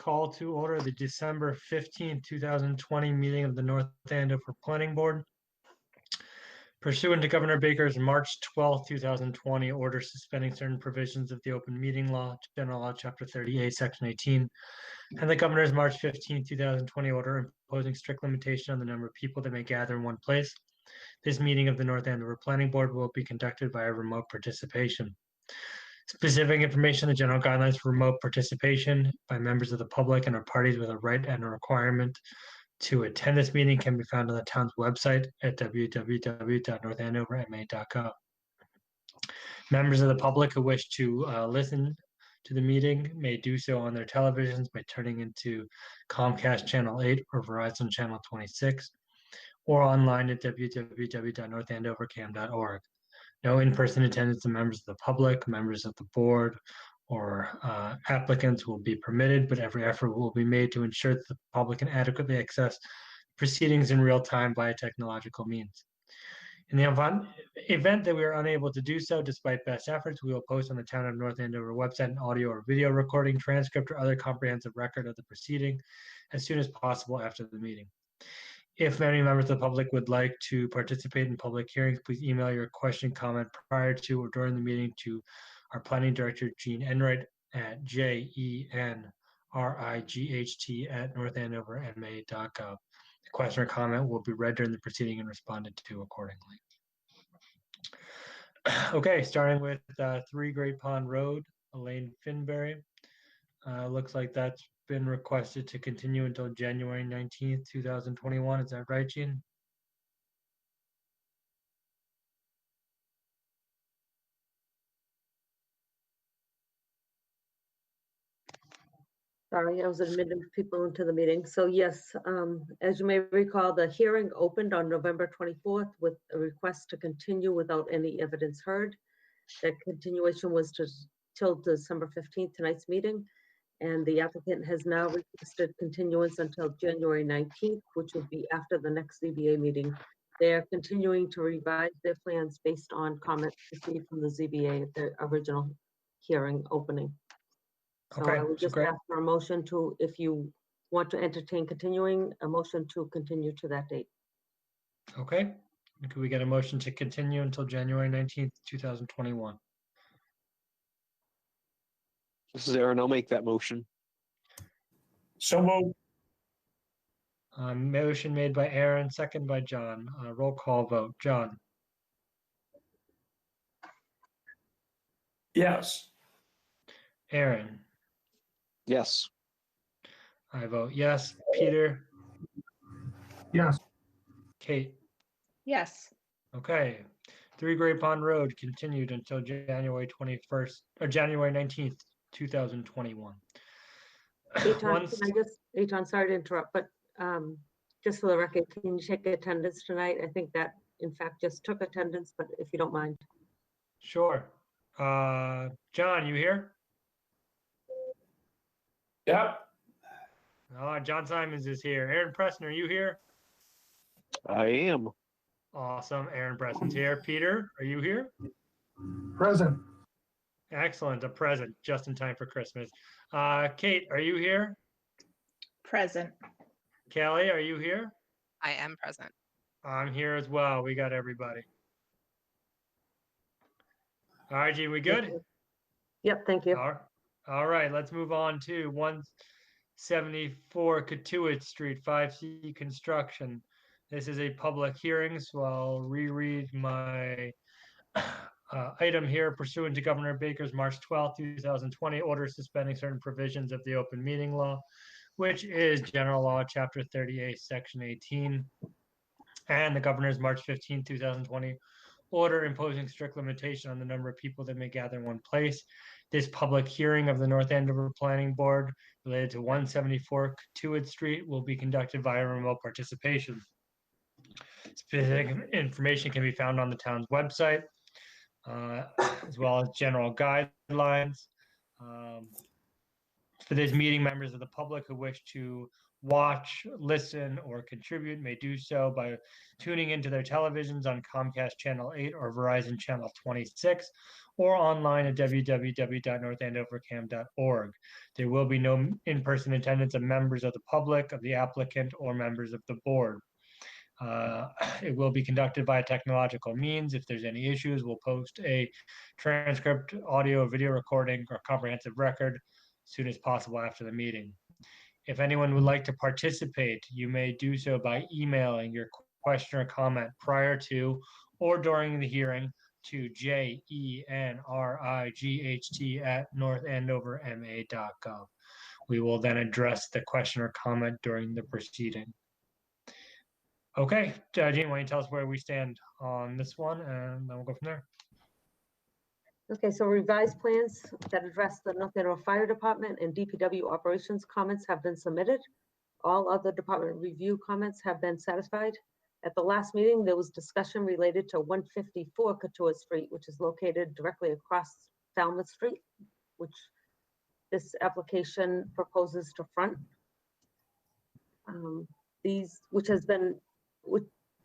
call to order the December 15th, 2020 meeting of the North Andover Planning Board. Pursuant to Governor Baker's March 12th, 2020 order suspending certain provisions of the Open Meeting Law, General Law, Chapter 38, Section 18, and the Governor's March 15th, 2020 order imposing strict limitation on the number of people that may gather in one place. This meeting of the North Andover Planning Board will be conducted by remote participation. Specific information, the general guidelines for remote participation by members of the public and or parties with a right and a requirement to attend this meeting can be found on the town's website at www.northandoverma.gov. Members of the public who wish to listen to the meeting may do so on their televisions by turning into Comcast Channel 8 or Verizon Channel 26, or online at www.northandovercam.org. No in-person attendance of members of the public, members of the board, or applicants will be permitted, but every effort will be made to ensure that the public can adequately access proceedings in real time via technological means. In the event that we are unable to do so, despite best efforts, we will post on the Town of North Andover website an audio or video recording, transcript, or other comprehensive record of the proceeding as soon as possible after the meeting. If any members of the public would like to participate in public hearings, please email your question, comment prior to or during the meeting to our planning director, Jean Enright, at jenright@northandoverma.gov. The question or comment will be read during the proceeding and responded to accordingly. Okay, starting with 3 Great Pond Road, Elaine Finbury. Looks like that's been requested to continue until January 19th, 2021. Is that right, Jean? Sorry, I was admitting people into the meeting. So yes, as you may recall, the hearing opened on November 24th with a request to continue without any evidence heard. That continuation was till December 15th, tonight's meeting. And the applicant has now requested continuance until January 19th, which would be after the next ZBA meeting. They are continuing to revise their plans based on comments received from the ZBA at the original hearing opening. So Okay, I would just ask for a motion to, if you want to entertain continuing, a motion to continue to that date. Okay. Could we get a motion to continue until January 19th, 2021? This is Aaron. I'll make that motion. So moved. Motion made by Aaron, second by John. Roll call vote. John? Yes. Aaron? Yes. I vote yes. Peter? Yes. Kate? Yes. Okay. 3 Great Pond Road continued until January 21st or January 19th, 2021. Eitan, sorry to interrupt, but just for the record, can you check attendance tonight? I think that in fact just took attendance, but if you don't mind. Sure. John, you here? Yep. John Simons is here. Aaron Preston, are you here? I am. Awesome. Aaron Preston's here. Peter, are you here? Present. Excellent. A present just in time for Christmas. Kate, are you here? Present. Kelly, are you here? I am present. I'm here as well. We got everybody. All right, Gene, we good? Yep, thank you. All right, let's move on to 174 Katuett Street, 5C construction. This is a public hearing, so I'll reread my item here. Pursuant to Governor Baker's March 12, 2020 order suspending certain provisions of the open meeting law, which is General Law, Chapter 38, Section 18, and the Governor's March 15, 2020 order imposing strict limitation on the number of people that may gather in one place. This public hearing of the North Andover Planning Board related to 174 Katuett Street will be conducted via remote participation. Specific information can be found on the town's website, as well as general guidelines. For this meeting, members of the public who wish to watch, listen, or contribute may do so by tuning into their televisions on Comcast Channel 8 or Verizon Channel 26, or online at www.northandovercam.org. There will be no in-person attendance of members of the public, of the applicant, or members of the board. It will be conducted by technological means. If there's any issues, we'll post a transcript, audio, video recording, or comprehensive record as soon as possible after the meeting. If anyone would like to participate, you may do so by emailing your question or comment prior to or during the hearing to jenright@northandoverma.gov. We will then address the question or comment during the proceeding. Okay, Jean, why don't you tell us where we stand on this one, and then we'll go from there. Okay, so revised plans that address the North Andover Fire Department and DPW operations comments have been submitted. All other department review comments have been satisfied. At the last meeting, there was discussion related to 154 Katuett Street, which is located directly across Falmouth Street, which this application proposes to front.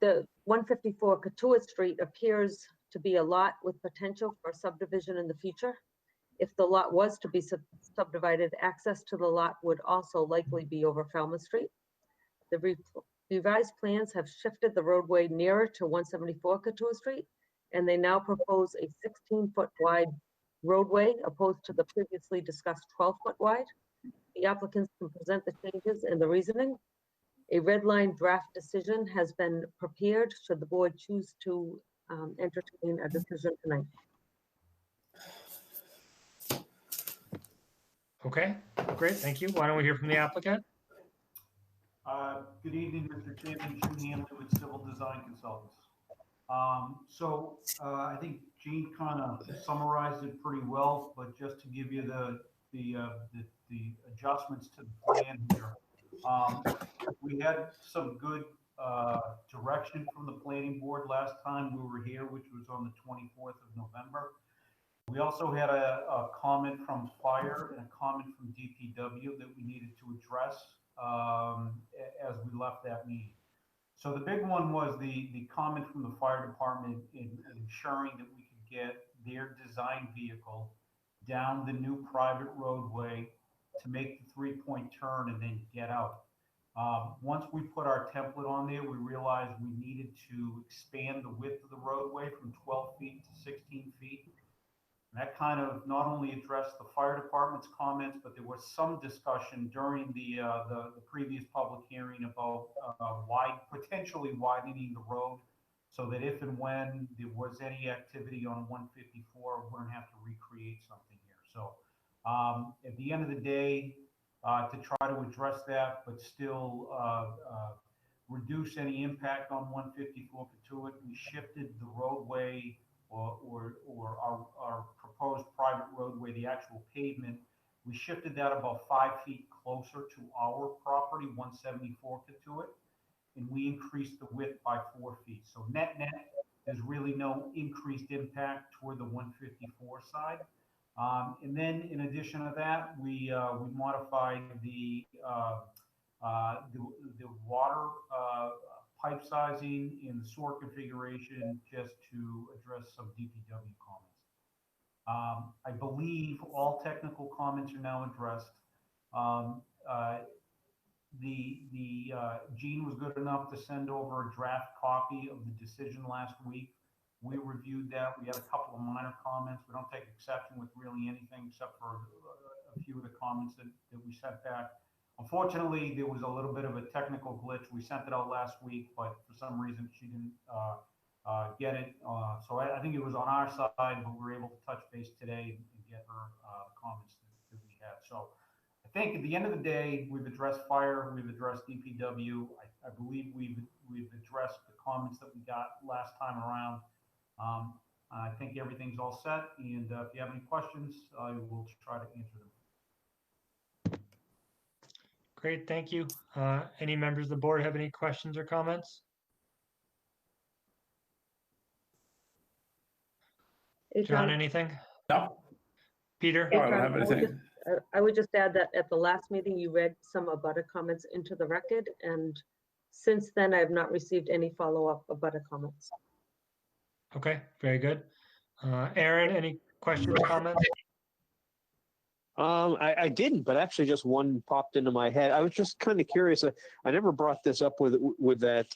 The 154 Katuett Street appears to be a lot with potential for subdivision in the future. If the lot was to be subdivided, access to the lot would also likely be over Falmouth Street. The revised plans have shifted the roadway nearer to 174 Katuett Street, and they now propose a 16-foot wide roadway opposed to the previously discussed 12-foot wide. The applicants can present the changes and the reasoning. A red line draft decision has been prepared should the board choose to entertain a decision tonight. Okay, great, thank you. Why don't we hear from the applicant? Good evening, Mr. Chairman, Jim Hanley with Civil Design Consultants. I think Gene kind of summarized it pretty well, but just to give you the adjustments to the plan here. We had some good direction from the planning board last time we were here, which was on the 24th of November. We also had a comment from fire and a comment from DPW that we needed to address as we left that meeting. So the big one was the comment from the fire department in ensuring that we could get their design vehicle down the new private roadway to make the 3-point turn and then get out. Once we put our template on there, we realized we needed to expand the width of the roadway from 12 feet to 16 feet. And that kind of not only addressed the fire department's comments, but there was some discussion during the previous public hearing about potentially widening the road so that if and when there was any activity on 154, we wouldn't have to recreate something here. So at the end of the day, to try to address that, but still reduce any impact on 154 Katuett, we shifted the roadway or our proposed private roadway, the actual pavement, we shifted that about 5 feet closer to our property, 174 Katuett, and we increased the width by 4 feet. So net, there's really no increased impact toward the 154 side. And then in addition to that, we modified the water pipe sizing in the sewer configuration just to address some DPW comments. I believe all technical comments are now addressed. Gene was good enough to send over a draft copy of the decision last week. We reviewed that. We had a couple of minor comments. We don't take exception with really anything except for a few of the comments that we sent back. Unfortunately, there was a little bit of a technical glitch. We sent it out last week, but for some reason she didn't get it. So I think it was on our side, but we were able to touch base today and get her the comments that we had. So I think at the end of the day, we've addressed fire, we've addressed DPW. I believe we've addressed the comments that we got last time around. I think everything's all set, and if you have any questions, I will try to answer them. Great, thank you. Any members of the board have any questions or comments? Hey, John, anything? No, Peter? I don't have anything. I would just add that at the last meeting, you read some abutter comments into the record, and since then, I have not received any follow-up abutter comments. Okay, very good. Aaron, any questions, comments? I didn't, but actually just one popped into my head. I was just kind of curious. I never brought this up with that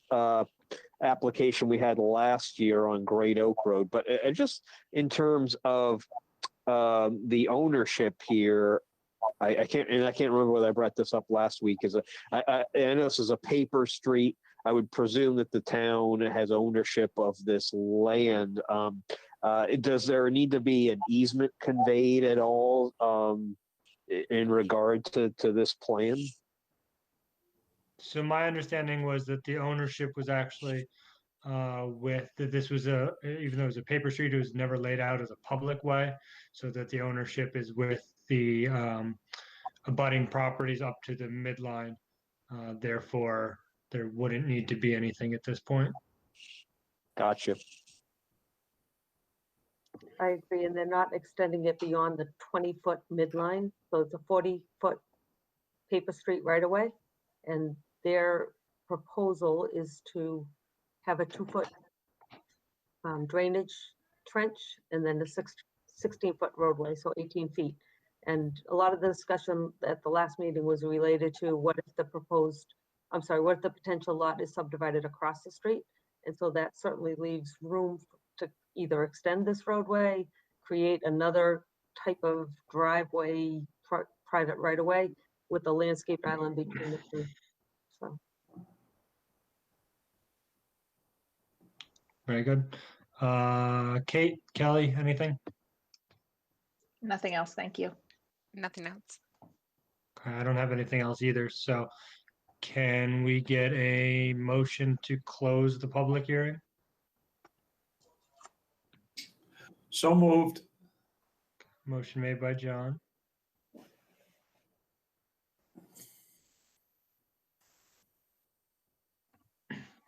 application we had last year on Great Oak Road, but just in terms of the ownership here, I can't remember whether I brought this up last week. I know this is a paper street. I would presume that the town has ownership of this land. Does there need to be an easement conveyed at all in regard to this plan? So my understanding was that the ownership was actually that this was even though it was a paper street, it was never laid out as a public way, so that the ownership is with the abutting properties up to the midline. Therefore, there wouldn't need to be anything at this point. Gotcha. I agree, and they're not extending it beyond the 20-foot midline, so it's a 40-foot paper street right away. And their proposal is to have a 2-foot drainage trench and then a 16-foot roadway, so 18 feet. And a lot of the discussion at the last meeting was related to what if the potential lot is subdivided across the street. And so that certainly leaves room to either extend this roadway, create another type of driveway, private right-of-way with a landscape island between the two. So, Very good. Kate, Kelly, anything? Nothing else, thank you. Nothing else. Okay, I don't have anything else either. So can we get a motion to close the public hearing? So moved. Motion made by John.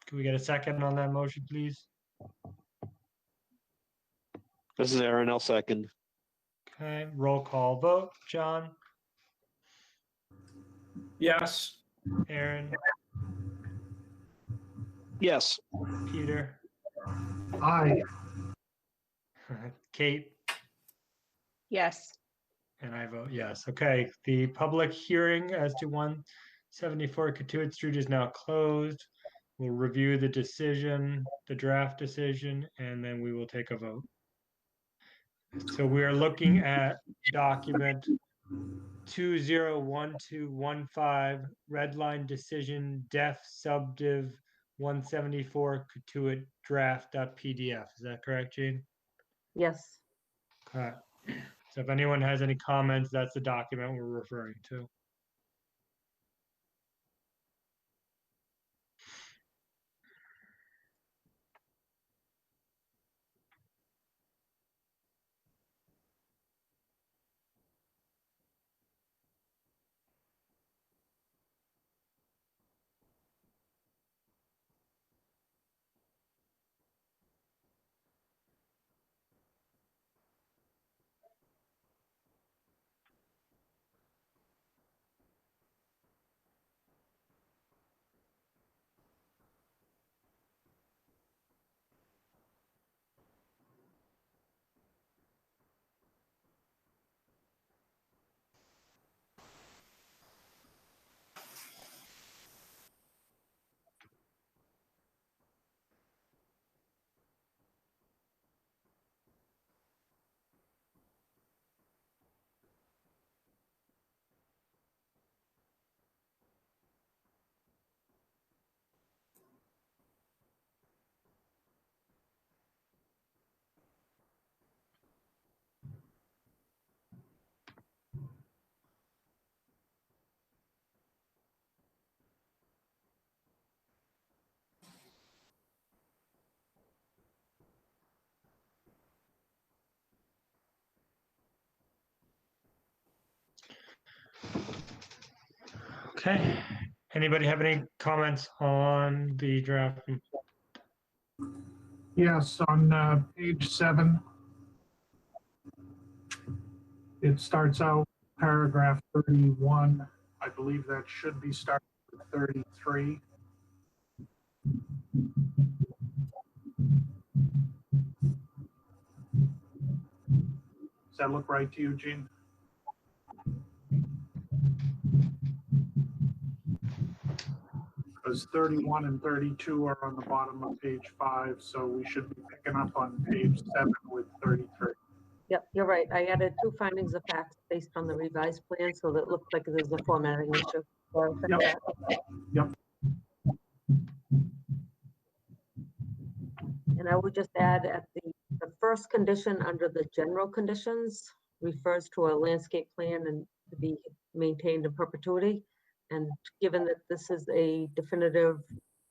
Can we get a second on that motion, please? This is Aaron. I'll second. Okay, roll call vote. John, Yes. Aaron, Yes. Peter, Aye. Kate, Yes, and I vote yes. Okay, the public hearing as to 174 Katuett Street is now closed. We'll review the decision, the draft decision, and then we will take a vote. So we are looking at document 201215, red line decision, def subdiv 174 Katuett draft.pdf. Is that correct, Gene? yes. Correct. So if anyone has any comments, that's the document we're referring to. Okay. Anybody have any comments on the draft? Yes, on page 7. It starts out, paragraph 31. I believe that should be starting with 33. Does that look right to you, Gene? Because 31 and 32 are on the bottom of page 5, so we should be picking up on page 7 with 33. Yep, you're right. I added 2 findings of facts based on the revised plan, so that looks like there's a formatting issue. So I'll fix Yep. that. Yep. And I would just add at the first condition under the general conditions refers to a landscape plan and to be maintained in perpetuity. And given that this is a definitive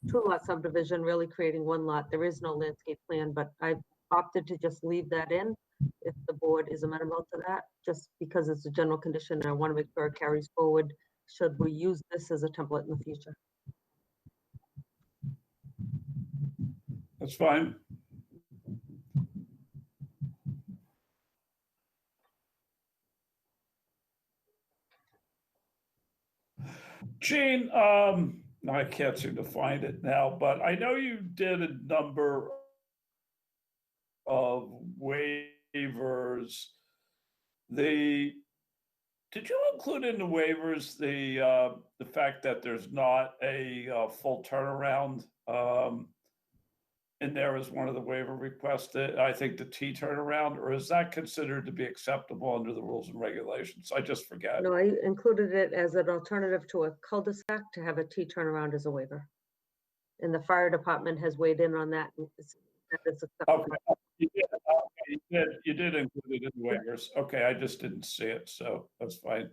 2-lot subdivision, really creating 1 lot, there is no landscape plan, but I opted to just leave that in if the board is amenable to that, just because it's a general condition and I want to make sure it carries forward should we use this as a template in the future. That's fine. Gene, I can't seem to find it now, but I know you did a number of waivers. Did you include in the waivers the fact that there's not a full turnaround in there as one of the waiver requests? I think the T turnaround, or is that considered to be acceptable under the rules and regulations? I just forget. No, I included it as an alternative to a cul-de-sac to have a T turnaround as a waiver. And the fire department has weighed in on that. And that is acceptable. Okay, you did include it in the waivers. Okay, I just didn't see it, so that's fine.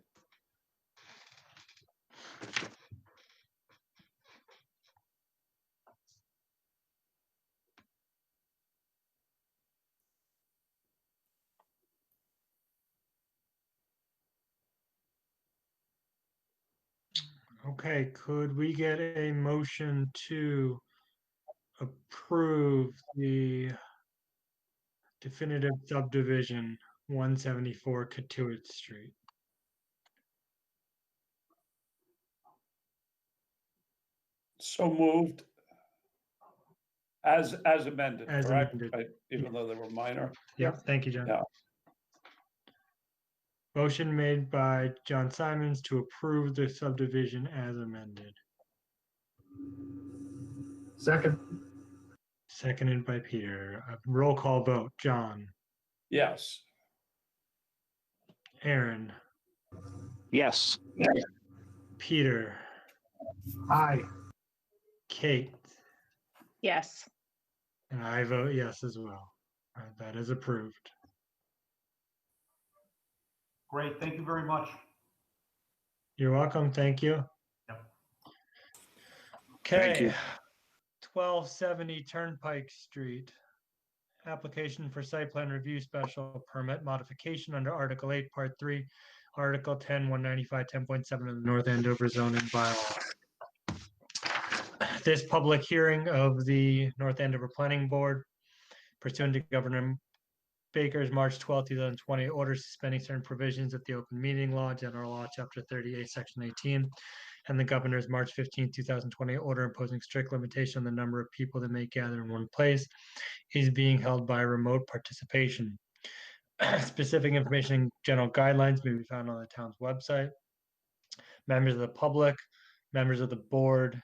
Okay, could we get a motion to approve the definitive subdivision 174 Katuett Street? So moved. As amended, As correct? amended. Even though they were minor. Yep, thank you, John. Yeah. Motion made by John Simons to approve the subdivision as amended. Second. Seconded by Peter. A roll call vote. John, Yes. Aaron, Yes. Peter, Aye. Kate, Yes. and I vote yes as well. That is approved. Great, thank you very much. You're welcome. Thank you. Yep. Thank Okay. you. 1270 Turnpike Street. Application for site plan review special permit modification under Article 8, Part 3, Article 10, 195, 10.7 of the North Andover zoning bylaw. This public hearing of the North Andover Planning Board pursuant to Governor Baker's March 12, 2020 order suspending certain provisions of the open meeting law, general law, chapter 38, section 18, and the governor's March 15, 2020 order imposing strict limitation on the number of people that may gather in one place is being held by remote participation. Specific information and general guidelines may be found on the town's website. Members of the public, members of the board,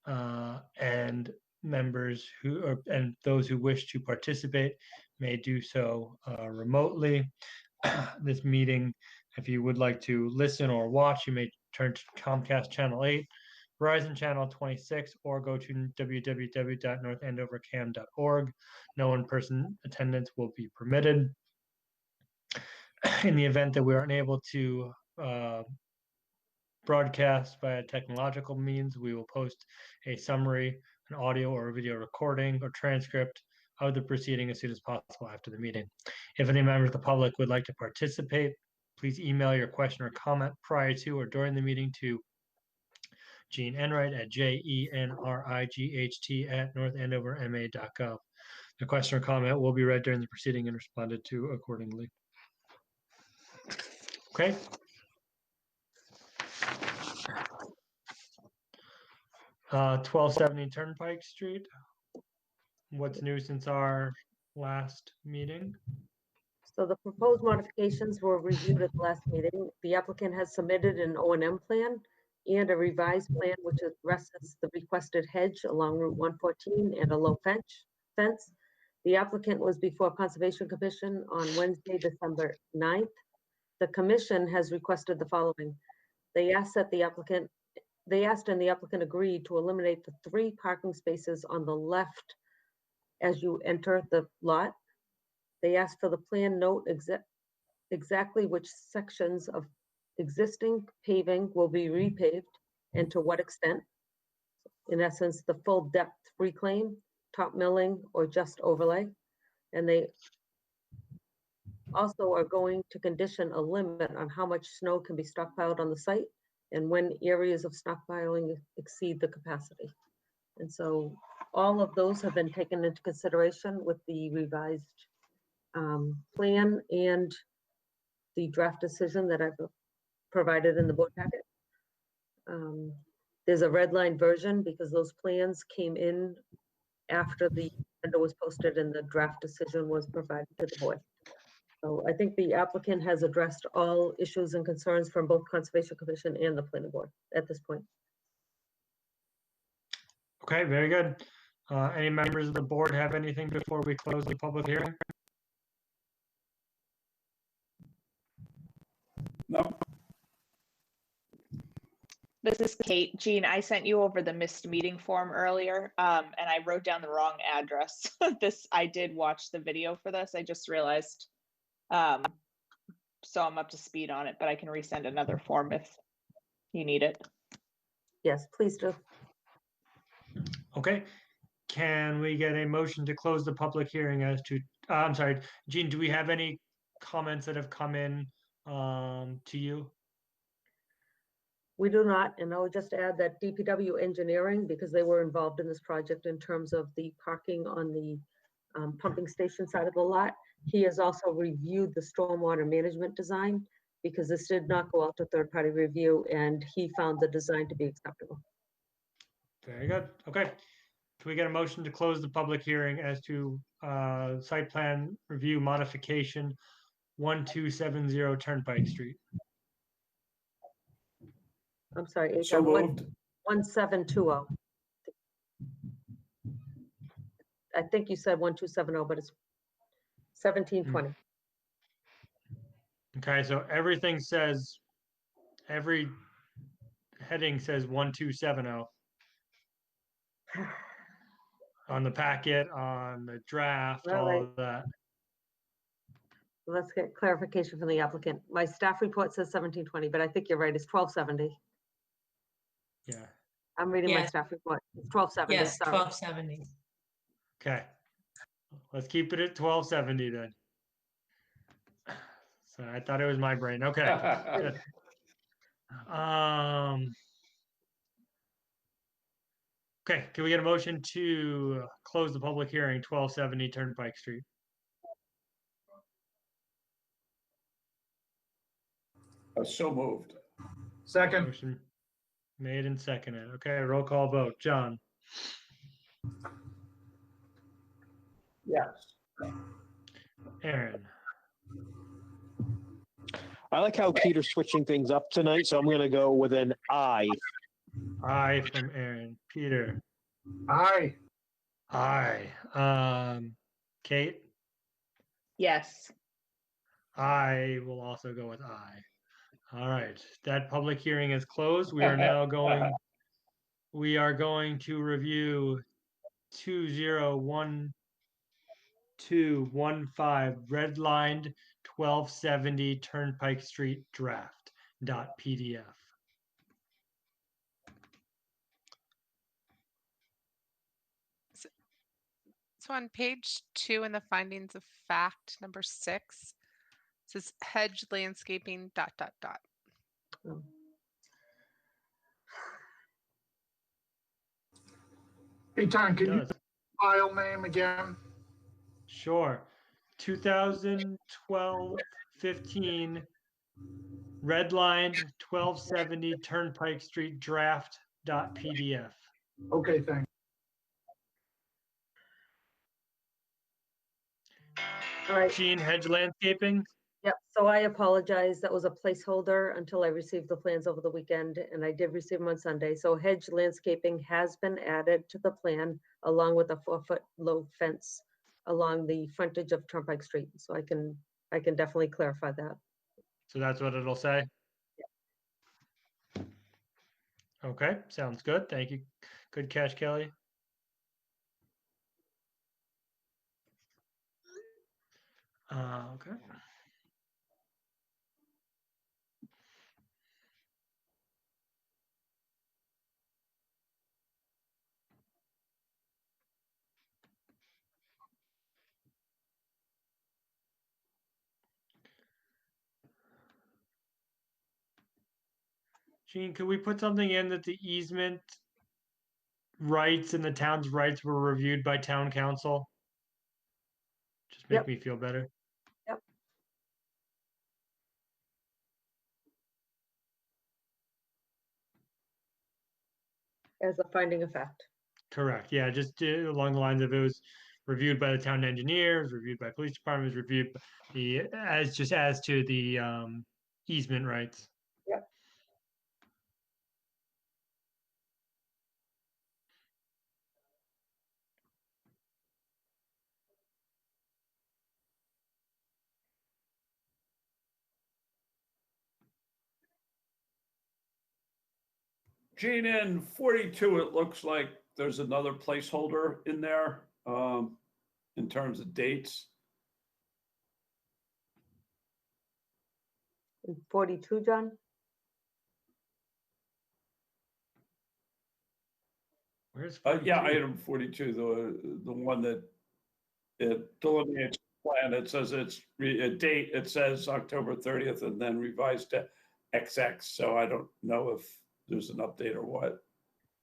and members and those who wish to participate may do so remotely. This meeting, if you would like to listen or watch, you may turn to Comcast Channel 8, Verizon Channel 26, or go to www.northandovercam.org. No in-person attendance will be permitted. In the event that we aren't able to broadcast via technological means, we will post a summary, an audio or a video recording or transcript of the proceeding as soon as possible after the meeting. If any members of the public would like to participate, please email your question or comment prior to or during the meeting to Gene Enright at JENRIGHT@northandoverma.gov. The question or comment will be read during the proceeding and responded to accordingly. Okay, 1270 Turnpike Street. What's new since our last meeting? So the proposed modifications were reviewed at the last meeting. The applicant has submitted an O&M plan and a revised plan which addresses the requested hedge along Route 114 and a low fence. The applicant was before Conservation Commission on Wednesday, December 9th. The commission has requested the following. They asked and the applicant agreed to eliminate the 3 parking spaces on the left as you enter the lot. They asked for the plan note exactly which sections of existing paving will be repaved and to what extent. In essence, the full depth reclaim, top milling, or just overlay. And they also are going to condition a limit on how much snow can be stockpiled on the site and when areas of stockpiling exceed the capacity. And so all of those have been taken into consideration with the revised plan and the draft decision that I've provided in the board packet. There's a red line version because those plans came in after the agenda was posted and the draft decision was provided to the board. So I think the applicant has addressed all issues and concerns from both Conservation Commission and the Planning Board at this point. Okay, very good. Any members of the board have anything before we close the public hearing? No, This is Kate. Jean, I sent you over the missed meeting form earlier, and I wrote down the wrong address. I did watch the video for this. I just realized, so I'm up to speed on it, but I can resend another form if you need it. Yes, please do. Okay, can we get a motion to close the public hearing as to, I'm sorry, Jean, do we have any comments that have come in to you? We do not, and I would just add that DPW engineering, because they were involved in this project in terms of the parking on the pumping station side of the lot, he has also reviewed the stormwater management design because this did not go out to third-party review, and he found the design to be acceptable. Very good. Okay. Can we get a motion to close the public hearing as to site plan review modification 1270 Turnpike Street? I'm sorry, so moved. 1720. I think you said 1270, but it's 1720. Okay, so everything says, every heading says 1270 on the packet, on the draft, All all right. of that. Let's get clarification from the applicant. My staff report says 1720, but I think you're right, it's 1270. Yeah. I'm reading my Yes. staff report. It's 1270, Yes, sorry. 1270. Okay. Let's keep it at 1270 then. So I thought it was my brain. Okay. Good. Okay, can we get a motion to close the public hearing, 1270 Turnpike Street? So moved. Second, Motion made and seconded. Okay, roll call vote. John, Yes. Aaron, I like how Peter's switching things up tonight, so I'm going to go with an I. aye from Aaron, Peter, aye. aye. Kate, Yes. I will also go with aye. All right, that public hearing is closed. We are now going to review 201215 redlined 1270 Turnpike Street draft.pdf. So on page 2 in the findings of fact, number 6, it says hedge landscaping ... Oh. Hey, Tom, can you Does. file name again? Sure. 2012-15 redlined 1270 Turnpike Street draft.pdf. Okay, thanks. All right. Gene, hedge landscaping. Yep, so I apologize. That was a placeholder until I received the plans over the weekend, and I did receive them on Sunday. So hedge landscaping has been added to the plan along with a 4-foot low fence along the frontage of Turnpike Street. So I can definitely clarify that. So that's what it'll say. Okay, sounds good. Thank you. Good catch, Kelly. Okay. Gene, could we put something in that the easement rights and the town's rights were reviewed by town council? Just make Yep. me feel better. Yep. As a finding of fact. Correct. Yeah, just along the lines of it was reviewed by the town engineers, reviewed by police departments, reviewed the as to the easement rights. Yep. Gene, in 42, it looks like there's another placeholder in there in terms of dates. In 42, John? Where's Yeah, 42? item 42, the one that it delineates the plan. It says it's a date. It says October 30th and then revised to XX. So I don't know if there's an update or what.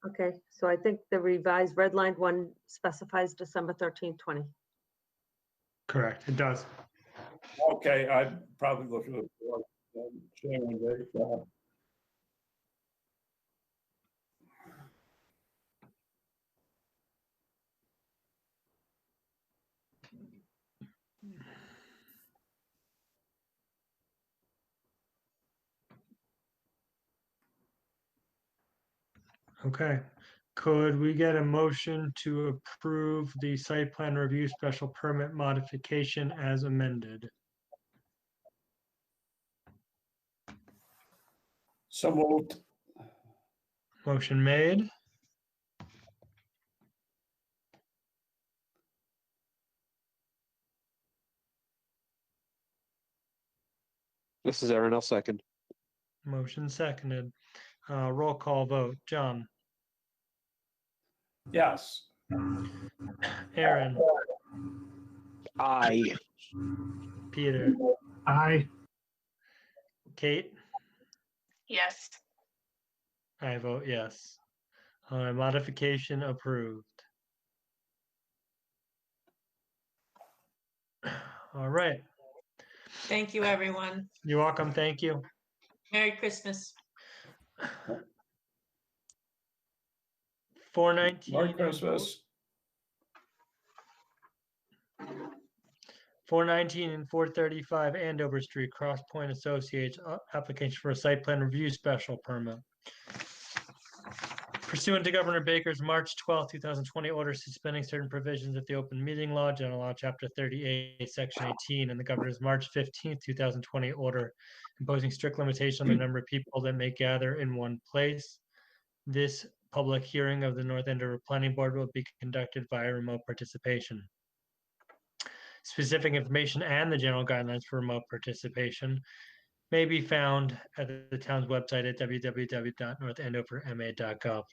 Okay, so I think the revised redlined one specifies December 13th, 20. Correct. It does. Okay, I'm probably looking at the wrong Sharon, right? Okay. Could we get a motion to approve the site plan review special permit modification as amended? So moved. Motion made. This is Aaron. I'll second. Motion seconded. Roll call vote. John, Yes. Aaron, Aye. Peter, Aye. Kate. Yes. I vote yes. Modification approved. All right. Thank you, everyone. You're welcome. Thank you. Merry Christmas. 419. Merry Christmas. 419 and 435 Andover Street, Cross Point Associates, application for a site plan review special permit. Pursuant to Governor Baker's March 12, 2020 order suspending certain provisions of the Open Meeting Law, General Law, Chapter 38, Section 18, and the Governor's March 15, 2020 order imposing strict limitation on the number of people that may gather in one place. This public hearing of the North Andover Planning Board will be conducted via remote participation. Specific information and the general guidelines for remote participation may be found at the town's website at www.northandoverma.gov.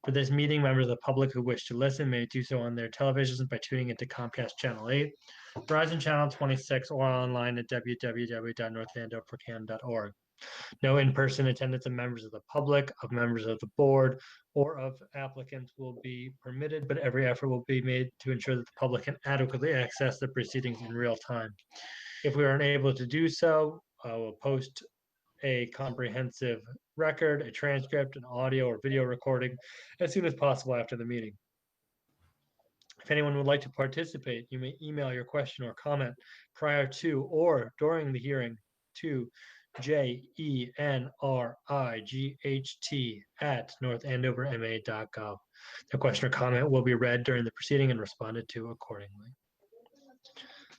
For this meeting, members of the public who wish to listen may do so on their televisions by tuning into Comcast Channel 8, Verizon Channel 26, or online at www.northandovercam.org. No in-person attendance of members of the public, of members of the board, or of applicants will be permitted, but every effort will be made to ensure that the public can adequately access the proceedings in real time. If we are unable to do so, we'll post a comprehensive record a transcript, an audio or video recording as soon as possible after the meeting. If anyone would like to participate, you may email your question or comment prior to or during the hearing to jenright@northandoverma.gov. The question or comment will be read during the proceeding and responded to accordingly.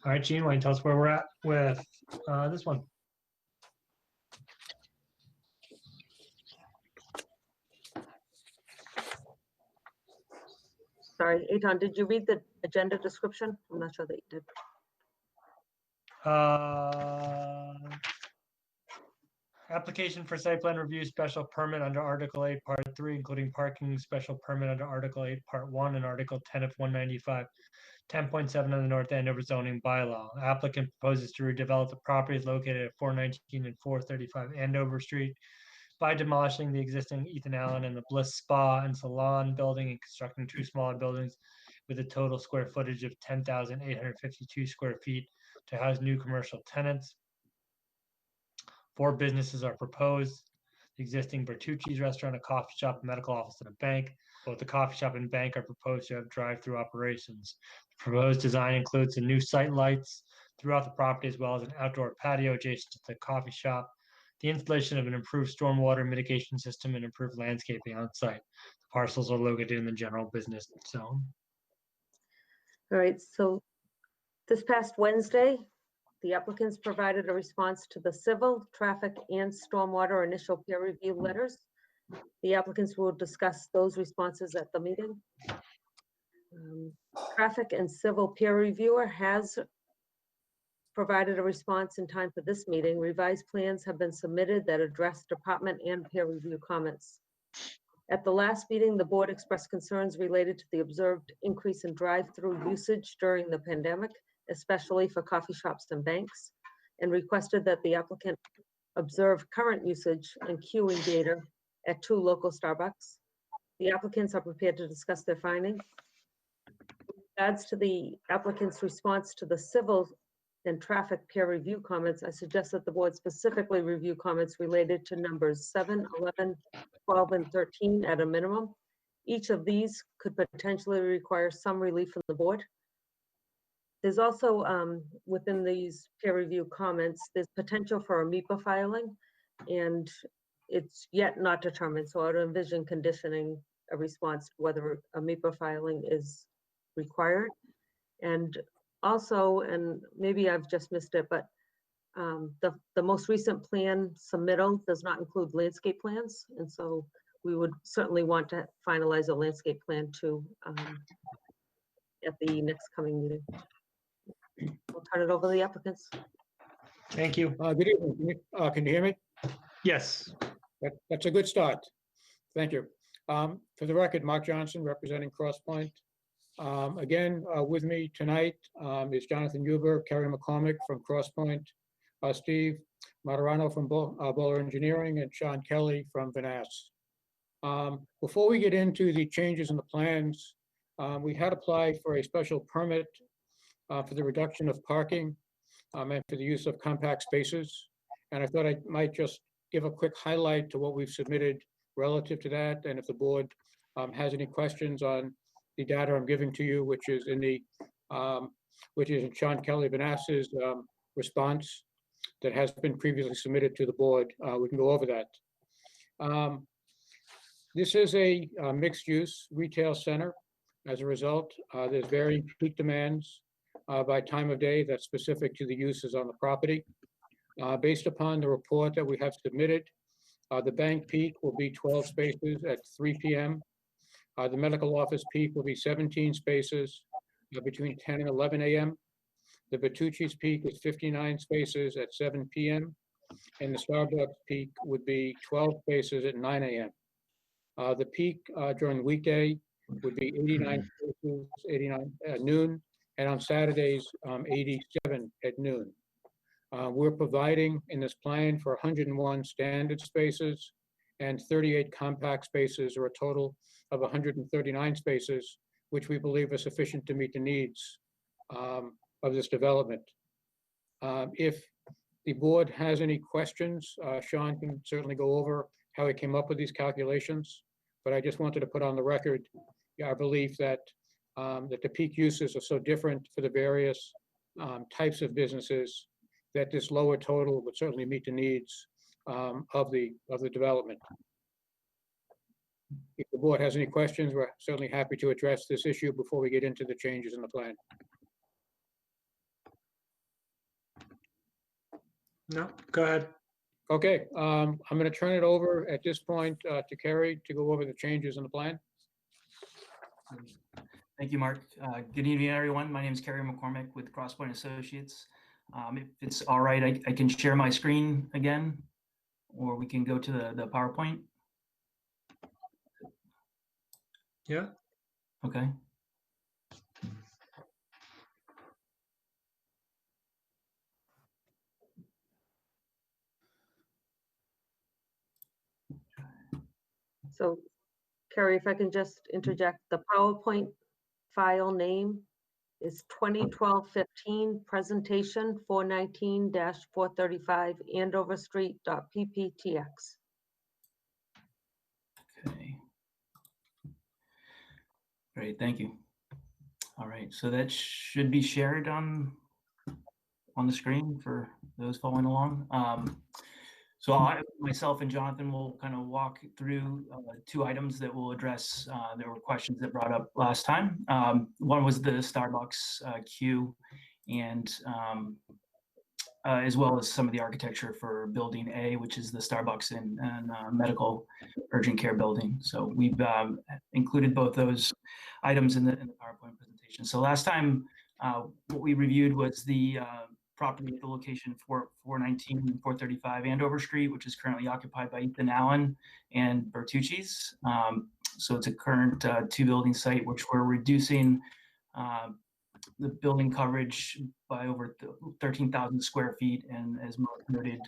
All right, Gene, why don't you tell us where we're at with this one? Sorry, Eitan, did you read the agenda description? I'm not sure that you did. Application for site plan review special permit under Article 8, Part 3, including parking special permit under Article 8, Part 1, and Article 10 of 195, 10.7 of the North Andover zoning bylaw. Applicant proposes to redevelop the properties located at 419 and 435 Andover Street by demolishing the existing Ethan Allen and the Bliss Spa and Salon building and constructing two smaller buildings with a total square footage of 10,852 square feet to house new commercial tenants. 4 businesses are proposed: the existing Bertucci's restaurant, a coffee shop, a medical office, and a bank. Both the coffee shop and bank are proposed to have drive-through operations. The proposed design includes the new site lights throughout the property, as well as an outdoor patio adjacent to the coffee shop, the installation of an improved stormwater mitigation system, and improved landscaping on site. The parcels are located in the general business zone. All right, so this past Wednesday, the applicants provided a response to the civil, traffic, and stormwater initial peer review letters. The applicants will discuss those responses at the meeting. Traffic and civil peer reviewer has provided a response in time for this meeting. Revised plans have been submitted that address department and peer review comments. At the last meeting, the board expressed concerns related to the observed increase in drive-through usage during the pandemic, especially for coffee shops and banks, and requested that the applicant observe current usage and queuing data at 2 local Starbucks. The applicants are prepared to discuss their findings. Adds to the applicant's response to the civil and traffic peer review comments, I suggest that the board specifically review comments related to numbers 7, 11, 12, and 13 at a minimum. Each of these could potentially require some relief from the board. There's also, within these peer review comments, there's potential for a MEPA filing, and it's yet not determined. So I would envision conditioning a response to whether a MEPA filing is required. And also, and maybe I've just missed it, but the most recent plan submittal does not include landscape plans. And so we would certainly want to finalize a landscape plan too at the next coming meeting. I'll turn it over to the applicants. Thank you. Good evening. Can you hear me? Yes. That's a good start. Thank you. For the record, Mark Johnson, representing Cross Point. Again, with me tonight is Jonathan Huber, Kerry McCormick from Cross Point, Steve Materano from Bowler Engineering, and Sean Kelly from Vanasse. Before we get into the changes in the plans, we had applied for a special permit for the reduction of parking and for the use of compact spaces. And I thought I might just give a quick highlight to what we've submitted relative to that. And if the board has any questions on the data I'm giving to you, which is in Sean Kelly Vanasse's response that has been previously submitted to the board, we can go over that. This is a mixed-use retail center. As a result, there's varying peak demands by time of day that's specific to the uses on the property. Based upon the report that we have submitted, the bank peak will be 12 spaces at 3 p.m. The medical office peak will be 17 spaces between 10 and 11 a.m. The Bertucci's peak is 59 spaces at 7 p.m. And the Starbucks peak would be 12 spaces at 9 a.m. The peak during the weekday would be 89 spaces, 89 at noon, and on Saturdays, 87 at noon. We're providing in this plan for 101 standard spaces and 38 compact spaces, or a total of 139 spaces, which we believe are sufficient to meet the needs of this development. If the board has any questions, Sean can certainly go over how he came up with these calculations, but I just wanted to put on the record our belief that that the peak uses are so different for the various types of businesses that this lower total would certainly meet the needs of the development. If the board has any questions, we're certainly happy to address this issue before we get into the changes in the plan. No, go ahead. Okay, I'm going to turn it over at this point to Kerry to go over the changes in the plan. Thank you, Mark. Good evening, everyone. My name is Kerry McCormick with Crosspoint Associates. If it's all right, I can share my screen again, or we can go to the PowerPoint. Yeah. Okay. So Carrie, if I can just interject, the PowerPoint file name is 2012-15 presentation 419-435 Andover Street.pptx. Okay. Great, thank you. All right, so that should be shared on the screen for those following along. So myself and Jonathan will kind of walk through two items that we'll address. There were questions that brought up last time. One was the Starbucks queue, and as well as some of the architecture for Building A, which is the Starbucks and medical urgent care building. So we've included both those items in the PowerPoint presentation. So last time, what we reviewed was the property at the location 419 and 435 Andover Street, which is currently occupied by Ethan Allen and Bertucci's. So it's a current two-building site, which we're reducing the building coverage by over 13,000 square feet, and as Mark noted,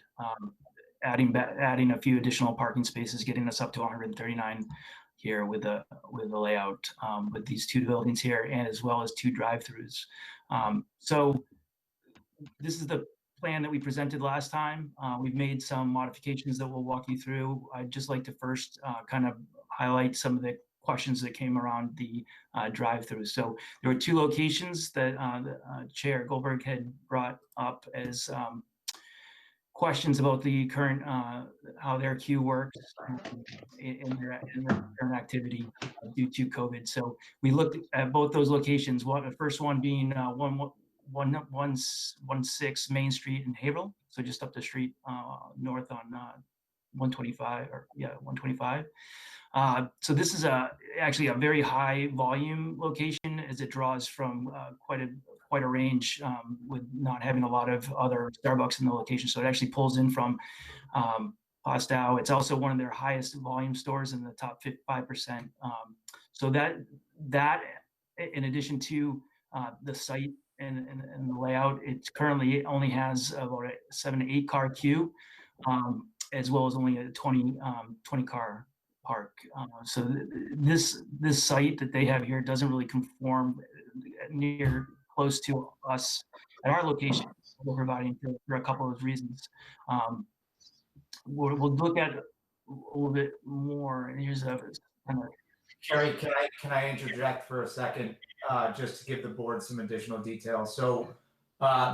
adding a few additional parking spaces, getting us up to 139 here with the layout with these two buildings here, and as well as two drive-throughs. So this is the plan that we presented last time. We've made some modifications that we'll walk you through. I'd just like to first kind of highlight some of the questions that came around the drive-through. So there were two locations that Chair Goldberg had brought up as questions about the current, how their queue works in their current activity due to COVID. So we looked at both those locations. The first one being 116 Main Street in Haverhill, so just up the street north on 125, or yeah, 125. So this is actually a very high volume location, as it draws from quite a range with not having a lot of other Starbucks in the location. So it actually pulls in from Pastow. It's also one of their highest volume stores in the top 5%. So that in addition to the site and the layout, it currently only has about a 7 to 8 car queue, as well as only a 20 car park. So this site that they have here doesn't really conform near close to us at our location. We're providing for a couple of reasons. We'll look at a little bit more, and here's a kind of. Kerry, can I interject for a second, just to give the board some additional details? So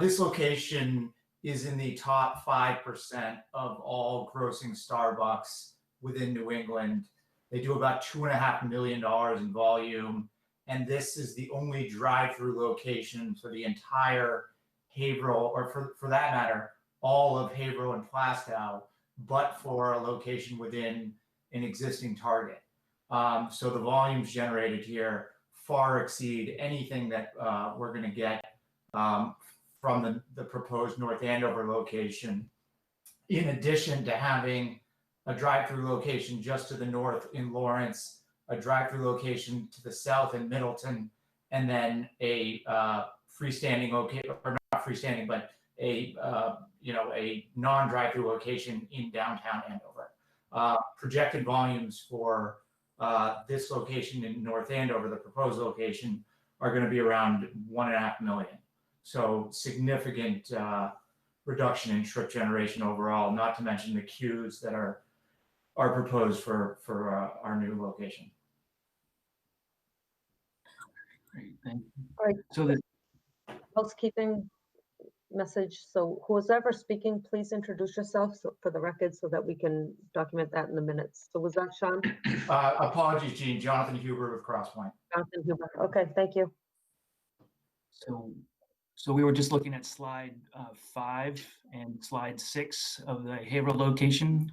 this location is in the top 5% of all grossing Starbucks within New England. They do about $2.5 million in volume, and this is the only drive-through location for the entire Haverhill, or for that matter, all of Haverhill and Plastow, but for a location within an existing Target. So the volumes generated here far exceed anything that we're going to get from the proposed North Andover location, in addition to having a drive-through location just to the north in Lawrence, a drive-through location to the south in Middleton, and then a freestanding location, or not freestanding, but a non-drive-through location in downtown Andover. Projected volumes for this location in North Andover, the proposed location, are going to be around 1.5 million. So significant reduction in trip generation overall, not to mention the queues that are are proposed for our new location. Great, thank you. All right. So the Housekeeping message. So who's ever speaking, please introduce yourself for the record so that we can document that in the minutes. So was that Sean? Apologies, Gene. Jonathan Huber with Crosspoint. Jonathan Huber. Okay, thank you. So we were just looking at slide 5 and slide 6 of the Haverhill location.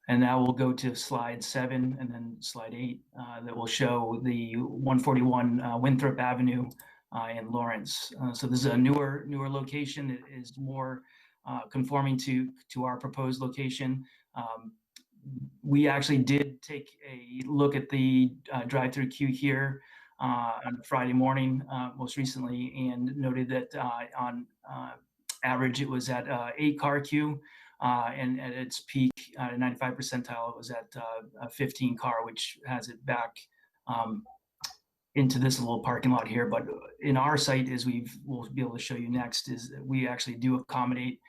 And now we'll go to slide 7 and then slide 8 that will show the 141 Winthrop Avenue in Lawrence. So this is a newer location. It is more conforming to our proposed location. We actually did take a look at the drive-through queue here on Friday morning, most recently, and noted that on average it was at 8-car queue, and at its peak, 95 percentile, it was at a 15-car, which has it back into this little parking lot here. But in our site, as we'll be able to show you next, is that we actually do accommodate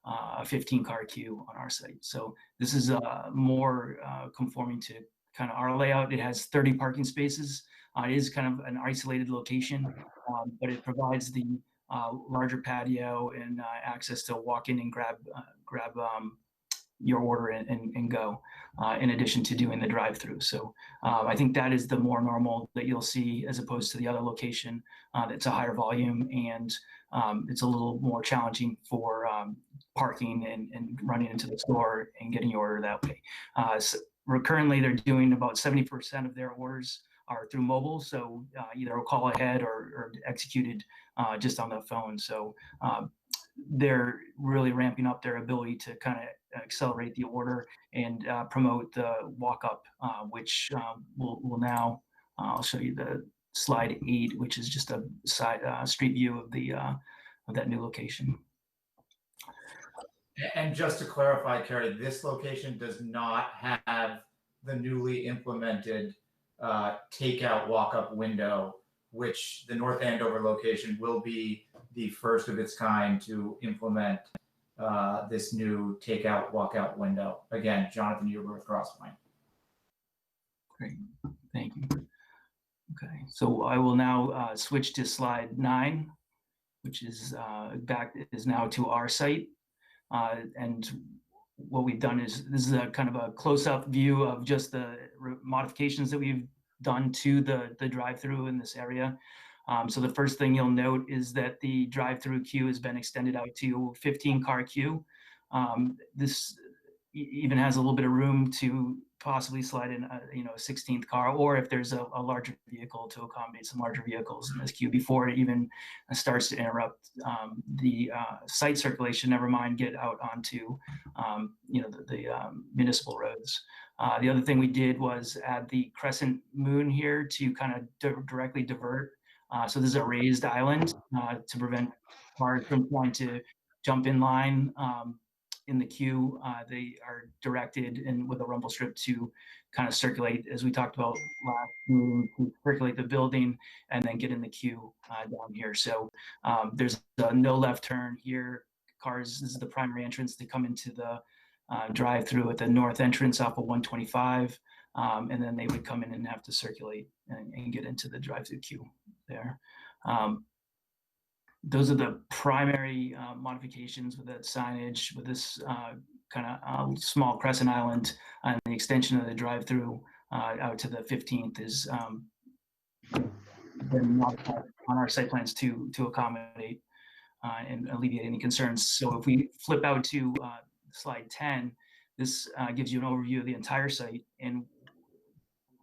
a 15-car queue on our site. So this is more conforming to kind of our layout. It has 30 parking spaces. It is kind of an isolated location, but it provides the larger patio and access to walk in and grab your order and go, in addition to doing the drive-through. So I think that is the more normal that you'll see, as opposed to the other location that's a higher volume, and it's a little more challenging for parking and running into the store and getting your order that way. So currently, they're doing about 70% of their orders are through mobile, so either a call ahead or executed just on the phone. So they're really ramping up their ability to kind of accelerate the order and promote the walk-up, which will now, I'll show you the slide 8, which is just a side street view of that new location. And just to clarify, Carrie, this location does not have the newly implemented takeout walk-up window, which the North Andover location will be the first of its kind to implement this new takeout walkout window. Again, Jonathan Huber with Crosspoint. Great, thank you. Okay, so I will now switch to slide 9, which is now to our site. And what we've done is, this is a kind of a close-up view of just the modifications that we've done to the drive-through in this area. So the first thing you'll note is that the drive-through queue has been extended out to 15-car queue. This even has a little bit of room to possibly slide in a 16th car, or if there's a larger vehicle, to accommodate some larger vehicles in this queue before it even starts to interrupt the site circulation, never mind get out onto the municipal roads. The other thing we did was add the crescent moon here to kind of directly divert. So this is a raised island to prevent cars from trying to jump in line in the queue. They are directed and with a rumble strip to kind of circulate, as we talked about last meeting, to circulate the building and then get in the queue down here. So there's a no left turn here. Cars, this is the primary entrance. They come into the drive-through at the north entrance off of 125, and then they would come in and have to circulate and get into the drive-through queue there. Those are the primary modifications with that signage, with this kind of small crescent island, and the extension of the drive-through out to the 15th is been modified on our site plans to accommodate and alleviate any concerns. So if we flip out to slide 10, this gives you an overview of the entire site, and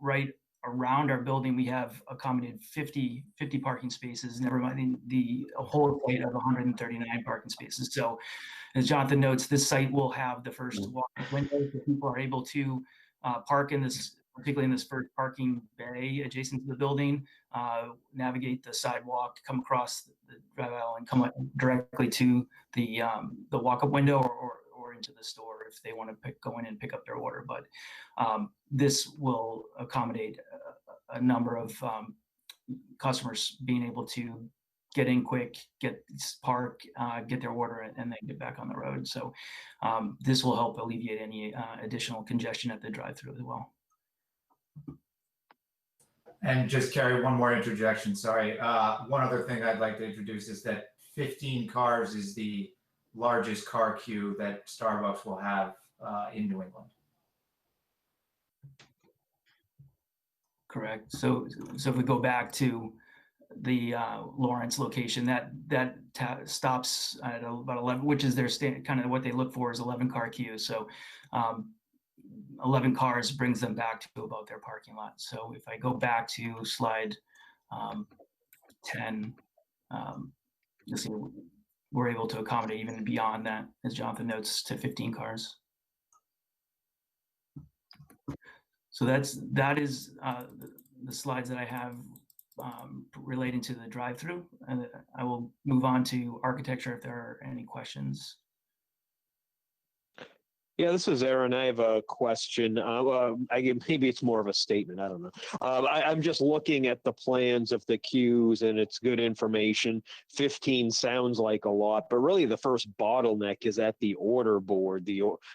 right around our building, we have accommodated 50 parking spaces, never mind the whole site of 139 parking spaces. So as Jonathan notes, this site will have the first walk-up window, so people are able to park in this, particularly in this first parking bay adjacent to the building, navigate the sidewalk, come across the drive aisle, and come directly to the walk-up window or into the store if they want to go in and pick up their order. But this will accommodate a number of customers being able to get in quick, park, get their order, and then get back on the road. So this will help alleviate any additional congestion at the drive-through as well. And just Carrie, one more interjection, sorry. One other thing I'd like to introduce is that 15 cars is the largest car queue that Starbucks will have in New England. Correct. So if we go back to the Lawrence location, that stops at about 11, which is their kind of what they look for is 11 car queue. So 11 cars brings them back to about their parking lot. So if I go back to slide 10, you'll see we're able to accommodate even beyond that, as Jonathan notes, to 15 cars. So that is the slides that I have relating to the drive-through. And I will move on to architecture if there are any questions. Yeah, this is Aaron. I have a question. Maybe it's more of a statement. I don't know. I'm just looking at the plans of the queues, and it's good information. 15 sounds like a lot, but really the first bottleneck is at the order board,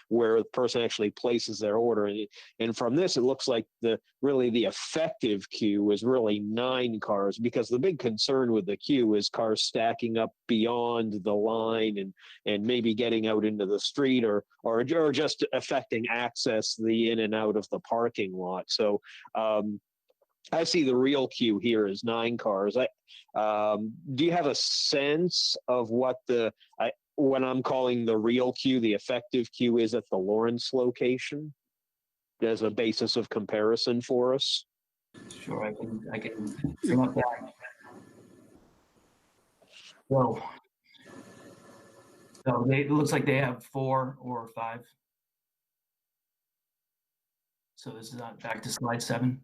where the person actually places their order. And from this, it looks like the effective queue is really 9 cars, because the big concern with the queue is cars stacking up beyond the line and maybe getting out into the street or just affecting access the in and out of the parking lot. So I see the real queue here is 9 cars. Do you have a sense of what when I'm calling the real queue, the effective queue is at the Lawrence location as a basis of comparison for us? Sure, I can bring up that. So it looks like they have 4 or 5. So this is back to slide 7.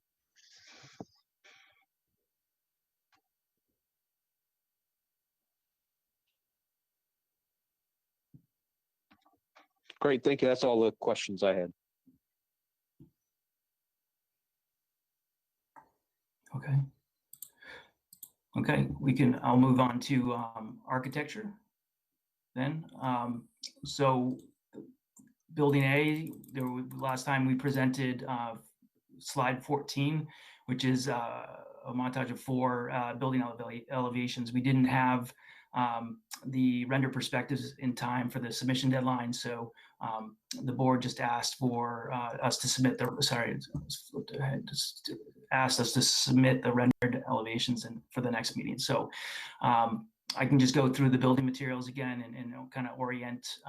Great, thank you. That's all the questions I had. Okay, I'll move on to architecture then. So building A, last time we presented slide 14, which is a montage of 4 building elevations. We didn't have the render perspectives in time for the submission deadline, so the board just asked for us to submit asked us to submit the rendered elevations for the next meeting. So I can just go through the building materials again and kind of orient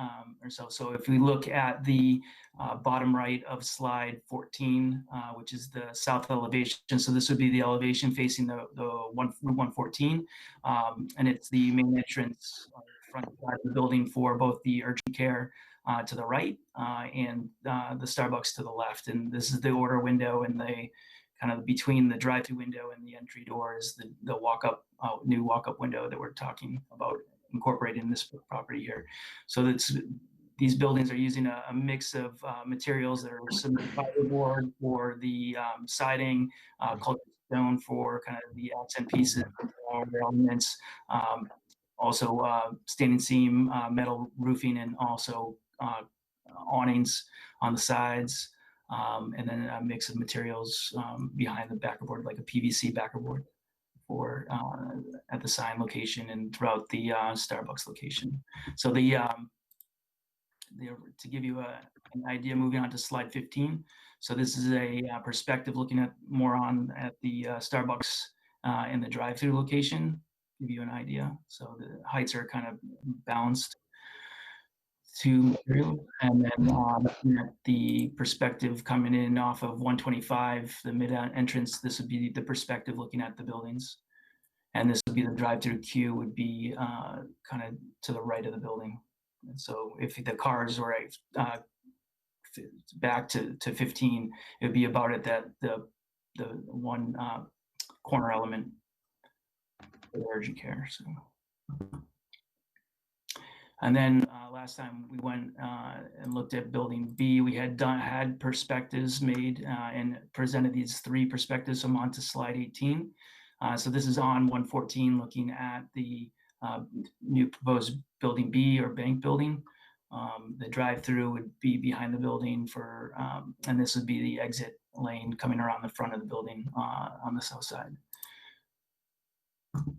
ourselves. So if we look at the bottom right of slide 14, which is the south elevation. So this would be the elevation facing the Route 114, and it's the main entrance front side of the building for both the urgent care to the right and the Starbucks to the left. And this is the order window, and the kind of between the drive-through window and the entry door is the new walk-up window that we're talking about incorporating in this property here. So these buildings are using a mix of materials that are submitted by the board for the siding, cultured stone for kind of the accent pieces, elements, also standing seam, metal roofing, and also awnings on the sides. And then a mix of materials behind the backerboard, like a PVC backerboard for at the sign location and throughout the Starbucks location. So to give you an idea, moving on to slide 15. So this is a perspective looking at the Starbucks in the drive-through location, give you an idea. So the heights are kind of balanced to material, and then looking at the perspective coming in off of 125, the mid entrance, this would be the perspective looking at the buildings. And this would be the drive-through queue would be kind of to the right of the building. And so if the cars were back to 15, it would be about at the one corner element for the urgent care. So. And then last time we went and looked at building B, we had perspectives made and presented these 3 perspectives. So I'm on to slide 18. So this is on 114, looking at the new proposed building B or bank building. The drive-through would be behind the building for, and this would be the exit lane coming around the front of the building on the south side.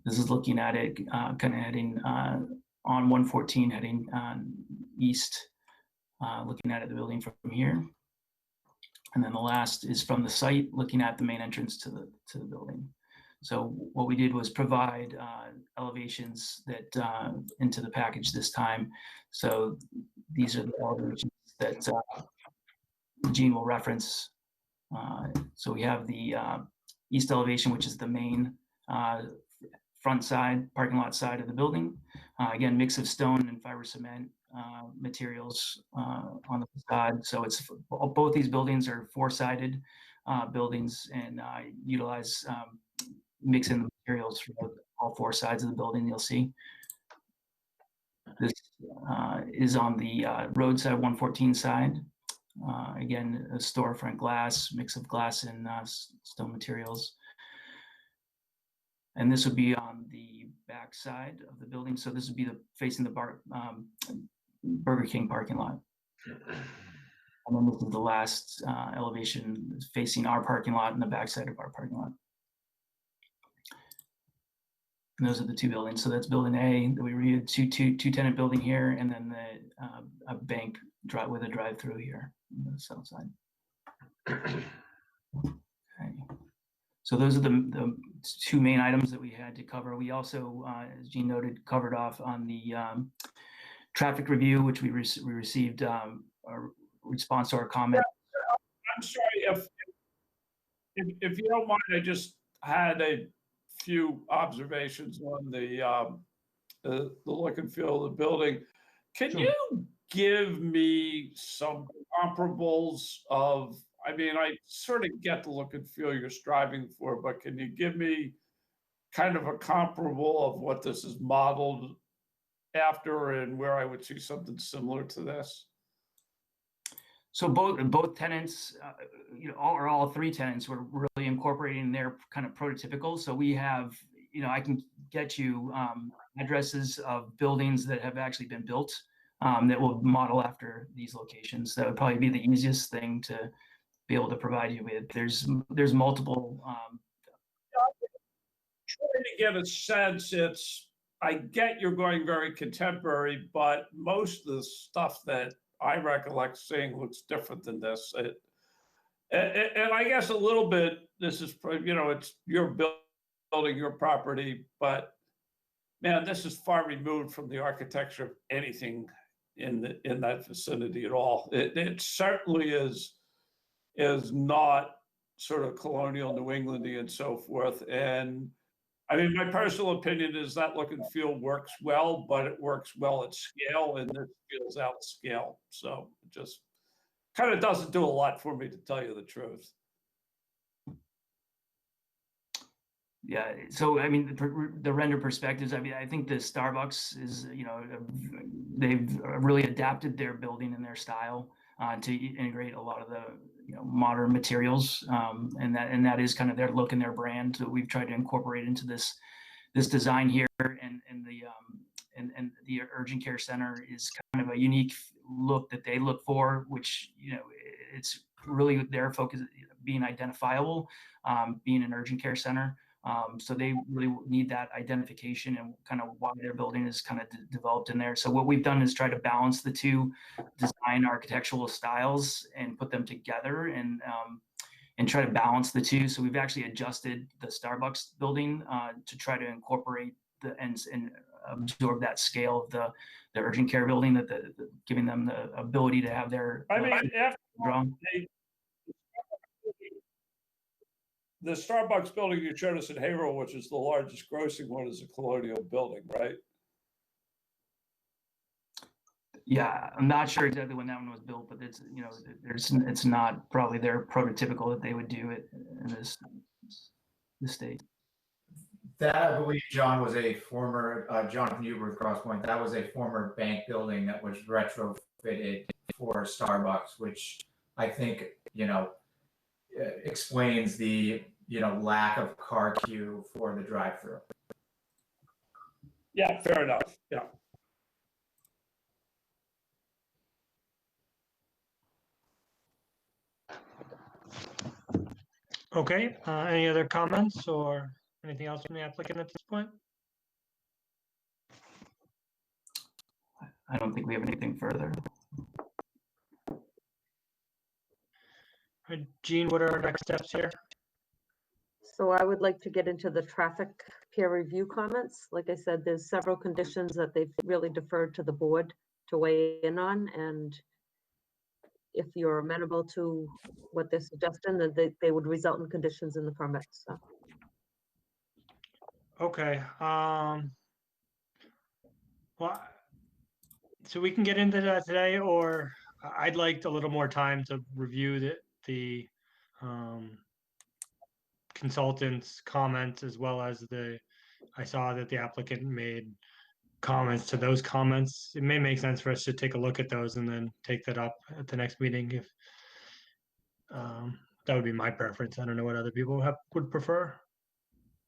This is looking at it kind of heading on 114, heading east, looking at it, the building from here. And then the last is from the site, looking at the main entrance to the building. So what we did was provide elevations that into the package this time. So these are the elevations that Gene will reference. So we have the east elevation, which is the main front side, parking lot side of the building. Again, mix of stone and fiber cement materials on the facade. So it's both these buildings are four-sided buildings and utilize mixing the materials from all four sides of the building. You'll see this is on the roadside 114 side. Again, a storefront glass, mix of glass and stone materials. And this would be on the back side of the building. So this would be facing the Burger King parking lot. And then this is the last elevation facing our parking lot and the backside of our parking lot. And those are the two buildings. So that's building A that we read, two tenant building here, and then a bank with a drive-through here on the south side. Okay. So those are the two main items that we had to cover. We also, as Gene noted, covered off on the traffic review, which we received a response to our comment. I'm sorry if you don't mind, I just had a few observations on the look and feel of the building. Can Sure. you give me some comparables of, I mean, I sort of get the look and feel you're striving for, but can you give me kind of a comparable of what this is modeled after and where I would see something similar to this? So both tenants, all three tenants were really incorporating their kind of prototypical. So we have, I can get you addresses of buildings that have actually been built that will model after these locations. That would probably be the easiest thing to be able to provide you with. There's multiple. Trying to get a sense, I get you're going very contemporary, but most of the stuff that I recollect seeing looks different than this. And I guess a little bit, this is, it's your building, your property, but man, this is far removed from the architecture of anything in that vicinity at all. It certainly is not sort of colonial New Englandy and so forth. And I mean, my personal opinion is that look and feel works well, but it works well at scale, and this feels out of scale. So it just kind of doesn't do a lot for me, to tell you the truth. Yeah, so I mean, the render perspectives, I mean, I think the Starbucks is, they've really adapted their building and their style to integrate a lot of the modern materials, and that is kind of their look and their brand that we've tried to incorporate into this design here. And the urgent care center is kind of a unique look that they look for, which it's really their focus being identifiable, being an urgent care center. So they really need that identification and kind of why their building is kind of developed in there. So what we've done is try to balance the two design architectural styles and put them together and try to balance the two. So we've actually adjusted the Starbucks building to try to incorporate and absorb that scale of the urgent care building, that giving them the ability to have their. I mean, the Starbucks building you showed us in Haverhill, which is the largest grossing one, is a colonial building, right? Yeah, I'm not sure exactly when that one was built, but it's it's not probably their prototypical that they would do it in this state. That, I believe, John, was a former Jonathan Huber with Crosspoint. That was a former bank building that was retrofitted for Starbucks, which I think explains the lack of car queue for the drive-through. Yeah, fair enough. Yeah. Okay, any other comments or anything else from the applicant at this point? I don't think we have anything further. Gene, what are our next steps here? So I would like to get into the traffic peer review comments. Like I said, there's several conditions that they've really deferred to the board to weigh in on. And if you're amenable to what they're suggesting, then they would result in conditions in the permit. So Okay, well, so we can get into that today, or I'd like a little more time to review the consultant's comments as well as I saw that the applicant made comments to those comments. It may make sense for us to take a look at those and then take that up at the next meeting if that would be my preference. I don't know what other people would prefer.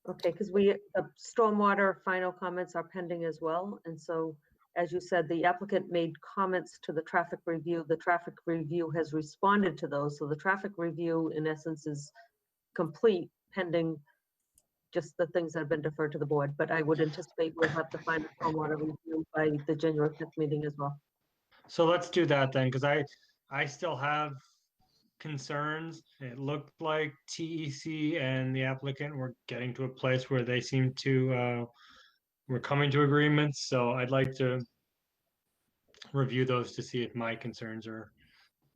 okay, because the stormwater final comments are pending as well. And so, as you said, the applicant made comments to the traffic review. The traffic review has responded to those. So the traffic review, in essence, is complete pending just the things that have been deferred to the board. But I would anticipate we'll have the final stormwater review by the January 5th meeting as well. So let's do that then, because I still have concerns. It looked like TEC and the applicant were getting to a place where they seem to we're coming to agreements. So I'd like to review those to see if my concerns are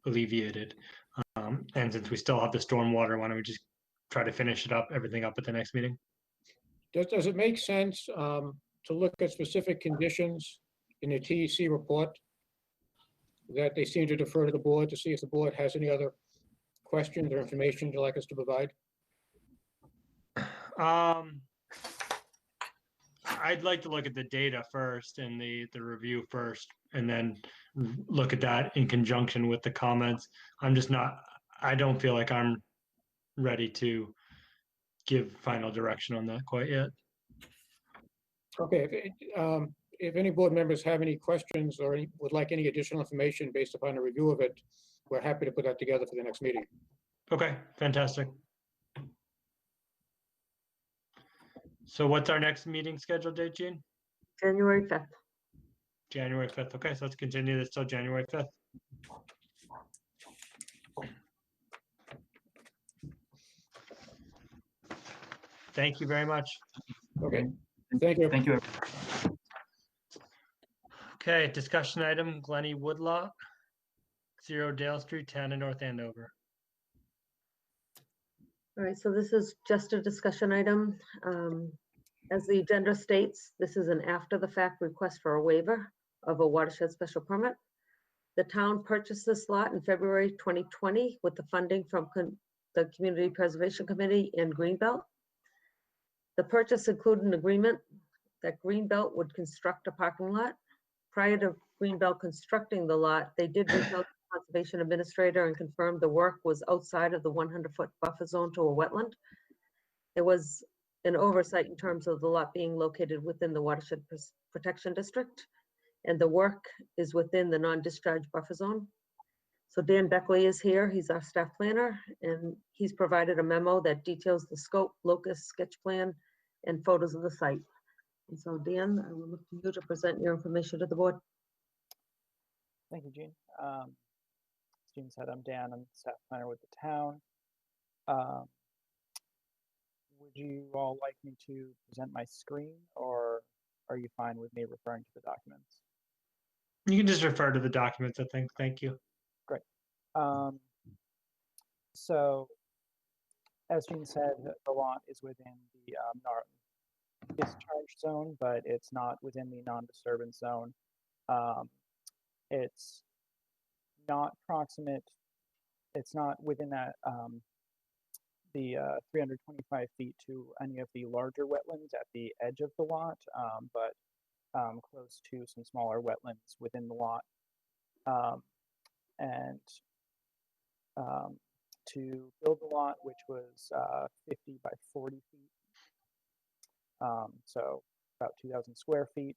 alleviated. And since we still have the stormwater, why don't we just try to finish everything up at the next meeting? Does it make sense to look at specific conditions in the TEC report that they seem to defer to the board to see if the board has any other questions or information you'd like us to provide? I'd like to look at the data first and the review first, and then look at that in conjunction with the comments. I don't feel like I'm ready to give final direction on that quite yet. Okay, if any board members have any questions or would like any additional information based upon a review of it, we're happy to put that together for the next meeting. Okay, fantastic. So what's our next meeting scheduled date, Gene? January 5th. January 5th. Okay, so let's continue this till January 5th. Thank you very much. Okay, thank you. Thank you. Okay, discussion item, Glennie Woodlot, 0 Dale Street, 10 in North Andover. All right, so this is just a discussion item. As the agenda states, this is an after-the-fact request for a waiver of a watershed special permit. The town purchased this lot in February 2020 with the funding from the Community Preservation Committee and Greenbelt. The purchase included an agreement that Greenbelt would construct a parking lot. Prior to Greenbelt constructing the lot, they did reach out to the Conservation Administrator and confirmed the work was outside of the 100-foot buffer zone to a wetland. There was an oversight in terms of the lot being located within the Watershed Protection District, and the work is within the non-discharge buffer zone. So Dan Beckley is here. He's our staff planner, and he's provided a memo that details the scope, locus, sketch plan, and photos of the site. And so Dan, I will look to you to present your information to the board. Thank you, Jean. As Jean said, I'm Dan. I'm the staff planner with the town. Would you all like me to present my screen, or are you fine with me referring to the documents? You can just refer to the documents, I think. Thank you. Great. So, as Jean said, the lot is within the discharge zone, but it's not within the non-disturbance zone. It's not proximate. It's not within that the 325 feet to any of the larger wetlands at the edge of the lot, but close to some smaller wetlands within the lot. And to build the lot, which was 50 by 40 feet. So about 2,000 square feet,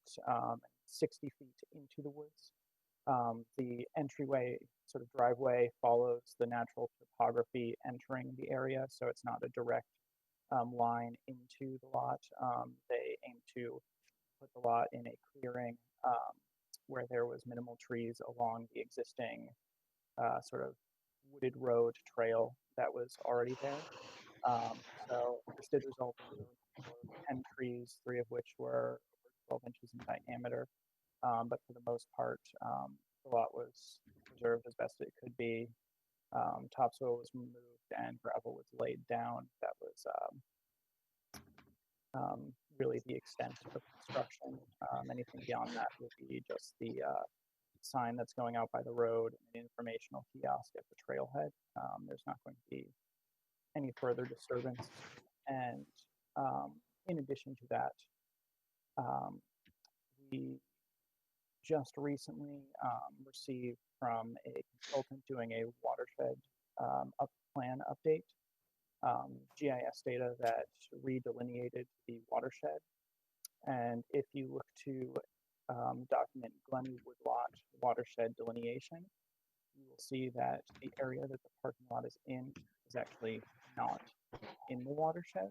60 feet into the woods. The entryway, sort of driveway, follows the natural topography entering the area, so it's not a direct line into the lot. They aim to put the lot in a clearing where there was minimal trees along the existing sort of wooded road trail that was already there. So this did result in 10 trees, 3 of which were 12 inches in diameter. But for the most part, the lot was preserved as best it could be. Topsoil was removed and gravel was laid down. That was really the extent of construction. Anything beyond that would be just the sign that's going out by the road and an informational kiosk at the trailhead. There's not going to be any further disturbance. And in addition to that, we just recently received from a consultant doing a watershed plan update, GIS data that redelineated the watershed. And if you look to document Glenny Woodlot watershed delineation, you will see that the area that the parking lot is in is actually not in the watershed,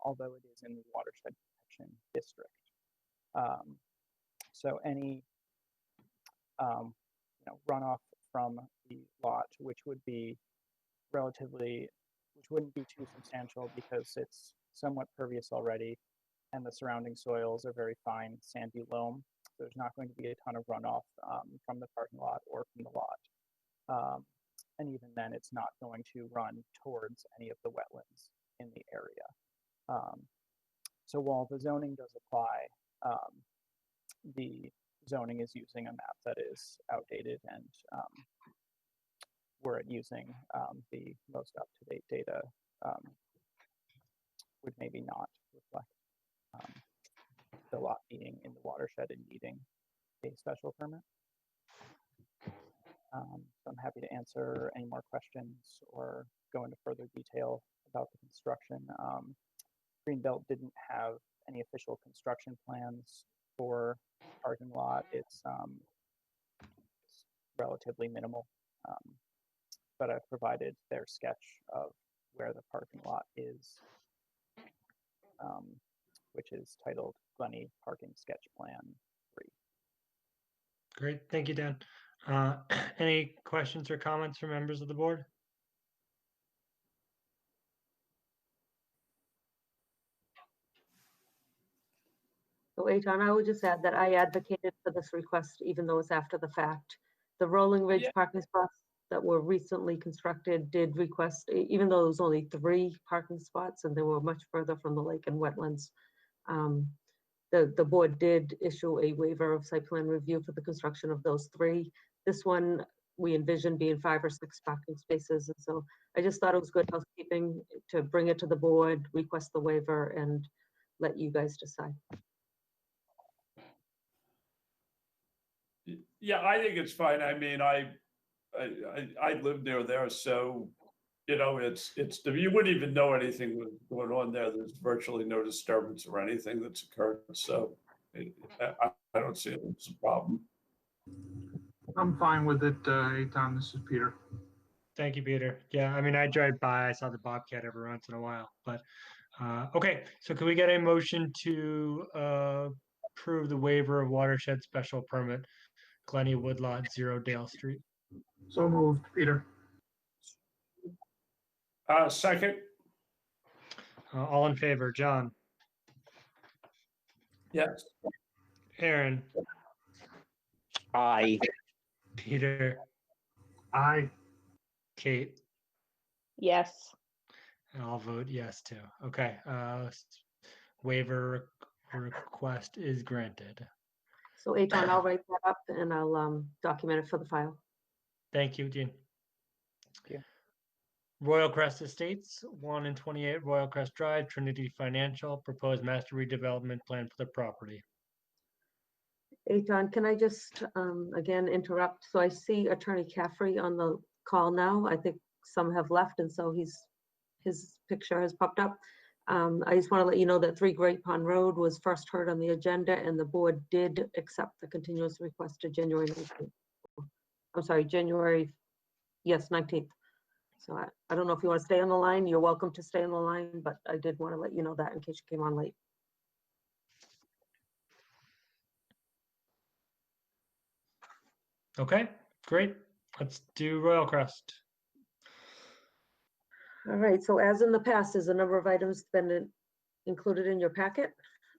although it is in the watershed protection district. So any runoff from the lot, which would be which wouldn't be too substantial because it's somewhat pervious already, and the surrounding soils are very fine sandy loam. There's not going to be a ton of runoff from the parking lot or from the lot. And even then, it's not going to run towards any of the wetlands in the area. So while the zoning does apply, the zoning is using a map that is outdated, and were it using the most up-to-date data, would maybe not reflect the lot being in the watershed and needing a special permit. So I'm happy to answer any more questions or go into further detail about the construction. Greenbelt didn't have any official construction plans for parking lot. It's relatively minimal, but I've provided their sketch of where the parking lot is, which is titled Glenny Parking Sketch Plan 3. Great, thank you, Dan. Any questions or comments from members of the board? So Eitan, I would just add that I advocated for this request, even though it's after the fact. The Rolling Ridge parking spots that were recently constructed did request, even though it was only 3 parking spots and they were much further from the lake and wetlands, the board did issue a waiver of site plan review for the construction of those 3. This one, we envision being 5 or 6 parking spaces. And so I just thought it was good housekeeping to bring it to the board, request the waiver, and let you guys decide. Yeah, I think it's fine. I mean, I live near there, so it's you wouldn't even know anything was going on there. There's virtually no disturbance or anything that's occurred, so I don't see it as a problem. I'm fine with it, Eitan. This is Peter. Thank you, Peter. Yeah, I mean, I drive by, I saw the Bobcat every once in a while, but okay. So can we get a motion to approve the waiver of watershed special permit, Glenny Woodlot, 0 Dale Street? So moved, Peter. Second. All in favor, John, Yes. Aaron, Aye. Peter, Aye. Kate, Yes. and I'll vote yes too. Okay, waiver request is granted. So Eitan, I'll write that up and I'll document it for the file. Thank you, Dean. Yeah. Royal Crest Estates, 1 and 28 Royal Crest Drive, Trinity Financial, proposed master redevelopment plan for the property. Eitan, can I just again interrupt? So I see Attorney Caffrey on the call now. I think some have left, and so his picture has popped up. I just want to let you know that 3 Great Pond Road was first heard on the agenda, and the board did accept the continuous request to January 19th. I'm sorry, January, yes, 19th. So I don't know if you want to stay on the line. You're welcome to stay on the line, but I did want to let you know that in case you came on late. Okay, great. Let's do Royal Crest. All right, so as in the past, there's a number of items been included in your packet.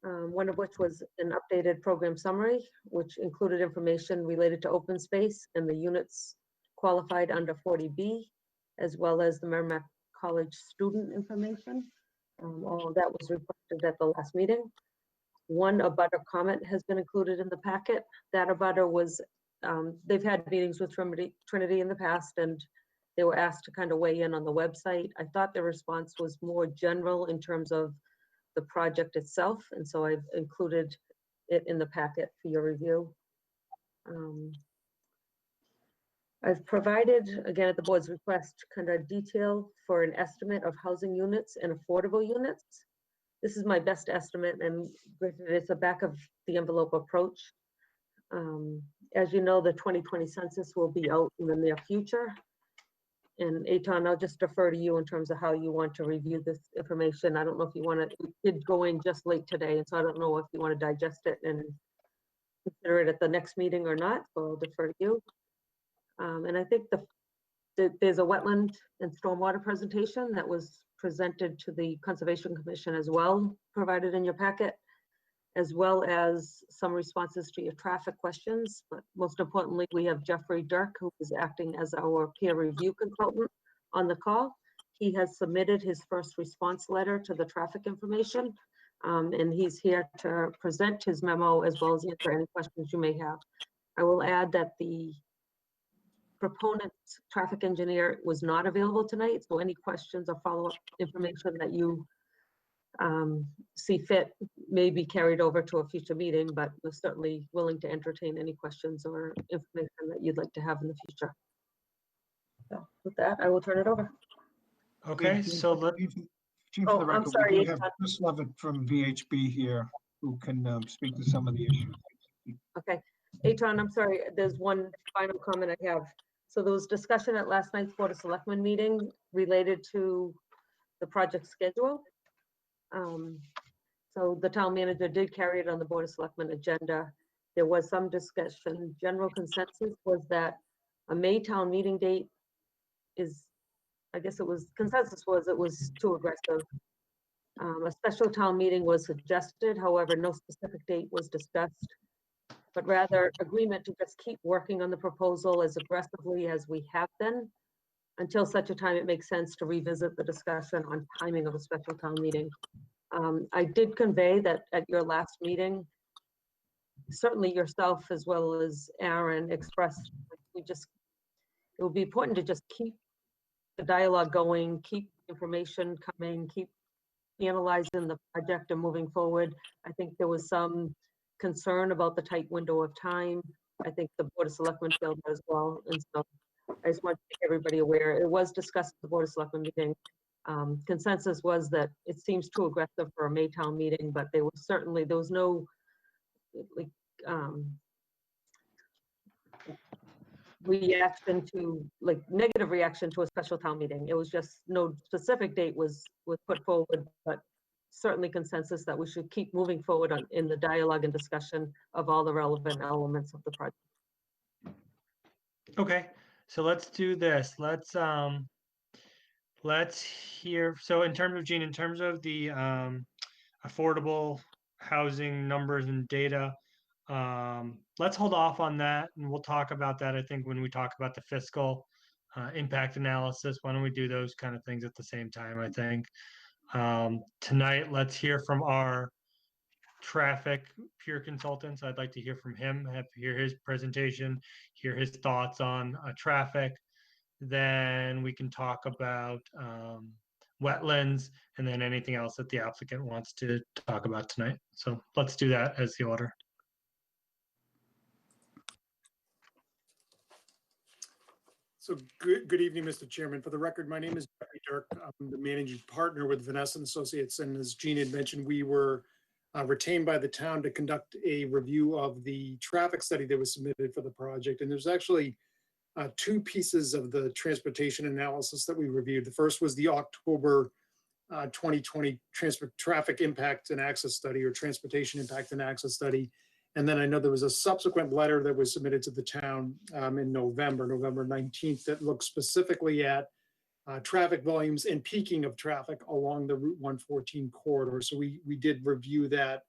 One of which was an updated program summary, which included information related to open space and the units qualified under 40B, as well as the Merrimack College student information. All of that was requested at the last meeting. One abutter comment has been included in the packet. That abutter was, they've had meetings with Trinity in the past, and they were asked to kind of weigh in on the website. I thought the response was more general in terms of the project itself, and so I've included it in the packet for your review. I've provided, again at the board's request, kind of detail for an estimate of housing units and affordable units. This is my best estimate, and it's a back of the envelope approach. As you know, the 2020 census will be out in the near future. And Eitan, I'll just defer to you in terms of how you want to review this information. I don't know if you want to, it did go in just late today, and so I don't know if you want to digest it and consider it at the next meeting or not, so I'll defer to you. And I think there's a wetland and stormwater presentation that was presented to the Conservation Commission as well, provided in your packet, as well as some responses to your traffic questions. But most importantly, we have Jeffrey Dirk, who is acting as our peer review consultant on the call. He has submitted his first response letter to the traffic information, and he's here to present his memo as well as answer any questions you may have. I will add that the proponent's traffic engineer was not available tonight, so any questions or follow-up information that you see fit may be carried over to a future meeting, but we're certainly willing to entertain any questions or information that you'd like to have in the future. So with that, I will turn it over. Okay, so let Chief, Oh, for the I'm record, sorry, we do have Chris Levitt from VHB here who can speak to some of the issues. Okay, Eitan, I'm sorry, there's one final comment I have. So there was discussion at last night's Board of Selectmen meeting related to the project schedule. So the town manager did carry it on the Board of Selectmen agenda. There was some discussion. General consensus was that a May town meeting date is, I guess it was, consensus was it was too aggressive. A special town meeting was suggested, however, no specific date was discussed, but rather agreement to just keep working on the proposal as aggressively as we have been until such a time it makes sense to revisit the discussion on timing of a special town meeting. I did convey that at your last meeting, certainly yourself as well as Aaron expressed, it would be important to just keep the dialogue going, keep information coming, keep analyzing the project and moving forward. I think there was some concern about the tight window of time. I think the Board of Selectmen felt that as well. And so I just want to make everybody aware. It was discussed at the Board of Selectmen meeting. Consensus was that it seems too aggressive for a May town meeting, but there was no like reaction to negative reaction to a special town meeting. It was just no specific date was put forward, but certainly consensus that we should keep moving forward in the dialogue and discussion of all the relevant elements of the project. Okay, so let's do this. Let's hear, so in terms of Gene, in terms of the affordable housing numbers and data, let's hold off on that and we'll talk about that, I think, when we talk about the fiscal impact analysis. Why don't we do those kind of things at the same time, I think. Tonight, let's hear from our traffic peer consultants. I'd like to hear from him, hear his presentation, hear his thoughts on traffic. Then we can talk about wetlands and then anything else that the applicant wants to talk about tonight. So let's do that as the order. So good evening, Mr. Chairman. For the record, my name is Jeffrey Dirk. I'm the managing partner with Vanessa and Associates. And as Jean had mentioned, we were retained by the town to conduct a review of the traffic study that was submitted for the project. And there's actually two pieces of the transportation analysis that we reviewed. The first was the October 2020 traffic impact and access study, or transportation impact and access study. And then I know there was a subsequent letter that was submitted to the town in November 19th, that looked specifically at traffic volumes and peaking of traffic along the Route 114 corridor. So we did review that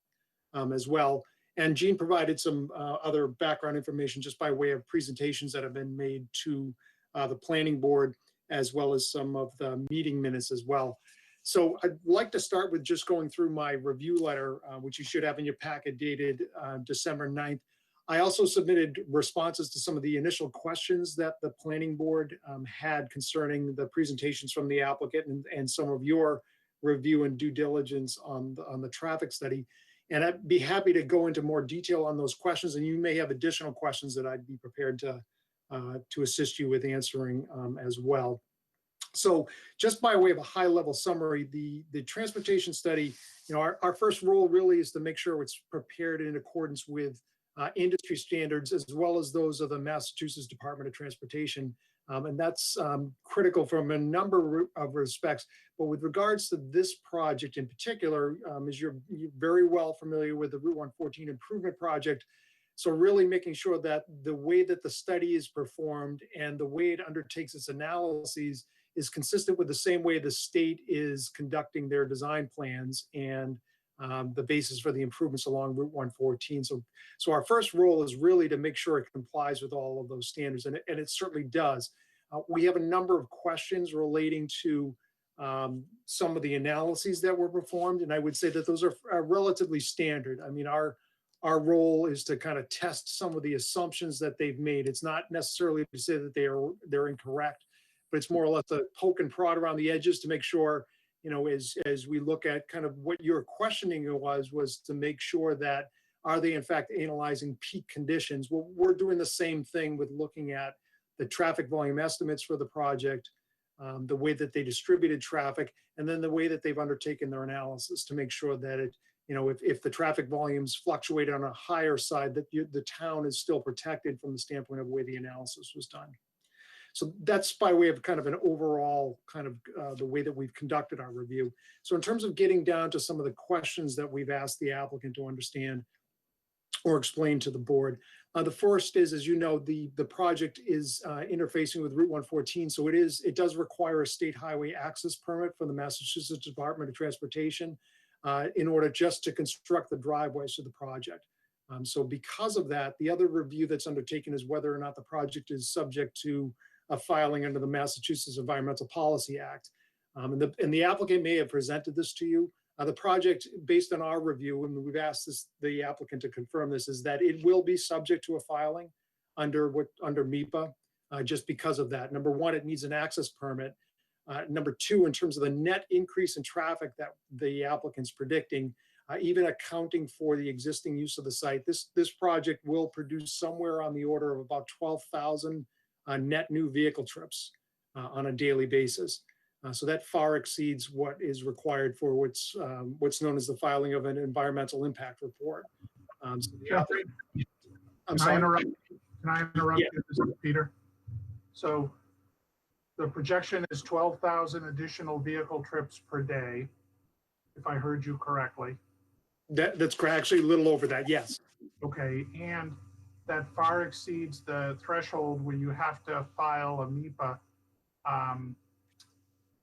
as well. And Jean provided some other background information just by way of presentations that have been made to the planning board, as well as some of the meeting minutes as well. So I'd like to start with just going through my review letter, which you should have in your packet, dated December 9th. I also submitted responses to some of the initial questions that the planning board had concerning the presentations from the applicant and some of your review and due diligence on the traffic study. And I'd be happy to go into more detail on those questions, and you may have additional questions that I'd be prepared to assist you with answering as well. So just by way of a high level summary, the transportation study, our first role really is to make sure it's prepared in accordance with industry standards, as well as those of the Massachusetts Department of Transportation. And that's critical from a number of respects. But with regards to this project in particular, as you're very well familiar with the Route 114 improvement project, so really making sure that the way that the study is performed and the way it undertakes its analyses is consistent with the same way the state is conducting their design plans and the basis for the improvements along Route 114. So our first role is really to make sure it complies with all of those standards, and it certainly does. We have a number of questions relating to some of the analyses that were performed, and I would say that those are relatively standard. I mean, our role is to kind of test some of the assumptions that they've made. It's not necessarily to say that they're incorrect, but it's more or less a poke and prod around the edges to make sure, as we look at kind of what your questioning was to make sure that, are they in fact analyzing peak conditions? Well, we're doing the same thing with looking at the traffic volume estimates for the project, the way that they distributed traffic, and then the way that they've undertaken their analysis to make sure that it, if the traffic volumes fluctuate on a higher side, that the town is still protected from the standpoint of the way the analysis was done. So that's by way of kind of an overall kind of the way that we've conducted our review. So in terms of getting down to some of the questions that we've asked the applicant to understand or explain to the board, the first is, as you know, the project is interfacing with Route 114. So it does require a state highway access permit from the Massachusetts Department of Transportation in order just to construct the driveways to the project. So because of that, the other review that's undertaken is whether or not the project is subject to a filing under the Massachusetts Environmental Policy Act. And the applicant may have presented this to you. The project, based on our review, and we've asked the applicant to confirm this, is that it will be subject to a filing under MEPA, just because of that. Number one, it needs an access permit. Number two, in terms of the net increase in traffic that the applicant's predicting, even accounting for the existing use of the site, this project will produce somewhere on the order of about 12,000 net new vehicle trips on a daily basis. So that far exceeds what is required for what's known as the filing of an environmental impact report. So I'm sorry. Can I interrupt you? This is Peter. So the projection is 12,000 additional vehicle trips per day, if I heard you correctly. That's correct. Actually, a little over that, yes. Okay, and that far exceeds the threshold where you have to file a MEPA.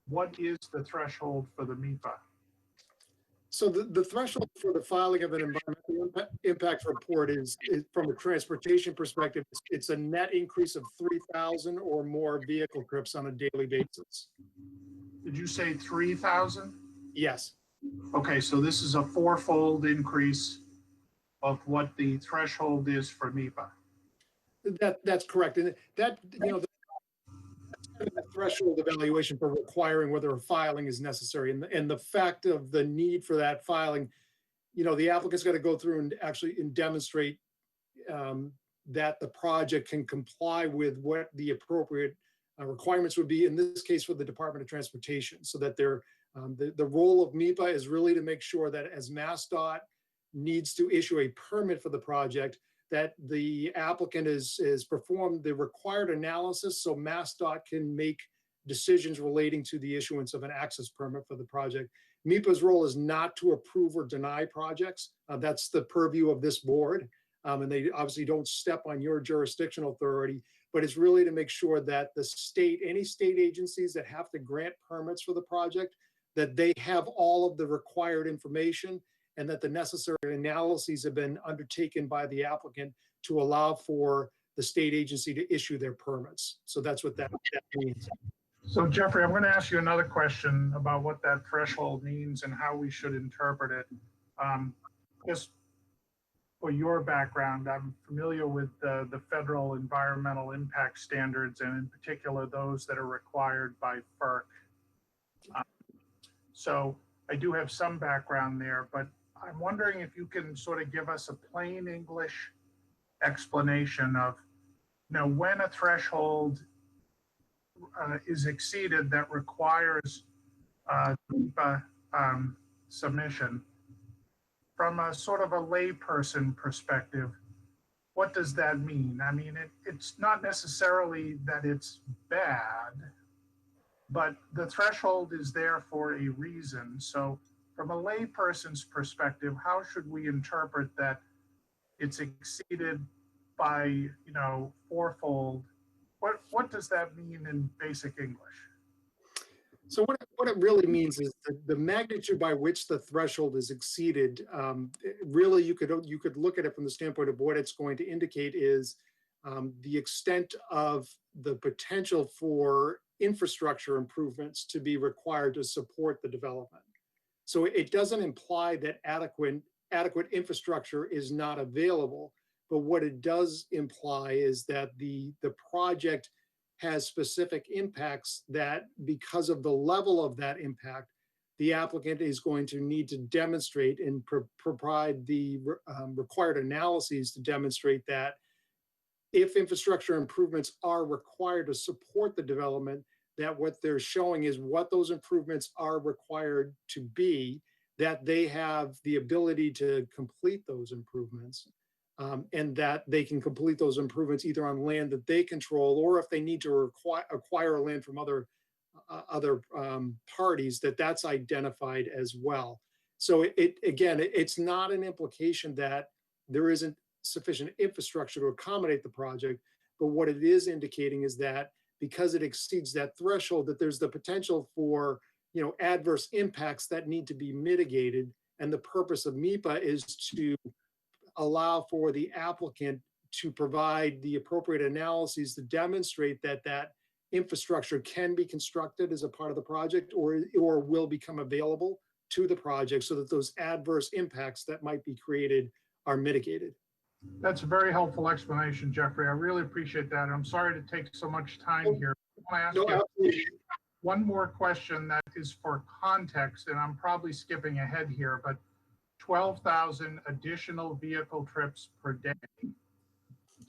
What is the threshold for the MEPA? So the threshold for the filing of an environmental impact report is from a transportation perspective, it's a net increase of 3,000 or more vehicle trips on a daily basis. Did you say 3,000? Yes. Okay, so this is a fourfold increase of what the threshold is for MEPA. That's correct. And that, that's kind of the threshold evaluation for requiring whether a filing is necessary. And the fact of the need for that filing, the applicant's got to go through and actually demonstrate that the project can comply with what the appropriate requirements would be, in this case, for the Department of Transportation, so that the role of MEPA is really to make sure that as MassDOT needs to issue a permit for the project, that the applicant is performed the required analysis so MassDOT can make decisions relating to the issuance of an access permit for the project. MEPA's role is not to approve or deny projects. That's the purview of this board. And they obviously don't step on your jurisdictional authority, but it's really to make sure that the state, any state agencies that have to grant permits for the project, that they have all of the required information and that the necessary analyses have been undertaken by the applicant to allow for the state agency to issue their permits. So that's what that means. So Jeffrey, I'm going to ask you another question about what that threshold means and how we should interpret it. Just for your background, I'm familiar with the federal environmental impact standards, and in particular, those that are required by FERC. So I do have some background there, but I'm wondering if you can sort of give us a plain English explanation of, when a threshold is exceeded that requires submission. From a sort of a layperson perspective, what does that mean? I mean, it's not necessarily that it's bad, but the threshold is there for a reason. So from a layperson's perspective, how should we interpret that it's exceeded by, fourfold? What does that mean in basic English? So what it really means is the magnitude by which the threshold is exceeded. Really, you could look at it from the standpoint of what it's going to indicate is the extent of the potential for infrastructure improvements to be required to support the development. So it doesn't imply that adequate infrastructure is not available, but what it does imply is that the project has specific impacts that, because of the level of that impact, the applicant is going to need to demonstrate and provide the required analyses to demonstrate that if infrastructure improvements are required to support the development, that what they're showing is what those improvements are required to be, that they have the ability to complete those improvements. And that they can complete those improvements either on land that they control, or if they need to acquire land from other parties, that's identified as well. So it's not an implication that there isn't sufficient infrastructure to accommodate the project, but what it is indicating is that because it exceeds that threshold, that there's the potential for adverse impacts that need to be mitigated. And the purpose of MEPA is to allow for the applicant to provide the appropriate analyses to demonstrate that infrastructure can be constructed as a part of the project or will become available to the project so that those adverse impacts that might be created are mitigated. That's a very helpful explanation, Jeffrey. I really appreciate that. I'm sorry to take so much time here. I want to ask you one more question that is for context, and I'm probably skipping ahead here, but 12,000 additional vehicle trips per day.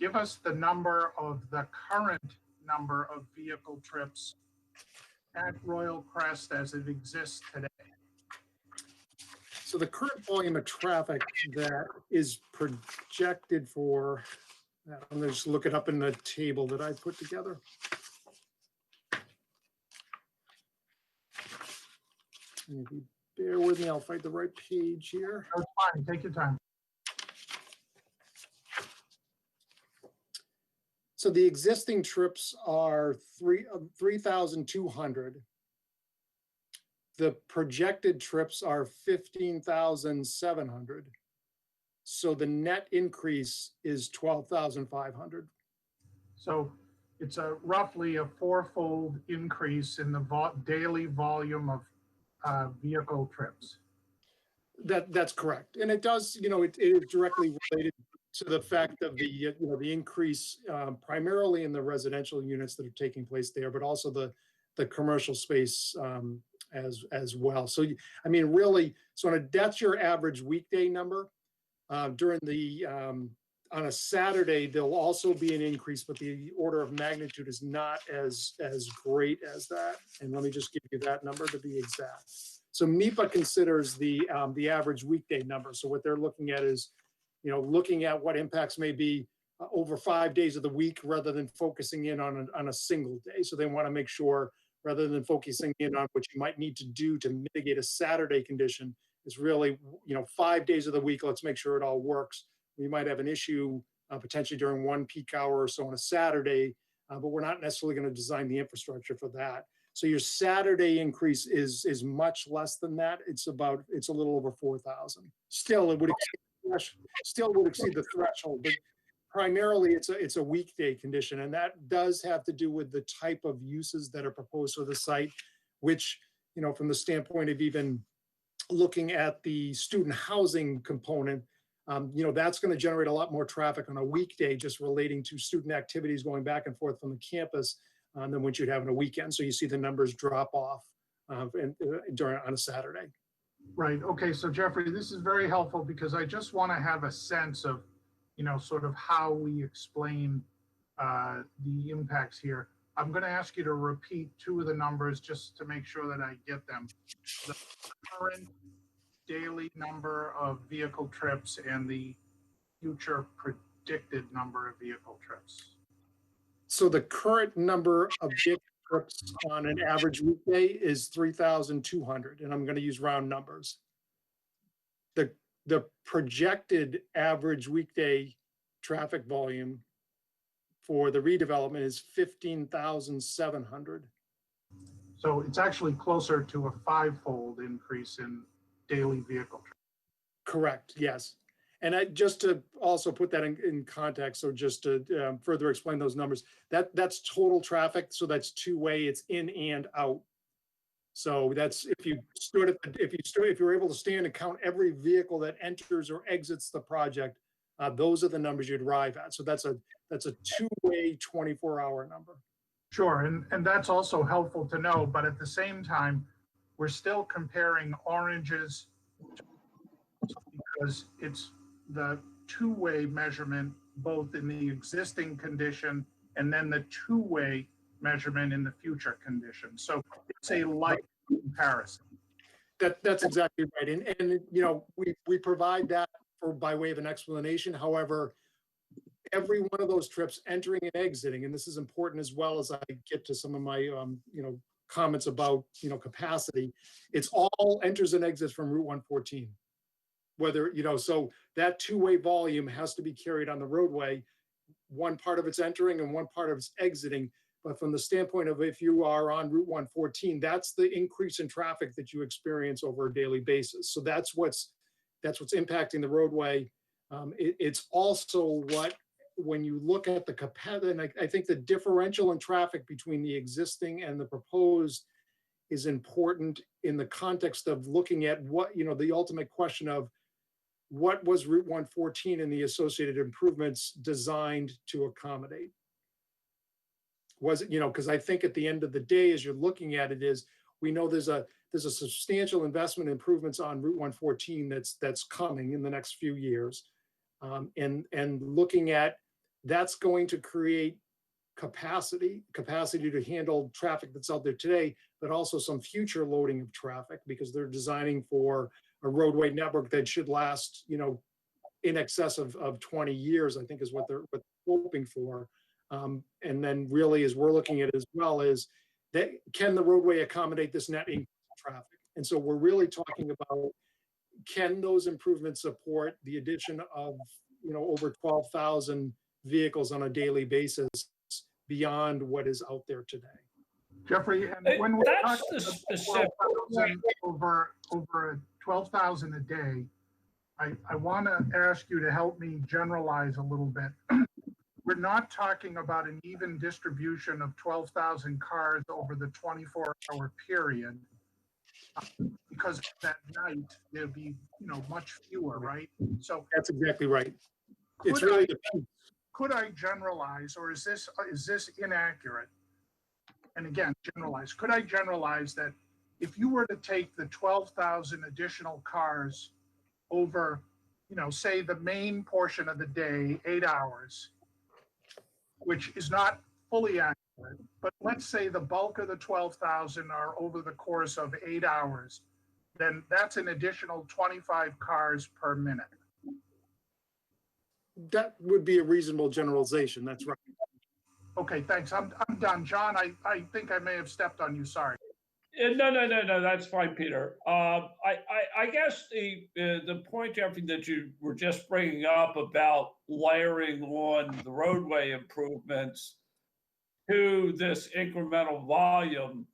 Give us the number of the current number of vehicle trips at Royal Crest as it exists today. So the current volume of traffic that is projected for, I'm going to just look it up in the table that I put together. And if you bear with me, I'll find the right page here. That's fine, take your time. So the existing trips are 3,200. The projected trips are 15,700. So the net increase is 12,500. So it's roughly a fourfold increase in the daily volume of vehicle trips. That's correct, and it does. It is directly related to the fact of the the increase primarily in the residential units that are taking place there, but also the commercial space as well. So I mean, really, so that's your average weekday number. During the On a Saturday, there'll also be an increase, but the order of magnitude is not as great as that. And let me just give you that number to be exact. So MIPA considers the average weekday number. So what they're looking at is, looking at what impacts may be over 5 days of the week rather than focusing in on a single day. So they want to make sure, rather than focusing in on what you might need to do to mitigate a Saturday condition, is really, 5 days of the week, let's make sure it all works. We might have an issue potentially during one peak hour or so on a Saturday, but we're not necessarily going to design the infrastructure for that. So your Saturday increase is much less than that. It's a little over 4,000. Still, it would exceed the threshold, but primarily it's a weekday condition, and that does have to do with the type of uses that are proposed for the site, which, from the standpoint of even looking at the student housing component, that's going to generate a lot more traffic on a weekday just relating to student activities going back and forth from the campus than what you'd have on a weekend. So you see the numbers drop off on a Saturday. Right. Okay. So Jeffrey, this is very helpful because I just want to have a sense of, sort of how we explain the impacts here. I'm going to ask you to repeat two of the numbers just to make sure that I get them. The current daily number of vehicle trips and the future predicted number of vehicle trips. So the current number of vehicle trips on an average weekday is 3,200, and I'm going to use round numbers. The projected average weekday traffic volume for the redevelopment is 15,700. So it's actually closer to a 5-fold increase in daily vehicle trips. Correct, yes. And just to also put that in context, so just to further explain those numbers, that's total traffic. So that's two-way, it's in and out. So that's if you were able to stand and count every vehicle that enters or exits the project, those are the numbers you'd arrive at. So that's a two-way 24-hour number. Sure, and that's also helpful to know, but at the same time, we're still comparing oranges because it's the two-way measurement, both in the existing condition and then the two-way measurement in the future condition. So it's a like comparison. That's exactly right. And we provide that by way of an explanation. However, every one of those trips entering and exiting, and this is important as well as I get to some of my comments about capacity, it's all enters and exits from Route 114. Whether, so that two-way volume has to be carried on the roadway. One part of it's entering and one part of it's exiting. But from the standpoint of if you are on Route 114, that's the increase in traffic that you experience over a daily basis. So that's what's impacting the roadway. It's also when you look at the capacity, and I think the differential in traffic between the existing and the proposed is important in the context of looking at what, the ultimate question of what was Route 114 and the associated improvements designed to accommodate. Was it, because I think at the end of the day, as you're looking at it, we know there's a substantial investment improvements on Route 114 that's coming in the next few years. And looking at that's going to create capacity to handle traffic that's out there today, but also some future loading of traffic because they're designing for a roadway network that should last, in excess of 20 years, I think is what they're hoping for. And then really, as we're looking at it as well, is that can the roadway accommodate this net increase in traffic? And so we're really talking about, can those improvements support the addition of, over 12,000 vehicles on a daily basis beyond what is out there today? Jeffrey, and when we're That's talking the about specific. 12,000 over 12,000 a day, I want to ask you to help me generalize a little bit. We're not talking about an even distribution of 12,000 cars over the 24-hour period, because that night there'd be, much fewer, right? So that's exactly right. It's really could I generalize, or is this inaccurate? And again, generalize. Could I generalize that if you were to take the 12,000 additional cars over, say the main portion of the day, 8 hours, which is not fully accurate, but let's say the bulk of the 12,000 are over the course of 8 hours, then that's an additional 25 cars per minute. That would be a reasonable generalization. That's right. Okay, thanks. I'm done. John, I think I may have stepped on you. Sorry. No, that's fine, Peter. I guess the point, Jeffrey, that you were just bringing up about layering on the roadway improvements to this incremental volume,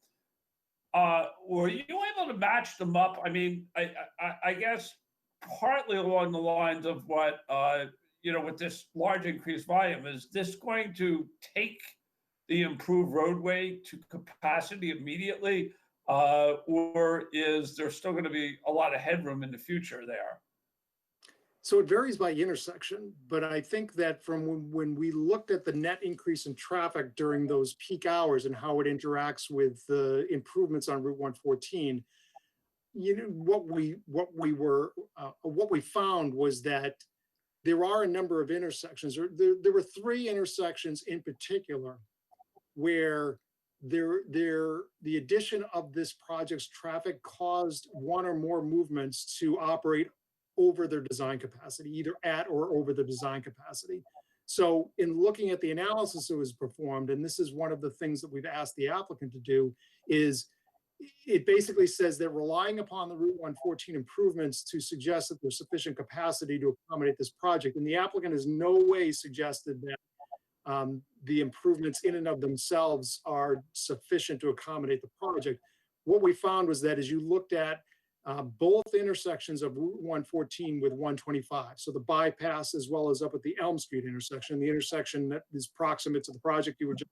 were you able to match them up? I mean, I guess partly along the lines of what, with this large increased volume, is this going to take the improved roadway to capacity immediately? Or is there still going to be a lot of headroom in the future there? So it varies by intersection, but I think that from when we looked at the net increase in traffic during those peak hours and how it interacts with the improvements on Route 114, what we found was that there are a number of intersections. There were 3 intersections in particular where the addition of this project's traffic caused one or more movements to operate over their design capacity, either at or over the design capacity. So in looking at the analysis that was performed, and this is one of the things that we've asked the applicant to do, is it basically says that relying upon the Route 114 improvements to suggest that there's sufficient capacity to accommodate this project. And the applicant has no way suggested that the improvements in and of themselves are sufficient to accommodate the project. What we found was that as you looked at both intersections of Route 114 with 125, so the bypass as well as up at the Elm Street intersection, the intersection that is proximate to the project you were just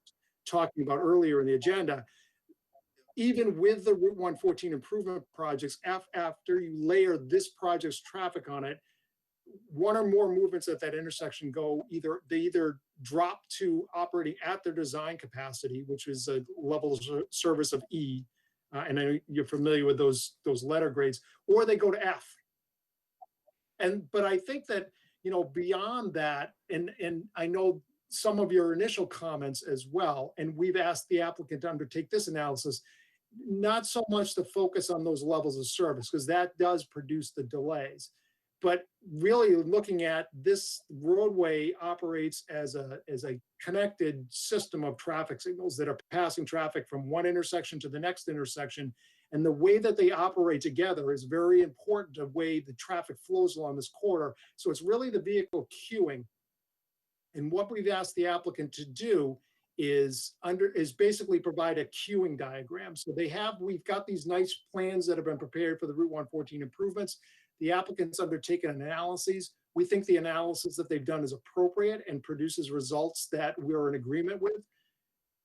talking about earlier in the agenda, even with the Route 114 improvement projects, after you layer this project's traffic on it, one or more movements at that intersection they either drop to operating at their design capacity, which is a level of service of E, and I know you're familiar with those letter grades, or they go to F. But I think that, beyond that, and I know some of your initial comments as well, and we've asked the applicant to undertake this analysis, not so much to focus on those levels of service, because that does produce the delays. But really looking at this roadway operates as a connected system of traffic signals that are passing traffic from one intersection to the next intersection. And the way that they operate together is very important to the way the traffic flows along this corridor. So it's really the vehicle queuing. And what we've asked the applicant to do is basically provide a queuing diagram. So we've got these nice plans that have been prepared for the Route 114 improvements. The applicant's undertaken an analysis. We think the analysis that they've done is appropriate and produces results that we're in agreement with.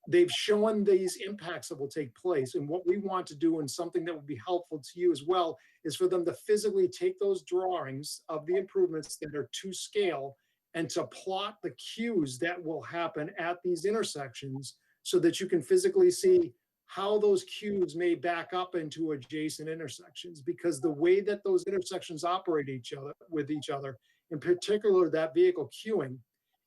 They've shown these impacts that will take place. And what we want to do, and something that would be helpful to you as well, is for them to physically take those drawings of the improvements that are to scale and to plot the queues that will happen at these intersections so that you can physically see how those queues may back up into adjacent intersections, because the way that those intersections operate with each other, in particular that vehicle queuing,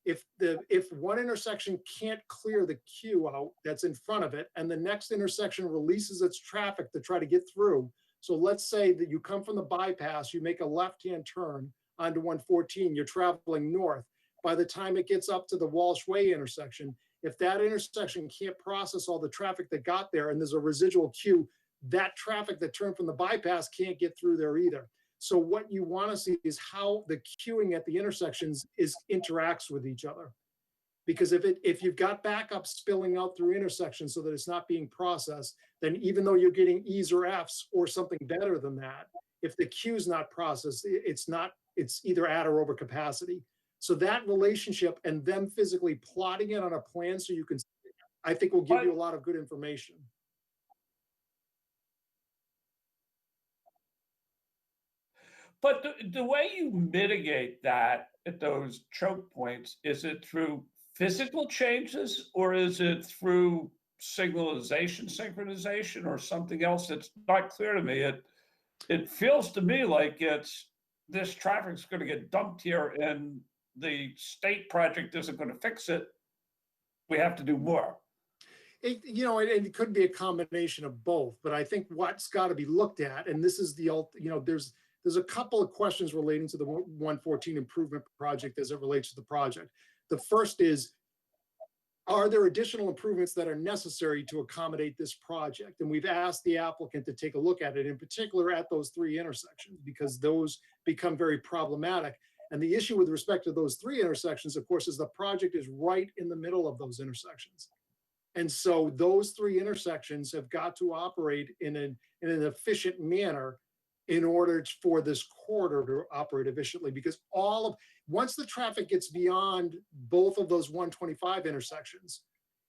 if one intersection can't clear the queue out that's in front of it, and the next intersection releases its traffic to try to get through. So let's say that you come from the bypass, you make a left-hand turn onto 114, you're traveling north. By the time it gets up to the Walsh Way intersection, if that intersection can't process all the traffic that got there and there's a residual queue, that traffic that turned from the bypass can't get through there either. So what you want to see is how the queuing at the intersections interacts with each other. Because if you've got backup spilling out through intersections so that it's not being processed, then even though you're getting E's or F's or something better than that, if the queue's not processed, it's either at or over capacity. So that relationship and them physically plotting it on a plan so you can, I think will give you a lot of good information. But the way you mitigate that at those choke points, is it through physical changes or is it through signalization, synchronization, or something else that's not clear to me? It feels to me like it's this traffic's gonna get dumped here and the state project isn't gonna fix it, we have to do more. It could be a combination of both, but I think what's got to be looked at, and this is there's a couple of questions relating to the 114 improvement project as it relates to the project. The first is, are there additional improvements that are necessary to accommodate this project? And we've asked the applicant to take a look at it, in particular at those 3 intersections, because those become very problematic. And the issue with respect to those 3 intersections, of course, is the project is right in the middle of those intersections. And so those 3 intersections have got to operate in an efficient manner in order for this corridor to operate efficiently, because once the traffic gets beyond both of those 125 intersections,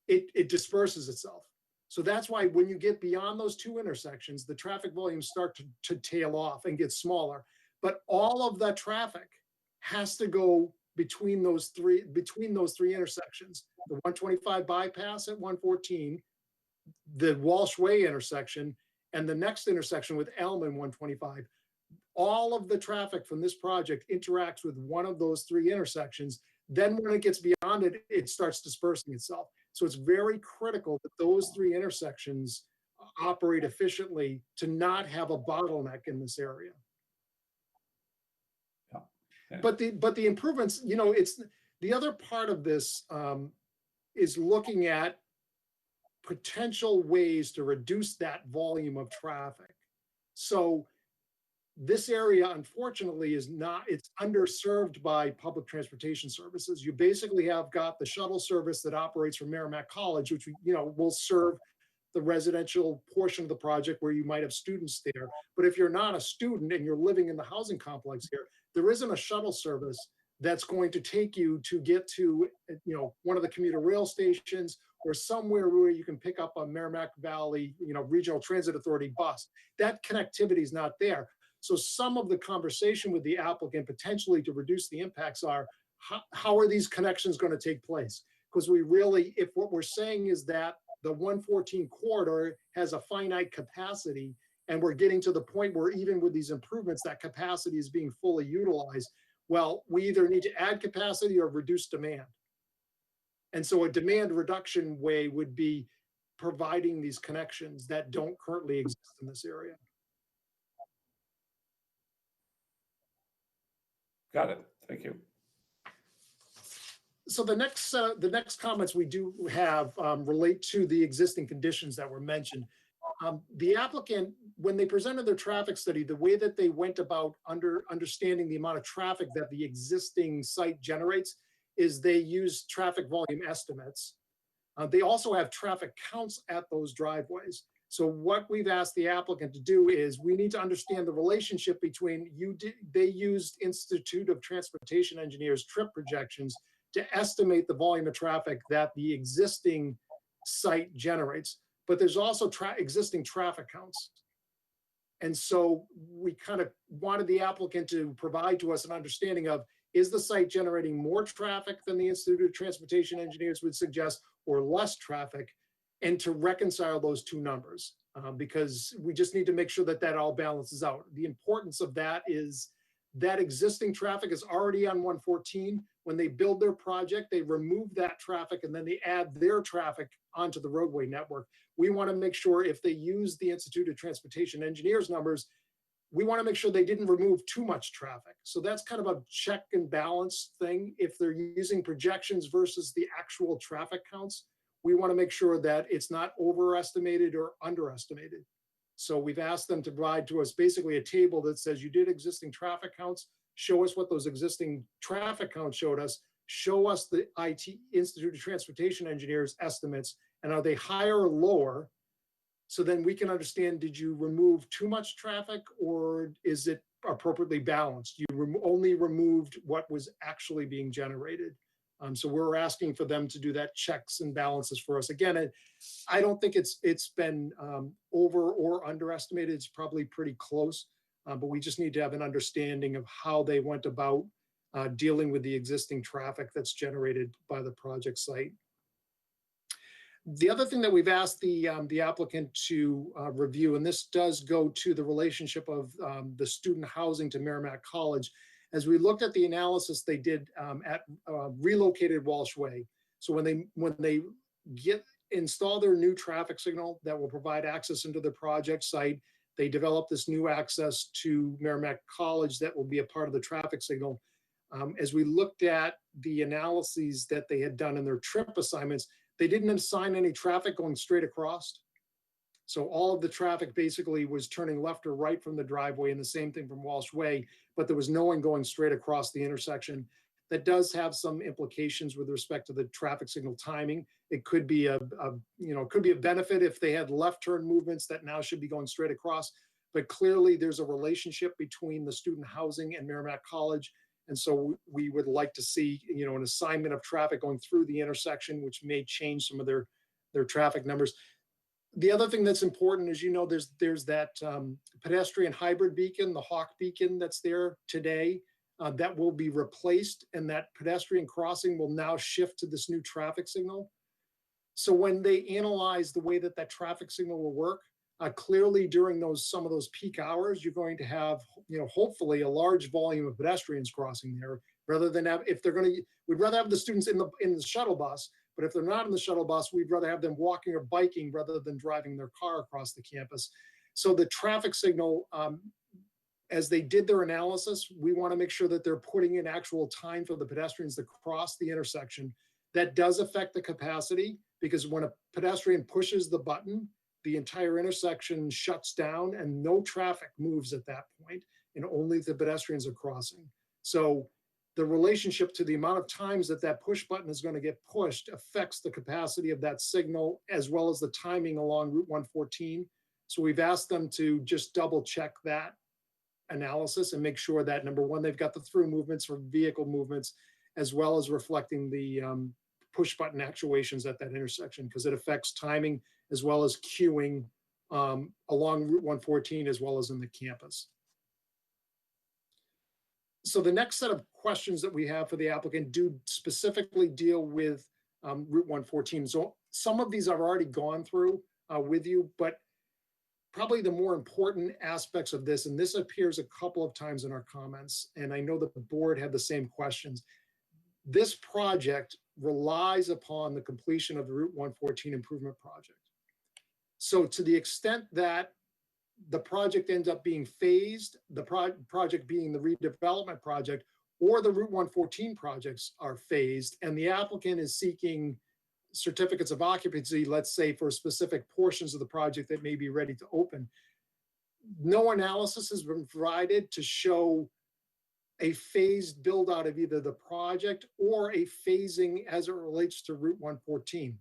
it disperses itself. So that's why when you get beyond those 2 intersections, the traffic volumes start to tail off and get smaller. But all of that traffic has to go between those three intersections: the 125 bypass at 114, the Walsh Way intersection, and the next intersection with Elm and 125. All of the traffic from this project interacts with one of those 3 intersections. Then when it gets beyond it, it starts dispersing itself. So it's very critical that those 3 intersections operate efficiently to not have a bottleneck in this area. Yeah. But the improvements, it's the other part of this is looking at potential ways to reduce that volume of traffic. So this area, unfortunately, it's underserved by public transportation services. You basically have got the shuttle service that operates from Merrimack College, which will serve the residential portion of the project where you might have students there. But if you're not a student and you're living in the housing complex here, there isn't a shuttle service that's going to take you to get to one of the commuter rail stations or somewhere where you can pick up a Merrimack Valley Regional Transit Authority bus. That connectivity is not there. So some of the conversation with the applicant potentially to reduce the impacts are, how are these connections going to take place? Because if what we're saying is that the 114 corridor has a finite capacity, and we're getting to the point where even with these improvements, that capacity is being fully utilized, well, we either need to add capacity or reduce demand. And so a demand reduction way would be providing these connections that don't currently exist in this area. Got it. Thank you. So the next comments we do have relate to the existing conditions that were mentioned. The applicant, when they presented their traffic study, the way that they went about understanding the amount of traffic that the existing site generates is they use traffic volume estimates. They also have traffic counts at those driveways. So what we've asked the applicant to do is we need to understand the relationship between they used Institute of Transportation Engineers trip projections to estimate the volume of traffic that the existing site generates. But there's also existing traffic counts. And so we kind of wanted the applicant to provide to us an understanding of, is the site generating more traffic than the Institute of Transportation Engineers would suggest, or less traffic, and to reconcile those 2 numbers, because we just need to make sure that that all balances out. The importance of that is that existing traffic is already on 114. When they build their project, they remove that traffic and then they add their traffic onto the roadway network. We want to make sure if they use the Institute of Transportation Engineers numbers, we want to make sure they didn't remove too much traffic. So that's kind of a check and balance thing. If they're using projections versus the actual traffic counts, we want to make sure that it's not overestimated or underestimated. So we've asked them to provide to us basically a table that says you did existing traffic counts, show us what those existing traffic counts showed us, show us the Institute of Transportation Engineers estimates, and are they higher or lower? So then we can understand, did you remove too much traffic or is it appropriately balanced? You only removed what was actually being generated. So we're asking for them to do that checks and balances for us. Again, I don't think it's been over or underestimated. It's probably pretty close, but we just need to have an understanding of how they went about dealing with the existing traffic that's generated by the project site. The other thing that we've asked the applicant to review, and this does go to the relationship of the student housing to Merrimack College, as we looked at the analysis they did at relocated Walsh Way. So when they install their new traffic signal that will provide access into the project site, they develop this new access to Merrimack College that will be a part of the traffic signal. As we looked at the analyses that they had done in their trip assignments, they didn't assign any traffic going straight across. So all of the traffic basically was turning left or right from the driveway, and the same thing from Walsh Way, but there was no one going straight across the intersection. That does have some implications with respect to the traffic signal timing. It could be a benefit if they had left turn movements that now should be going straight across, but clearly there's a relationship between the student housing and Merrimack College. And so we would like to see, an assignment of traffic going through the intersection, which may change some of their traffic numbers. The other thing that's important is, there's that pedestrian hybrid beacon, the Hawk beacon that's there today, that will be replaced, and that pedestrian crossing will now shift to this new traffic signal. So when they analyze the way that that traffic signal will work, clearly during some of those peak hours, you're going to have, hopefully a large volume of pedestrians crossing there, rather than we'd rather have the students in the shuttle bus, but if they're not in the shuttle bus, we'd rather have them walking or biking rather than driving their car across the campus. So the traffic signal, as they did their analysis, we want to make sure that they're putting in actual time for the pedestrians to cross the intersection. That does affect the capacity, because when a pedestrian pushes the button, the entire intersection shuts down and no traffic moves at that point, and only the pedestrians are crossing. So the relationship to the amount of times that push button is going to get pushed affects the capacity of that signal, as well as the timing along Route 114. So we've asked them to just double check that analysis and make sure that, number one, they've got the through movements for vehicle movements, as well as reflecting the push button actuations at that intersection, because it affects timing as well as queuing along Route 114, as well as in the campus. So the next set of questions that we have for the applicant do specifically deal with Route 114. So some of these I've already gone through with you, but probably the more important aspects of this, and this appears a couple of times in our comments, and I know that the board had the same questions. This project relies upon the completion of the Route 114 improvement project. So to the extent that the project ends up being phased, the project being the redevelopment project, or the Route 114 projects are phased, and the applicant is seeking certificates of occupancy, let's say for specific portions of the project that may be ready to open, no analysis has been provided to show a phased build out of either the project or a phasing as it relates to Route 114.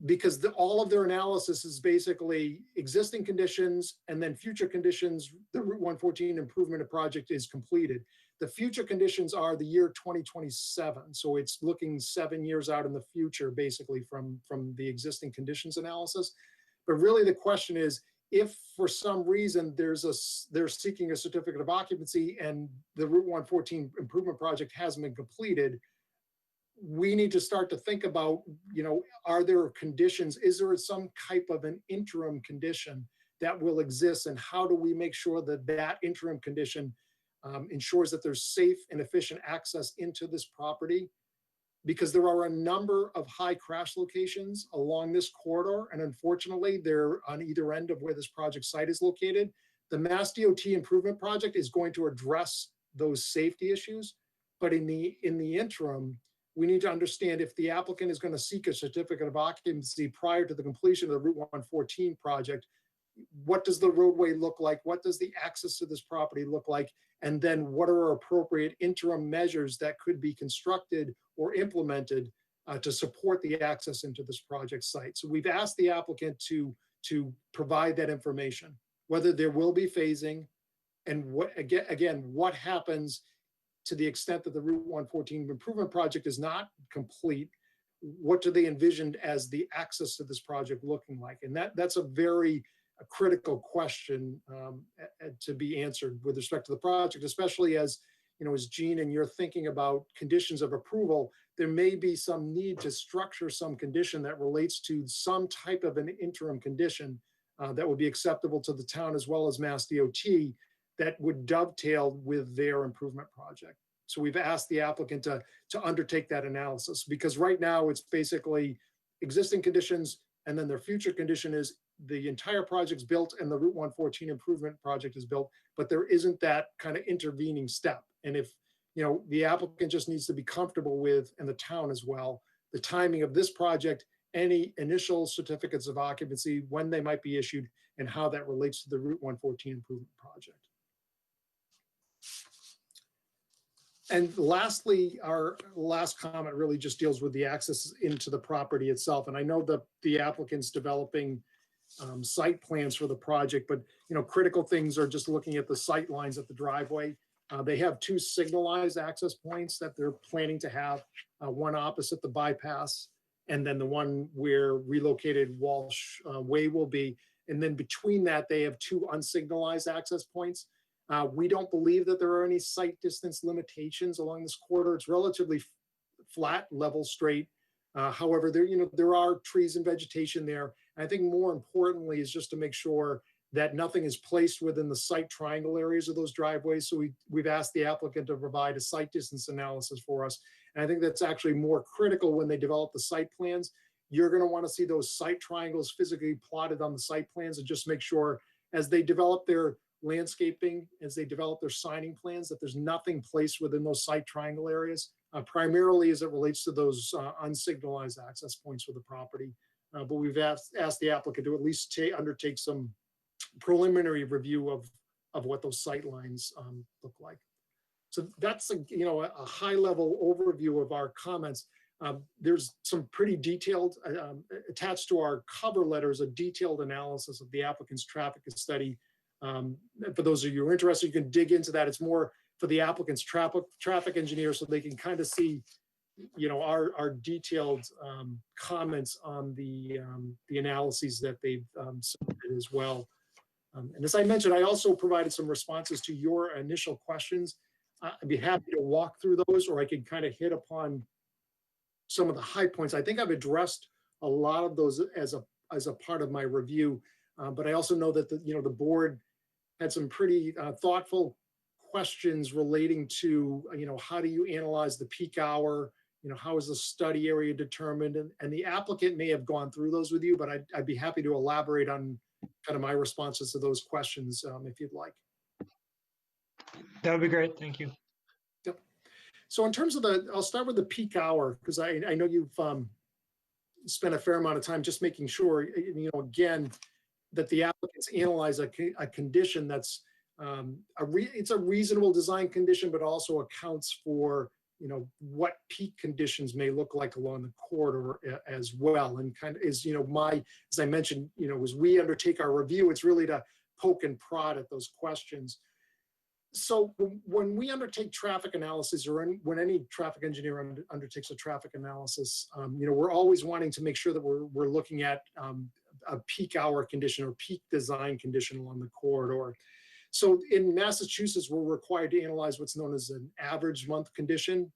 Because all of their analysis is basically existing conditions and then future conditions. The Route 114 improvement project is completed. The future conditions are the year 2027. So it's looking 7 years out in the future, basically from the existing conditions analysis. But really the question is, if for some reason they're seeking a certificate of occupancy and the Route 114 improvement project hasn't been completed, we need to start to think about, are there conditions? Is there some type of an interim condition that will exist? And how do we make sure that that interim condition ensures that there's safe and efficient access into this property? Because there are a number of high crash locations along this corridor. And unfortunately, they're on either end of where this project site is located. The Mass DOT improvement project is going to address those safety issues. But in the interim, we need to understand if the applicant is going to seek a certificate of occupancy prior to the completion of the Route 114 project, what does the roadway look like? What does the access to this property look like? And then what are appropriate interim measures that could be constructed or implemented to support the access into this project site? So we've asked the applicant to provide that information, whether there will be phasing, and what what happens to the extent that the Route 114 improvement project is not complete. What do they envision as the access to this project looking like? And that's a very critical question to be answered with respect to the project, especially as Gene and you're thinking about conditions of approval. there may be some need to structure some condition that relates to some type of an interim condition that would be acceptable to the town as well as Mass DOT that would dovetail with their improvement project. So we've asked the applicant to undertake that analysis, because right now it's basically existing conditions, and then their future condition is the entire project's built and the Route 114 improvement project is built, but there isn't that kind of intervening step. And if, you know, the applicant just needs to be comfortable with, and the town as well, the timing of this project, any initial certificates of occupancy, when they might be issued, and how that relates to the Route 114 improvement project. And lastly, our last comment really just deals with the access into the property itself. And I know that the applicant's developing site plans for the project, but you know, critical things are just looking at the sight lines at the driveway. They have 2 signalized access points that they're planning to have, one opposite the bypass, and then the one where relocated Walsh Way will be. And then between that, they have 2 unsignalized access points. We don't believe that there are any site distance limitations along this corridor. It's relatively flat, level, straight. However, there are trees and vegetation there. And I think more importantly is just to make sure that nothing is placed within the site triangle areas of those driveways. So we've asked the applicant to provide a site distance analysis for us. And I think that's actually more critical when they develop the site plans. You're going to want to see those site triangles physically plotted on the site plans, and just make sure as they develop their landscaping, as they develop their signing plans, that there's nothing placed within those site triangle areas, primarily as it relates to those unsignalized access points for the property. But we've asked the applicant to at least undertake some preliminary review of what those sight lines look like. So that's a high level overview of our comments. There's some pretty detailed, attached to our cover letters, a detailed analysis of the applicant's traffic study. For those of you who are interested, you can dig into that. It's more for the applicant's traffic engineer, so they can kind of see, you know, our detailed comments on the analyses that they've submitted as well. And as I mentioned, I also provided some responses to your initial questions. I'd be happy to walk through those, or I can kind of hit upon some of the high points. I think I've addressed a lot of those as a part of my review, but I also know that the board had some pretty thoughtful questions relating to how do you analyze the peak hour, how is the study area determined, and the applicant may have gone through those with you, but I'd be happy to elaborate on kind of my responses to those questions if you'd like. That would be great. Thank you. Yep. So in terms of I'll start with the peak hour, because I know you've spent a fair amount of time just making sure, again, that the applicants analyze a condition that's it's a reasonable design condition, but also accounts for what peak conditions may look like along the corridor as well. And kind of is as I mentioned, as we undertake our review, it's really to poke and prod at those questions. So when we undertake traffic analysis, or when any traffic engineer undertakes a traffic analysis, we're always wanting to make sure that we're looking at a peak hour condition or peak design condition along the corridor. So in Massachusetts, we're required to analyze what's known as an average month condition.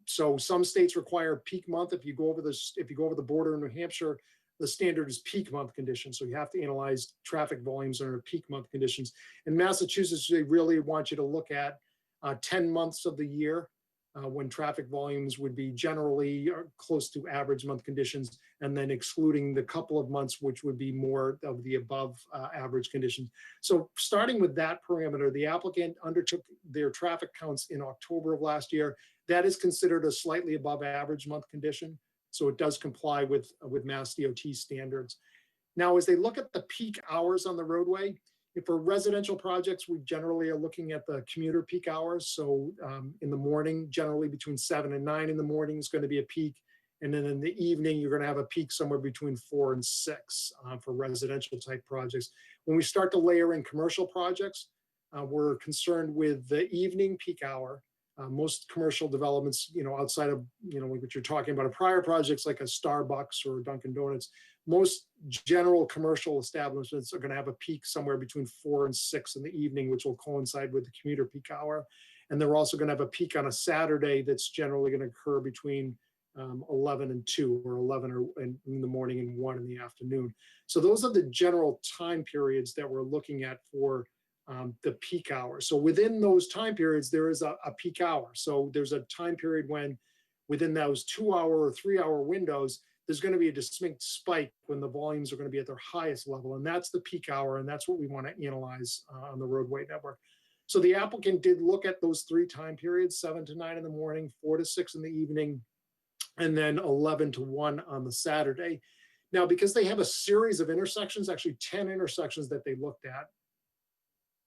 So some states require peak month. If you go over the border in New Hampshire, the standard is peak month conditions. So you have to analyze traffic volumes under peak month conditions. In Massachusetts, they really want you to look at 10 months of the year when traffic volumes would be generally close to average month conditions, and then excluding the couple of months which would be more of the above average conditions. So starting with that parameter, the applicant undertook their traffic counts in October of last year. That is considered a slightly above average month condition. So it does comply with Mass DOT standards. Now, as they look at the peak hours on the roadway, if for residential projects, we generally are looking at the commuter peak hours. So in the morning, generally between 7 and 9 in the morning is going to be a peak. And then in the evening, you're going to have a peak somewhere between 4 and 6 for residential type projects. When we start to layer in commercial projects, we're concerned with the evening peak hour. Most commercial developments, outside of, what you're talking about, prior projects like a Starbucks or Dunkin' Donuts, most general commercial establishments are going to have a peak somewhere between 4 and 6 in the evening, which will coincide with the commuter peak hour. And they're also going to have a peak on a Saturday that's generally going to occur between 11 and 2, or 11 in the morning and 1 in the afternoon. So those are the general time periods that we're looking at for the peak hour. So within those time periods, there is a peak hour. So there's a time period when within those 2-hour or 3-hour windows, there's going to be a distinct spike when the volumes are going to be at their highest level. And that's the peak hour. And that's what we want to analyze on the roadway network. So the applicant did look at those 3 time periods, 7 to 9 in the morning, 4 to 6 in the evening, and then 11 to 1 on the Saturday. Now, because they have a series of intersections, actually 10 intersections that they looked at,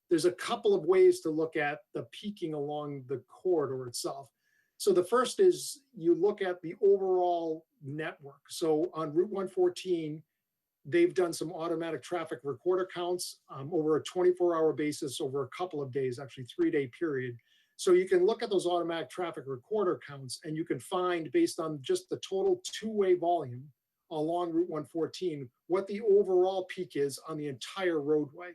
there's a couple of ways to look at the peaking along the corridor itself. So the first is you look at the overall network. So on Route 114, they've done some automatic traffic recorder counts over a 24-hour basis over a couple of days, actually 3-day period. So you can look at those automatic traffic recorder counts and you can find, based on just the total two-way volume along Route 114, what the overall peak is on the entire roadway.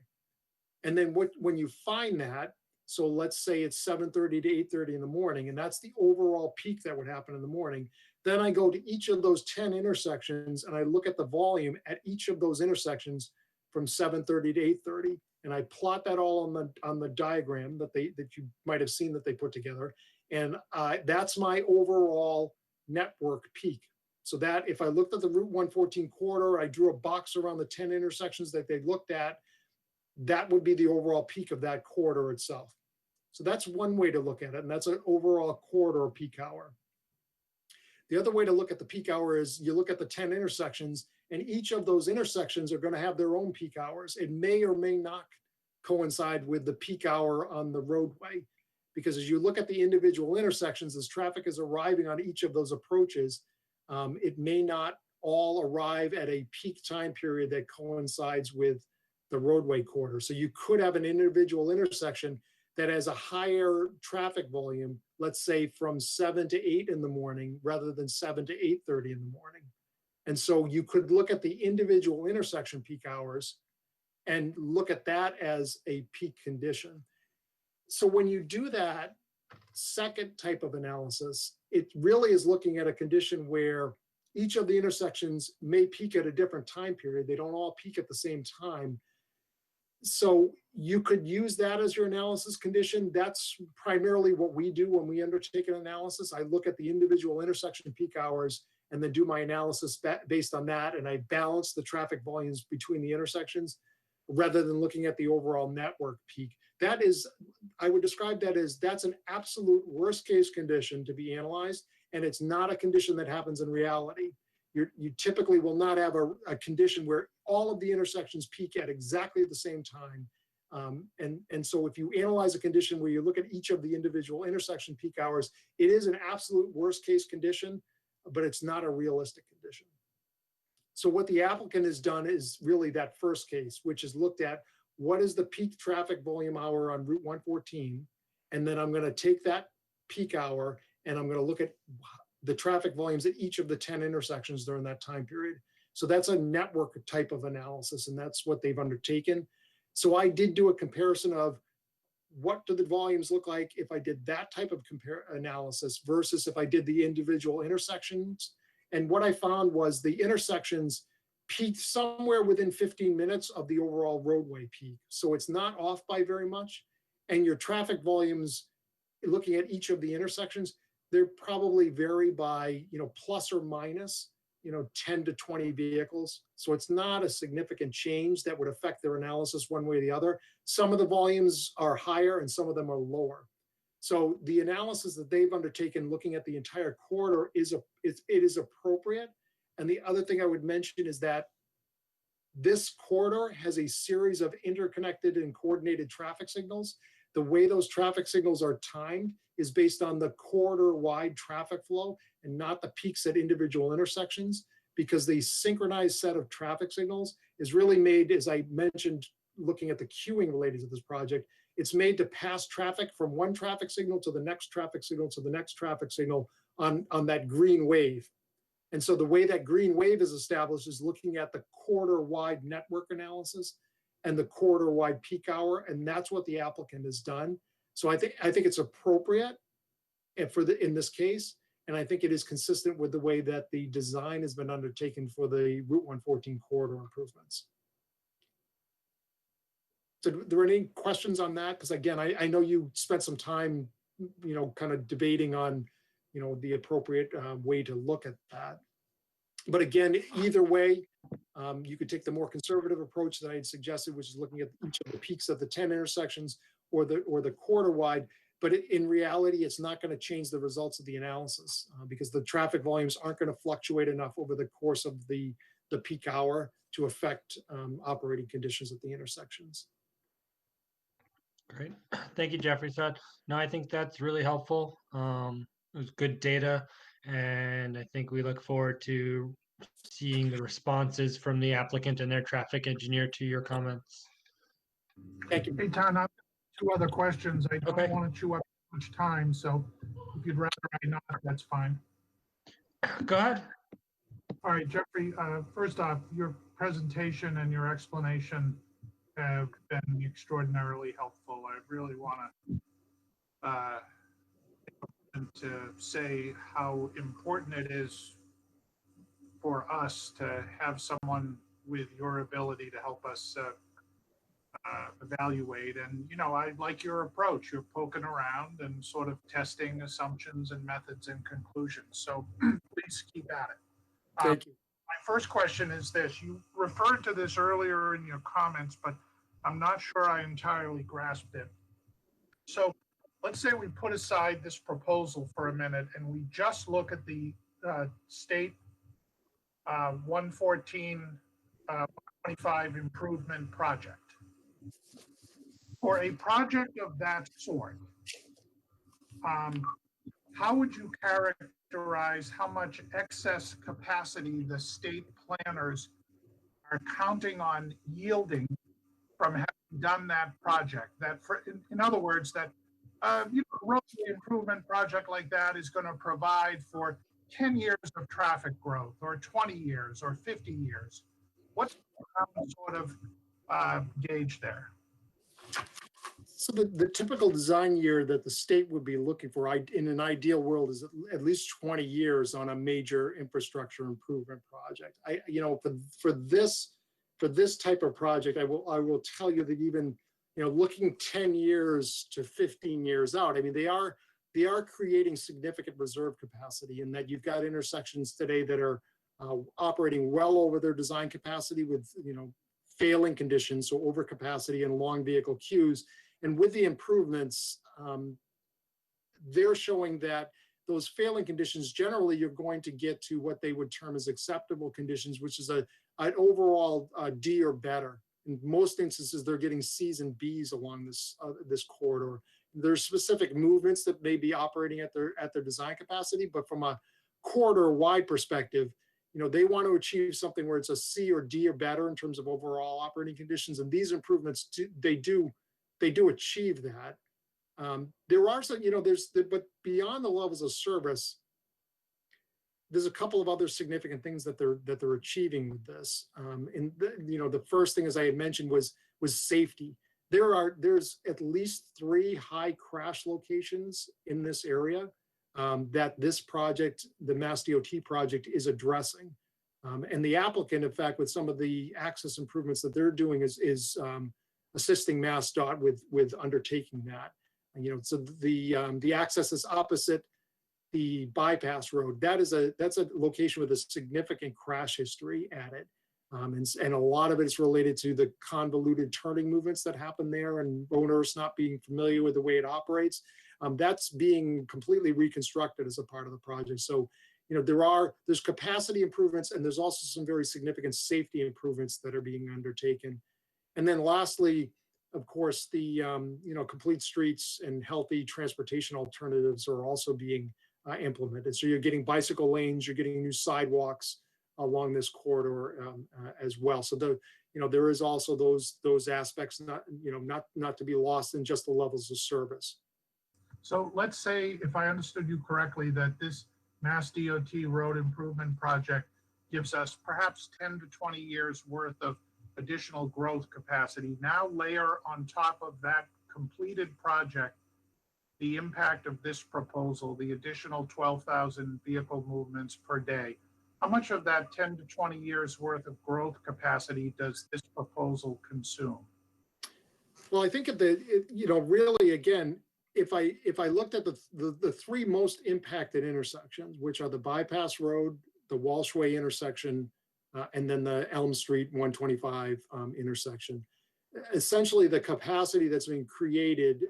And then when you find that, so let's say it's 7:30 to 8:30 in the morning, and that's the overall peak that would happen in the morning. Then I go to each of those 10 intersections and I look at the volume at each of those intersections from 7:30 to 8:30. And I plot that all on the diagram that you might have seen that they put together. And that's my overall network peak. So that if I looked at the Route 114 corridor, I drew a box around the 10 intersections that they looked at, that would be the overall peak of that corridor itself. So that's one way to look at it. And that's an overall corridor peak hour. The other way to look at the peak hour is you look at the 10 intersections, and each of those intersections are going to have their own peak hours. It may or may not coincide with the peak hour on the roadway, because as you look at the individual intersections, as traffic is arriving on each of those approaches, it may not all arrive at a peak time period that coincides with the roadway corridor. So you could have an individual intersection that has a higher traffic volume, let's say from 7 to 8 in the morning, rather than 7 to 8:30 in the morning. And so you could look at the individual intersection peak hours and look at that as a peak condition. So when you do that second type of analysis, it really is looking at a condition where each of the intersections may peak at a different time period. They don't all peak at the same time. So you could use that as your analysis condition. That's primarily what we do when we undertake an analysis. I look at the individual intersection peak hours and then do my analysis based on that. And I balance the traffic volumes between the intersections rather than looking at the overall network peak. That is, I would describe that as, that's an absolute worst case condition to be analyzed. And it's not a condition that happens in reality. You typically will not have a condition where all of the intersections peak at exactly the same time. And so if you analyze a condition where you look at each of the individual intersection peak hours, it is an absolute worst case condition, but it's not a realistic condition. So what the applicant has done is really that first case, which is looked at what is the peak traffic volume hour on Route 114. And then I'm going to take that peak hour and I'm going to look at the traffic volumes at each of the 10 intersections during that time period. So that's a network type of analysis, and that's what they've undertaken. So I did do a comparison of what do the volumes look like if I did that type of analysis versus if I did the individual intersections. And what I found was the intersections peaked somewhere within 15 minutes of the overall roadway peak. So it's not off by very much. And your traffic volumes, looking at each of the intersections, they probably vary by, plus or minus, 10 to 20 vehicles. So it's not a significant change that would affect their analysis one way or the other. Some of the volumes are higher and some of them are lower. So the analysis that they've undertaken looking at the entire corridor it is appropriate. And the other thing I would mention is that this corridor has a series of interconnected and coordinated traffic signals. The way those traffic signals are timed is based on the corridor-wide traffic flow and not the peaks at individual intersections, because the synchronized set of traffic signals is really made, as I mentioned, looking at the queuing related to this project, it's made to pass traffic from one traffic signal to the next traffic signal to the next traffic signal on that green wave. And so the way that green wave is established is looking at the corridor-wide network analysis and the corridor-wide peak hour, and that's what the applicant has done. So I think it's appropriate and in this case, and I think it is consistent with the way that the design has been undertaken for the Route 114 corridor improvements. So are there any questions on that? Because again, I know you spent some time, kind of debating on, the appropriate way to look at that. But again, either way, you could take the more conservative approach that I had suggested, which is looking at each of the peaks of the 10 intersections or the quarter wide. But in reality, it's not going to change the results of the analysis because the traffic volumes aren't going to fluctuate enough over the course of the peak hour to affect operating conditions at the intersections. Great. Thank you, Jeffrey. So, no, I think that's really helpful. It was good data, and I think we look forward to seeing the responses from the applicant and their traffic engineer to your comments. Thank you. Hey, Tom, I've got 2 other questions. I don't want to chew up too much time, so if you'd rather I not, that's fine. Go ahead. All right, Jeffrey, first off, your presentation and your explanation have been extraordinarily helpful. I really want to say how important it is for us to have someone with your ability to help us evaluate. And, I like your approach. You're poking around and sort of testing assumptions and methods and conclusions. So please keep at it. Thank you. My first question is this. You referred to this earlier in your comments, but I'm not sure I entirely grasped it. So let's say we put aside this proposal for a minute and we just look at the state 114, 125 improvement project. For a project of that sort, how would you characterize how much excess capacity the state planners are counting on yielding from having done that project? That, in other words, that road improvement project like that is going to provide for 10 years of traffic growth, or 20 years, or 50 years. What's the sort of gauge there? So the typical design year that the state would be looking for in an ideal world is at least 20 years on a major infrastructure improvement project. For this type of project, I will tell you that even looking 10 years to 15 years out, I mean they are creating significant reserve capacity, in that you've got intersections today that are operating well over their design capacity with failing conditions, so overcapacity and long vehicle queues. And with the improvements, they're showing that those failing conditions, generally you're going to get to what they would term as acceptable conditions, which is an overall D or better. In most instances, they're getting C's and B's along this corridor. There's specific movements that may be operating at their design capacity, but from a corridor-wide perspective, they want to achieve something where it's a C or D or better in terms of overall operating conditions. And these improvements, they do achieve that. There are some, but beyond the levels of service, there's a couple of other significant things that they're achieving with this. And the first thing, as I had mentioned, was safety. There's at least 3 high crash locations in this area that this project, the Mass DOT project, is addressing. And the applicant, in fact, with some of the access improvements that they're doing, is assisting MassDOT with undertaking that. So the access is opposite the bypass road. That's a location with a significant crash history at it. And a lot of it is related to the convoluted turning movements that happen there, and owners not being familiar with the way it operates. That's being completely reconstructed as a part of the project. So, there's capacity improvements, and there's also some very significant safety improvements that are being undertaken. And then lastly, of course, the complete streets and healthy transportation alternatives are also being implemented. So you're getting bicycle lanes, you're getting new sidewalks along this corridor as well. So there is also those aspects not to be lost in just the levels of service. So let's say, if I understood you correctly, that this Mass DOT road improvement project gives us perhaps 10 to 20 years worth of additional growth capacity. Now layer on top of that completed project the impact of this proposal, the additional 12,000 vehicle movements per day, how much of that 10 to 20 years worth of growth capacity does this proposal consume? Well, I think really, again, if I looked at the three most impacted intersections, which are the bypass road, the Walsh Way intersection, and then the Elm Street 125 intersection, essentially the capacity that's being created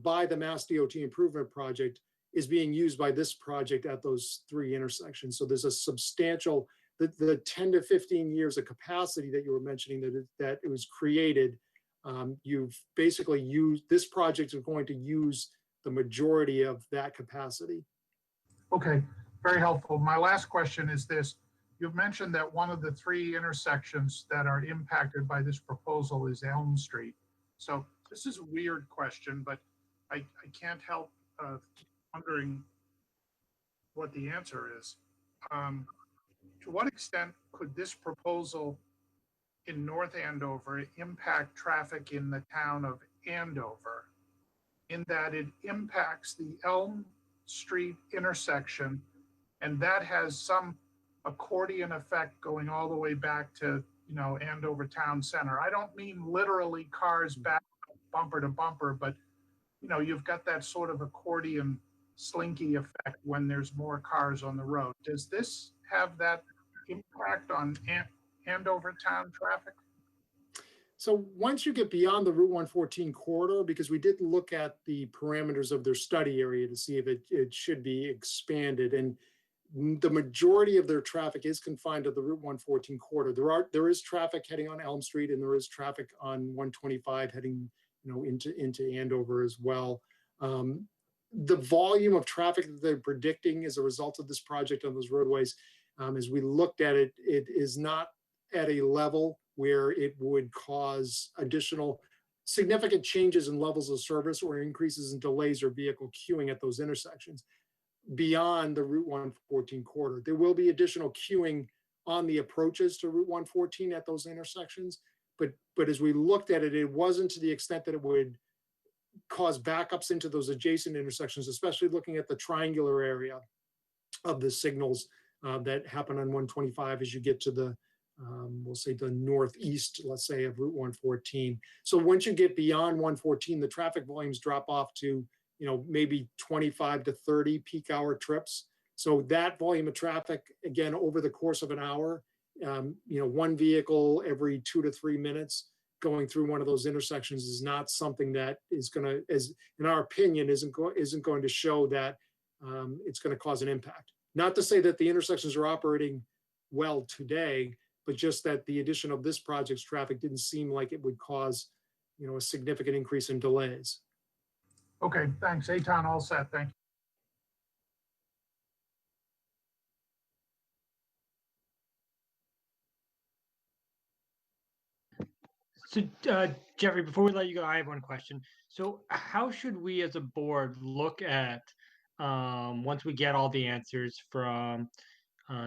by the Mass DOT improvement project is being used by this project at those three intersections. So there's a substantial, the 10 to 15 years of capacity that you were mentioning that it was created. You've basically used, this project is going to use the majority of that capacity. Okay, very helpful. My last question is this. You've mentioned that one of the three intersections that are impacted by this proposal is Elm Street. So this is a weird question, but I can't help wondering what the answer is. To what extent could this proposal in North Andover impact traffic in the town of Andover, in that it impacts the Elm Street intersection, and that has some accordion effect going all the way back to, Andover Town Center. I don't mean literally cars back bumper to bumper, but you've got that sort of accordion slinky effect when there's more cars on the road. Does this have that impact on Andover town traffic? So once you get beyond the Route 114 corridor, because we did look at the parameters of their study area to see if it should be expanded, and the majority of their traffic is confined to the Route 114 corridor. There is traffic heading on Elm Street, and there is traffic on 125 heading into Andover as well. The volume of traffic that they're predicting as a result of this project on those roadways, as we looked at it, it is not at a level where it would cause additional significant changes in levels of service or increases in delays or vehicle queuing at those intersections beyond the Route 114 corridor. There will be additional queuing on the approaches to Route 114 at those intersections, but as we looked at it, it wasn't to the extent that it would cause backups into those adjacent intersections, especially looking at the triangular area of the signals that happen on 125 as you get to the, we'll say the northeast, let's say, of Route 114. So once you get beyond 114, the traffic volumes drop off to, maybe 25 to 30 peak hour trips. So that volume of traffic, again, over the course of an hour, one vehicle every 2 to 3 minutes going through one of those intersections is not something that is going to, as in our opinion, isn't going to show that it's going to cause an impact. Not to say that the intersections are operating well today, but just that the addition of this project's traffic didn't seem like it would cause, a significant increase in delays. Okay, thanks. Eitan, all set. Thank you. So, Jeffrey, before we let you go, I have one question. So how should we as a board look at, once we get all the answers from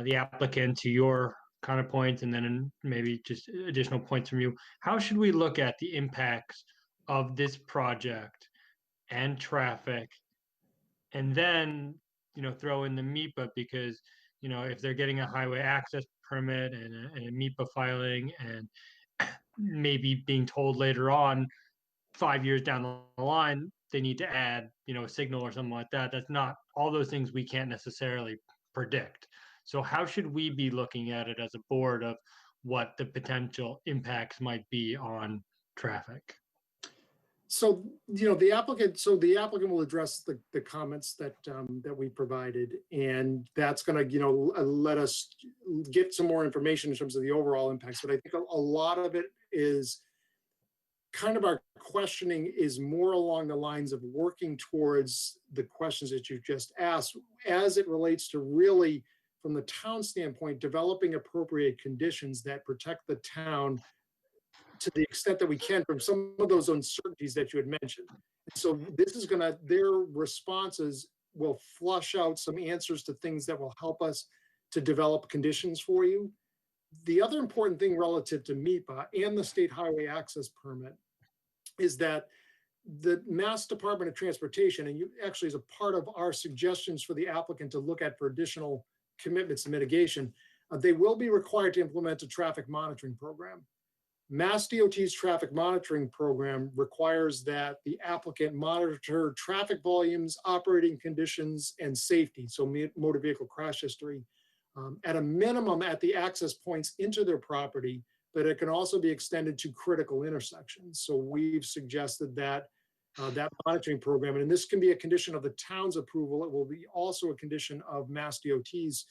the applicant to your kind of points, and then maybe just additional points from you, how should we look at the impacts of this project and traffic, and then, throw in the MEPA, because, if they're getting a highway access permit and a MEPA filing, and maybe being told later on, 5 years down the line, they need to add, a signal or something like that. That's not, all those things we can't necessarily predict. So how should we be looking at it as a board of what the potential impacts might be on traffic? So, the applicant will address the comments that we provided, and that's going to, let us get some more information in terms of the overall impacts. But I think a lot of it is kind of, our questioning is more along the lines of working towards the questions that you just asked, as it relates to really, from the town standpoint, developing appropriate conditions that protect the town to the extent that we can from some of those uncertainties that you had mentioned. So this is their responses will flush out some answers to things that will help us to develop conditions for you. The other important thing relative to MEPA and the state highway access permit is that the Mass Department of Transportation, and you actually, as a part of our suggestions for the applicant to look at for additional commitments to mitigation, they will be required to implement a traffic monitoring program. Mass DOT's traffic monitoring program requires that the applicant monitor traffic volumes, operating conditions, and safety, so motor vehicle crash history, at a minimum at the access points into their property, but it can also be extended to critical intersections. So we've suggested that that monitoring program, and this can be a condition of the town's approval. It will be also a condition of Mass DOT's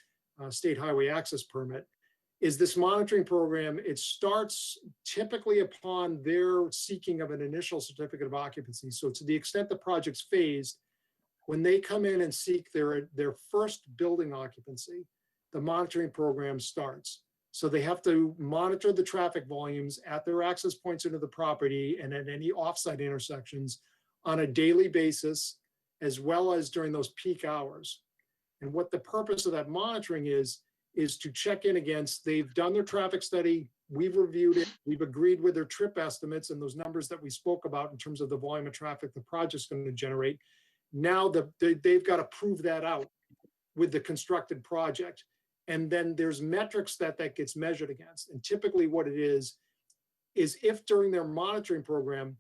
state highway access permit, is this monitoring program. It starts typically upon their seeking of an initial certificate of occupancy. So to the extent the project's phased, when they come in and seek their first building occupancy, the monitoring program starts. So they have to monitor the traffic volumes at their access points into the property and at any offsite intersections on a daily basis, as well as during those peak hours. And what the purpose of that monitoring is to check in against, they've done their traffic study, we've reviewed it, we've agreed with their trip estimates and those numbers that we spoke about in terms of the volume of traffic the project's going to generate. Now they've got to prove that out with the constructed project. And then there's metrics that gets measured against. And typically what it is if during their monitoring program,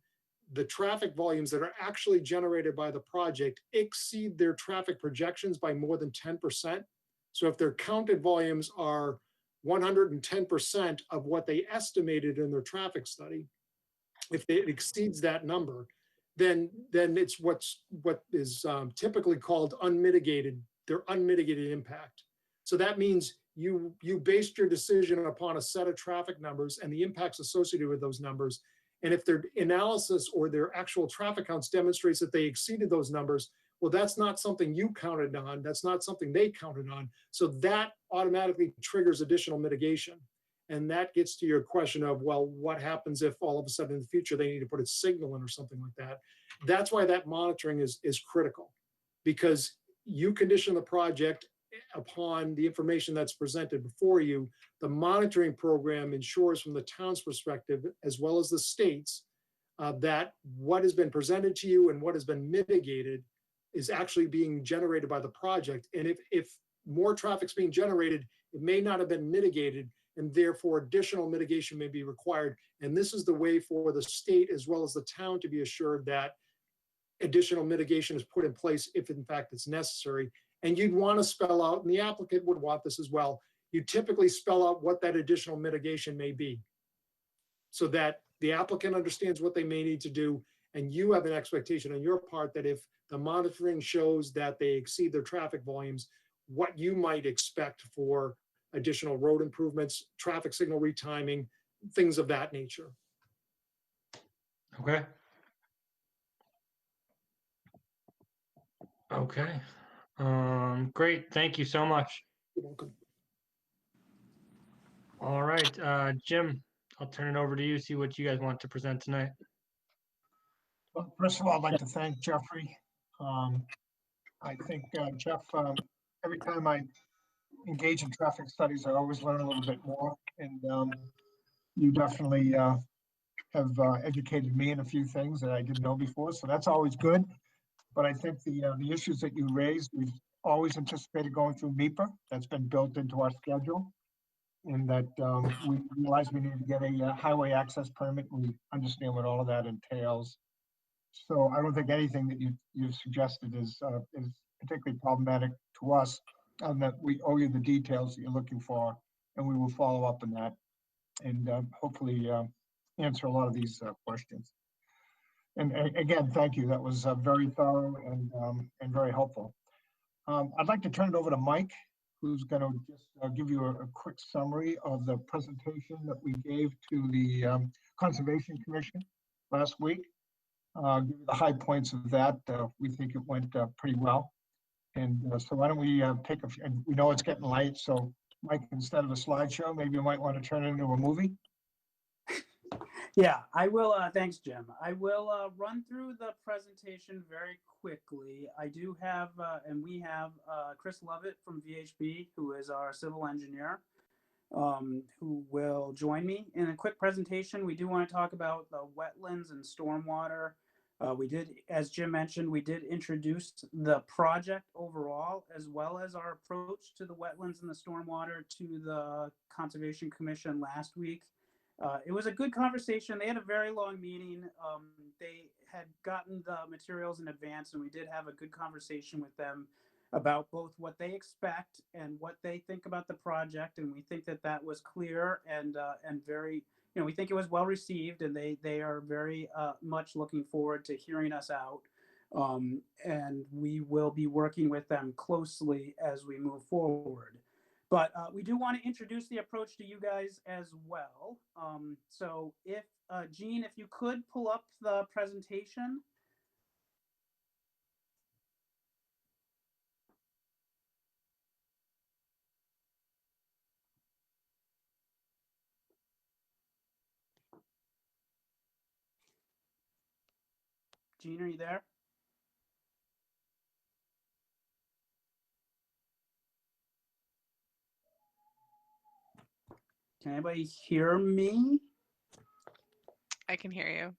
the traffic volumes that are actually generated by the project exceed their traffic projections by more than 10%. So if their counted volumes are 110% of what they estimated in their traffic study, if it exceeds that number, then it's what is typically called unmitigated, their unmitigated impact. So that means you based your decision upon a set of traffic numbers and the impacts associated with those numbers. And if their analysis or their actual traffic counts demonstrates that they exceeded those numbers, well, that's not something you counted on. That's not something they counted on. So that automatically triggers additional mitigation. And that gets to your question of, well, what happens if all of a sudden in the future they need to put a signal in or something like that? That's why that monitoring is critical, because you condition the project upon the information that's presented before you. The monitoring program ensures from the town's perspective, as well as the state's, that what has been presented to you and what has been mitigated is actually being generated by the project. And if more traffic's being generated, it may not have been mitigated, and therefore additional mitigation may be required. And this is the way for the state as well as the town to be assured that additional mitigation is put in place if in fact it's necessary. And you'd want to spell out, and the applicant would want this as well, you typically spell out what that additional mitigation may be, so that the applicant understands what they may need to do, and you have an expectation on your part that if the monitoring shows that they exceed their traffic volumes, what you might expect for additional road improvements, traffic signal retiming, things of that nature. Okay. Okay. Great. Thank you so much. You're welcome. All right, Jim, I'll turn it over to you, see what you guys want to present tonight. Well, first of all, I'd like to thank Jeffrey. I think Jeff, every time I engage in traffic studies, I always learn a little bit more. And you definitely have educated me in a few things that I didn't know before. So that's always good. But I think the issues that you raised, we've always anticipated going through MEPA. That's been built into our schedule. And that we realize we need to get a highway access permit. We understand what all of that entails. So I don't think anything that you've suggested is particularly problematic to us, and that we owe you the details that you're looking for, and we will follow up on that and hopefully answer a lot of these questions. And again, thank you. That was very thorough and very helpful. I'd like to turn it over to Mike, who's going to just give you a quick summary of the presentation that we gave to the Conservation Commission last week. Give you the high points of that. We think it went pretty well. And so why don't we take a few, and we know it's getting late, so Mike, instead of a slideshow, maybe you might want to turn it into a movie. Yeah, I will. Thanks, Jim. I will run through the presentation very quickly. I do have, and we have Chris Lovett from VHB, who is our civil engineer, who will join me in a quick presentation. We do want to talk about the wetlands and stormwater We did, as Jim mentioned, we did introduce the project overall, as well as our approach to the wetlands and the stormwater to the Conservation Commission last week. It was a good conversation. They had a very long meeting. They had gotten the materials in advance, and we did have a good conversation with them about both what they expect and what they think about the project. And we think that that was clear and very, we think it was well received, and they are very much looking forward to hearing us out. And we will be working with them closely as we move forward. But we do want to introduce the approach to you guys as well. So if, Jean, if you could pull up the presentation. Jean, are you there? Can anybody hear me? I can hear you.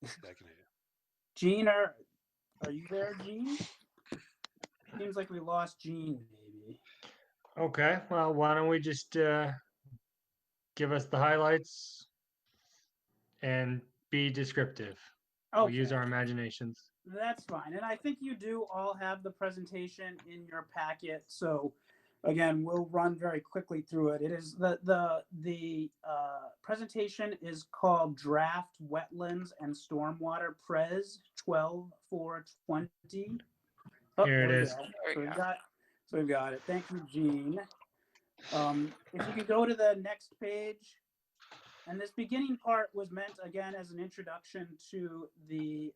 I can hear you. Jean, are you there, Jean? Seems like we lost Jean, maybe. Okay, well, why don't we just give us the highlights and be descriptive. We'll use Okay. our imaginations. That's fine. And I think you do all have the presentation in your packet. So again, we'll run very quickly through it. It is the presentation is called Draft Wetlands and Stormwater Pres 12/4/20. Oh, Here it there we is. go. So we've got it. Thank you, Jean. If you could go to the next page. And this beginning part was meant, again, as an introduction to the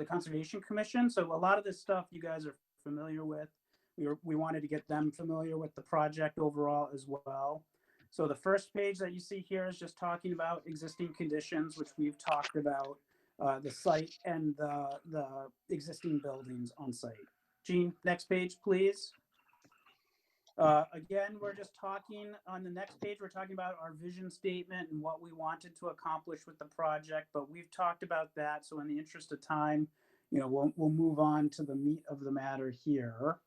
Conservation Commission. So a lot of this stuff you guys are familiar with. We wanted to get them familiar with the project overall as well. So the first page that you see here is just talking about existing conditions, which we've talked about, the site and the existing buildings on site. Jean, next page, please. Again, we're just talking on the next page, we're talking about our vision statement and what we wanted to accomplish with the project, but we've talked about that. So in the interest of time, we'll move on to the meat of the matter here.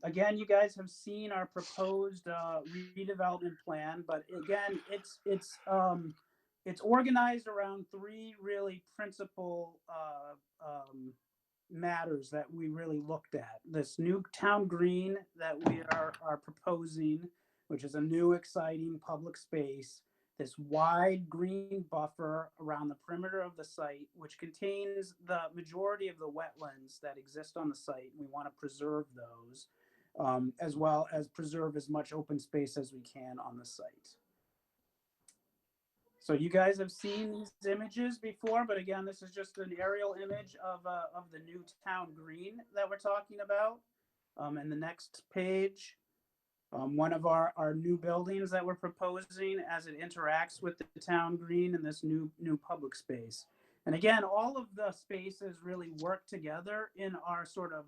Again, you guys have seen our proposed redevelopment plan, but again, it's organized around three really principal matters that we really looked at. This new town green that we are proposing, which is a new exciting public space, this wide green buffer around the perimeter of the site, which contains the majority of the wetlands that exist on the site. We want to preserve those, as well as preserve as much open space as we can on the site. So you guys have seen these images before, but again, this is just an aerial image of the new town green that we're talking about. And the next page, one of our new buildings that we're proposing as it interacts with the town green and this new public space. And again, all of the spaces really work together in our sort of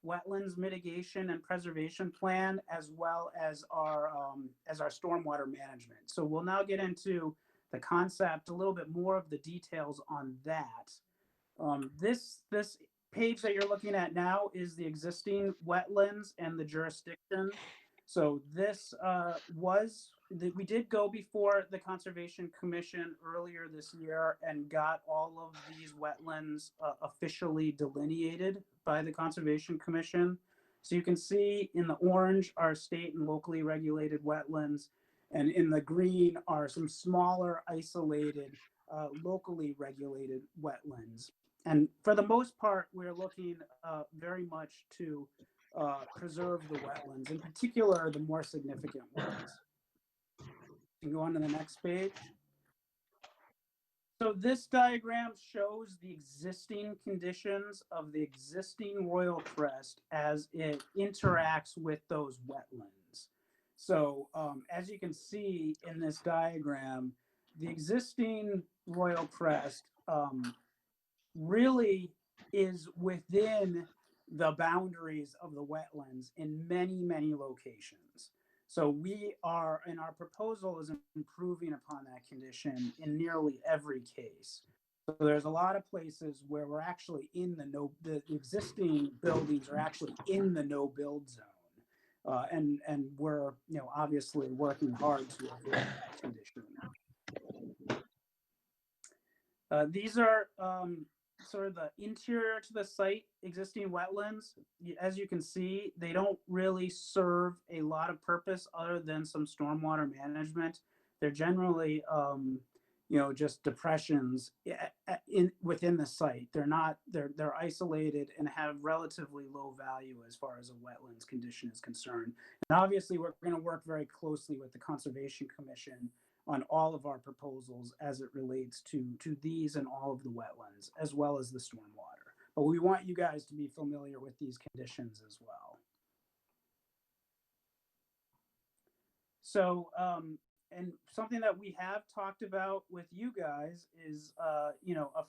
wetlands mitigation and preservation plan, as well as our stormwater management. So we'll now get into the concept, a little bit more of the details on that. This page that you're looking at now is the existing wetlands and the jurisdiction. So this we did go before the Conservation Commission earlier this year and got all of these wetlands officially delineated by the Conservation Commission. So you can see in the orange are state and locally regulated wetlands, and in the green are some smaller, isolated, locally regulated wetlands. And for the most part, we're looking very much to preserve the wetlands, in particular, the more significant ones. You can go on to the next page. So this diagram shows the existing conditions of the existing Royal Crest as it interacts with those wetlands. So as you can see in this diagram, the existing Royal Crest really is within the boundaries of the wetlands in many, many locations. So we are, and our proposal is improving upon that condition in nearly every case. So there's a lot of places where we're actually in the existing buildings are actually in the no build zone. And we're, obviously working hard to avoid that condition. These are sort of the interior to the site existing wetlands. As you can see, they don't really serve a lot of purpose other than some stormwater management. They're generally, just depressions within the site. They're isolated and have relatively low value as far as a wetlands condition is concerned. And obviously, we're going to work very closely with the Conservation Commission on all of our proposals as it relates to these and all of the wetlands, as well as the stormwater. But we want you guys to be familiar with these conditions as well. So, and something that we have talked about with you guys is, a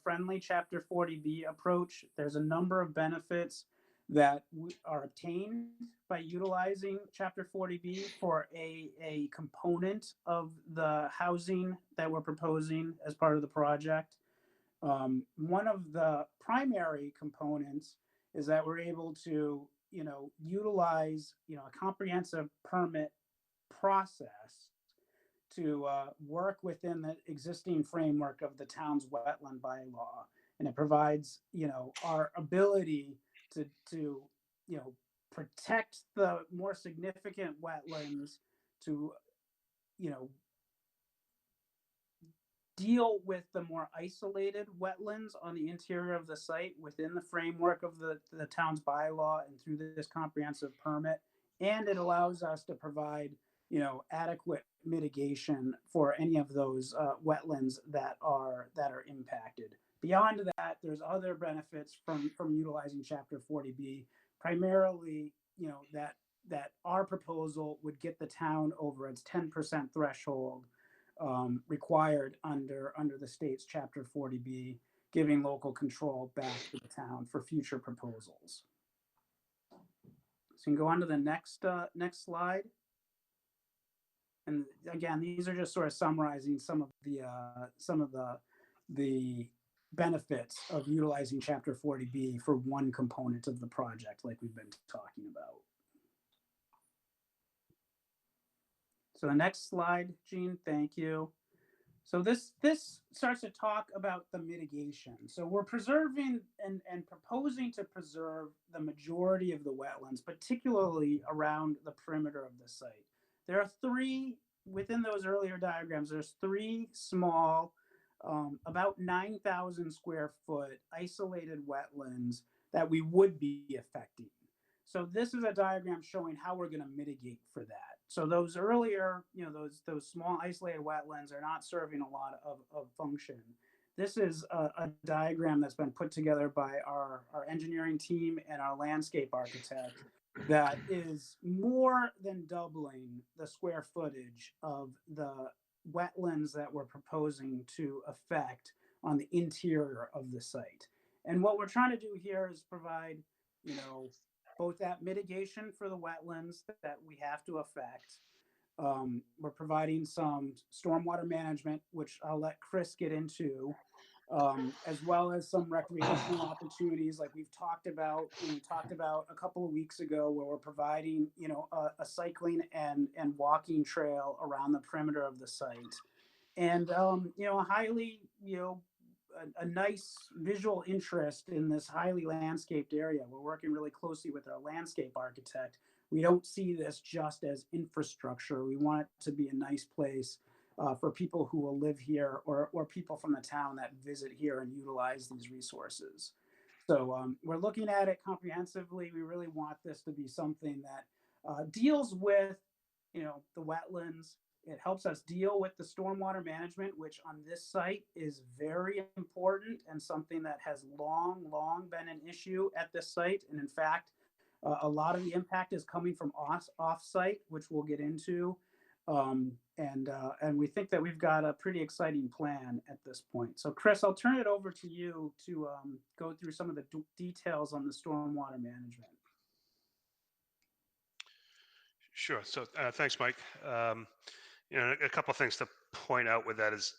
friendly Chapter 40B approach. There's a number of benefits that are obtained by utilizing Chapter 40B for a component of the housing that we're proposing as part of the project. One of the primary components is that we're able to, utilize, a comprehensive permit process to work within the existing framework of the town's wetland bylaw. And it provides, our ability to protect the more significant wetlands, to, deal with the more isolated wetlands on the interior of the site within the framework of the town's bylaw and through this comprehensive permit. And it allows us to provide, adequate mitigation for any of those wetlands that are impacted. Beyond that, there's other benefits from utilizing Chapter 40B, primarily, that our proposal would get the town over its 10% threshold required under the state's Chapter 40B, giving local control back to the town for future proposals. So you can go on to the next slide. And again, these are just sort of summarizing some of the benefits of utilizing Chapter 40B for one component of the project, like we've been talking about. So the next slide, Jean, thank you. So this starts to talk about the mitigation. So we're preserving and proposing to preserve the majority of the wetlands, particularly around the perimeter of the site. There are three, within those earlier diagrams, there's three small, about 9,000 square foot isolated wetlands that we would be affecting. So this is a diagram showing how we're going to mitigate for that. So those earlier, those small isolated wetlands are not serving a lot of function. This is a diagram that's been put together by our engineering team and our landscape architect that is more than doubling the square footage of the wetlands that we're proposing to affect on the interior of the site. And what we're trying to do here is provide, both that mitigation for the wetlands that we have to affect. We're providing some stormwater management, which I'll let Chris get into, as well as some recreational opportunities like we've talked about. We talked about a couple of weeks ago, where we're providing, a cycling and walking trail around the perimeter of the site. And, a highly, a nice visual interest in this highly landscaped area. We're working really closely with our landscape architect. We don't see this just as infrastructure. We want it to be a nice place for people who will live here, or people from the town that visit here and utilize these resources. So we're looking at it comprehensively. We really want this to be something that deals with, the wetlands. It helps us deal with the stormwater management, which on this site is very important and something that has long been an issue at this site. And in fact, a lot of the impact is coming from off-site, which we'll get into. And we think that we've got a pretty exciting plan at this point. So Chris, I'll turn it over to you to go through some of the details on the stormwater management. Sure. So thanks, Mike. A couple of things to point out with that is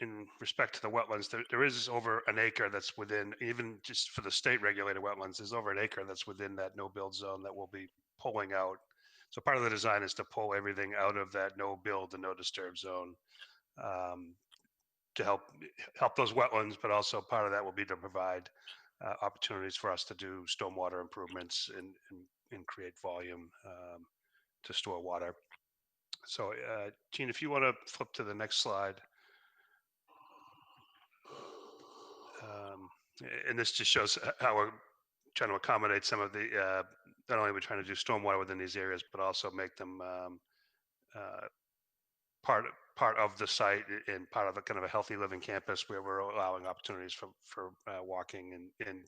in respect to the wetlands, there is over an acre that's within, even just for the state regulated wetlands, there's over an acre that's within that no build zone that we'll be pulling out. So part of the design is to pull everything out of that no build and no disturb zone, to help those wetlands, but also part of that will be to provide opportunities for us to do stormwater improvements and create volume to store water. So, Gene, if you want to flip to the next slide. And this just shows how we're trying to accommodate some of the, not only are we trying to do stormwater within these areas, but also make them part of the site and part of a kind of a healthy living campus where we're allowing opportunities for walking and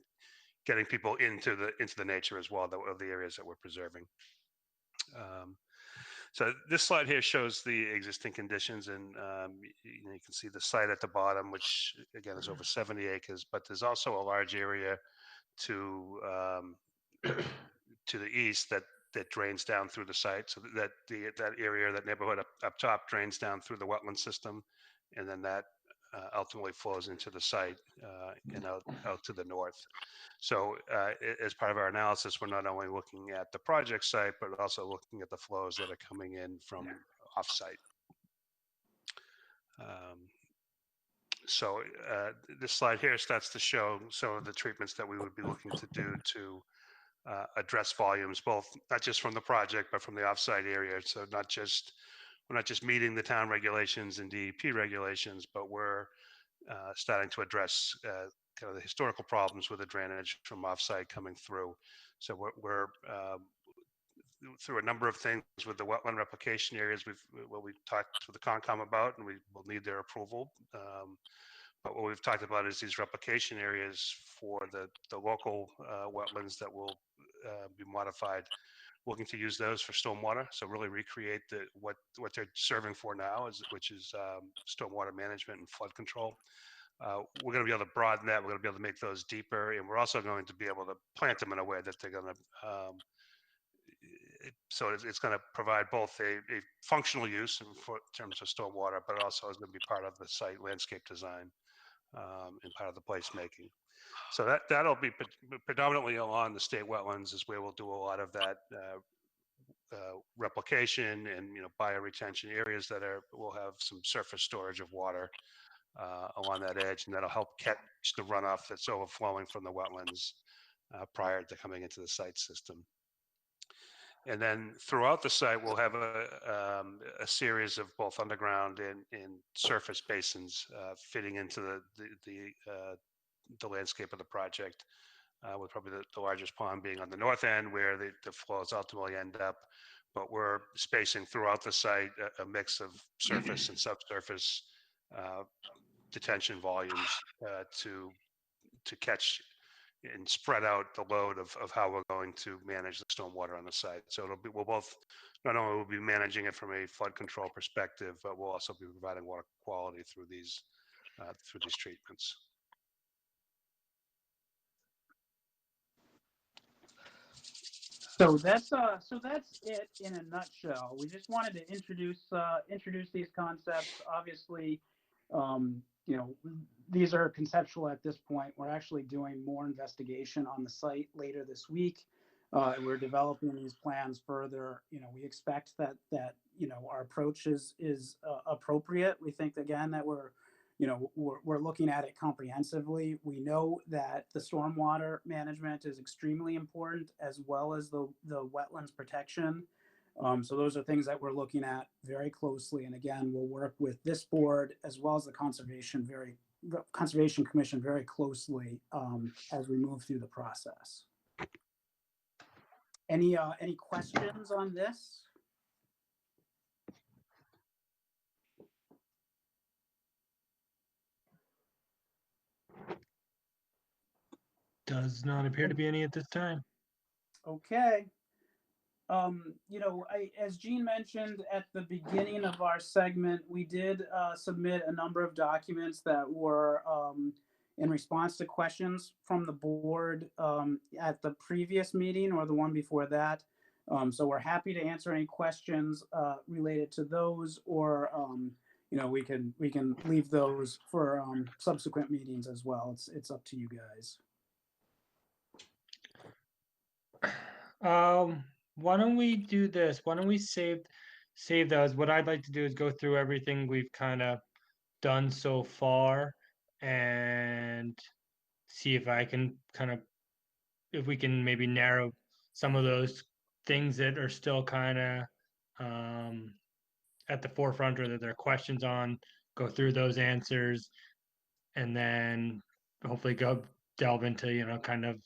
getting people into the nature as well of the areas that we're preserving. So this slide here shows the existing conditions, and you can see the site at the bottom, which again is over 70 acres, but there's also a large area to the east that drains down through the site. So that area, that neighborhood up top drains down through the wetland system, and then that ultimately flows into the site and out to the north. So as part of our analysis, we're not only looking at the project site, but also looking at the flows that are coming in from offsite. So this slide here starts to show some of the treatments that we would be looking to do to address volumes, not just from the project, but from the offsite area. So we're not just meeting the town regulations and DEP regulations, but we're starting to address kind of the historical problems with the drainage from offsite coming through. So we're through a number of things with the wetland replication areas. We've talked with the Concom about, and we will need their approval. But what we've talked about is these replication areas for the local wetlands that will be modified, looking to use those for stormwater. So really recreate what they're serving for now, which is stormwater management and flood control. We're going to be able to broaden that. We're going to be able to make those deeper, and we're also going to be able to plant them in a way that they're going to. So it's going to provide both a functional use in terms of stormwater, but also is going to be part of the site landscape design and part of the placemaking. So that'll be predominantly along the state wetlands is where we'll do a lot of that replication and bioretention areas that will have some surface storage of water along that edge, and that'll help catch the runoff that's overflowing from the wetlands prior to coming into the site system. And then throughout the site, we'll have a series of both underground and surface basins fitting into the landscape of the project, with probably the largest pond being on the north end where the flows ultimately end up. But we're spacing throughout the site a mix of surface and subsurface detention volumes to catch and spread out the load of how we're going to manage the stormwater on the site. So not only will we be managing it from a flood control perspective, but we'll also be providing water quality through these treatments. So that's it in a nutshell. We just wanted to introduce these concepts. Obviously, these are conceptual at this point. We're actually doing more investigation on the site later this week. We're developing these plans further. We expect that our approach is appropriate. We think again that we're looking at it comprehensively. We know that the stormwater management is extremely important, as well as the wetlands protection. So those are things that we're looking at very closely. And again, we'll work with this board as well as the Conservation Commission very closely as we move through the process. Any questions on this? Does not appear to be any at this time. Okay. As Gene mentioned at the beginning of our segment, we did submit a number of documents that were in response to questions from the board at the previous meeting or the one before that. So we're happy to answer any questions related to those or, we can leave those for subsequent meetings as well. It's up to you guys. Why don't we do this? Why don't we save those? What I'd like to do is go through everything we've kind of done so far and see if I can if we can maybe narrow some of those things that are still kind of at the forefront or that there are questions on, go through those answers, and then hopefully go delve into, kind of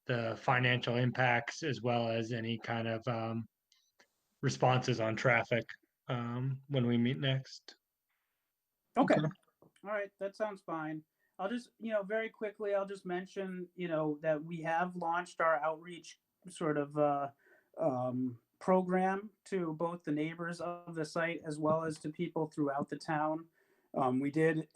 the financial impacts as well as any kind of responses on traffic when we meet next. Okay. All right. That sounds fine. I'll just, very quickly, I'll just mention, that we have launched our outreach sort of program to both the neighbors of the site as well as to people throughout the town. We did,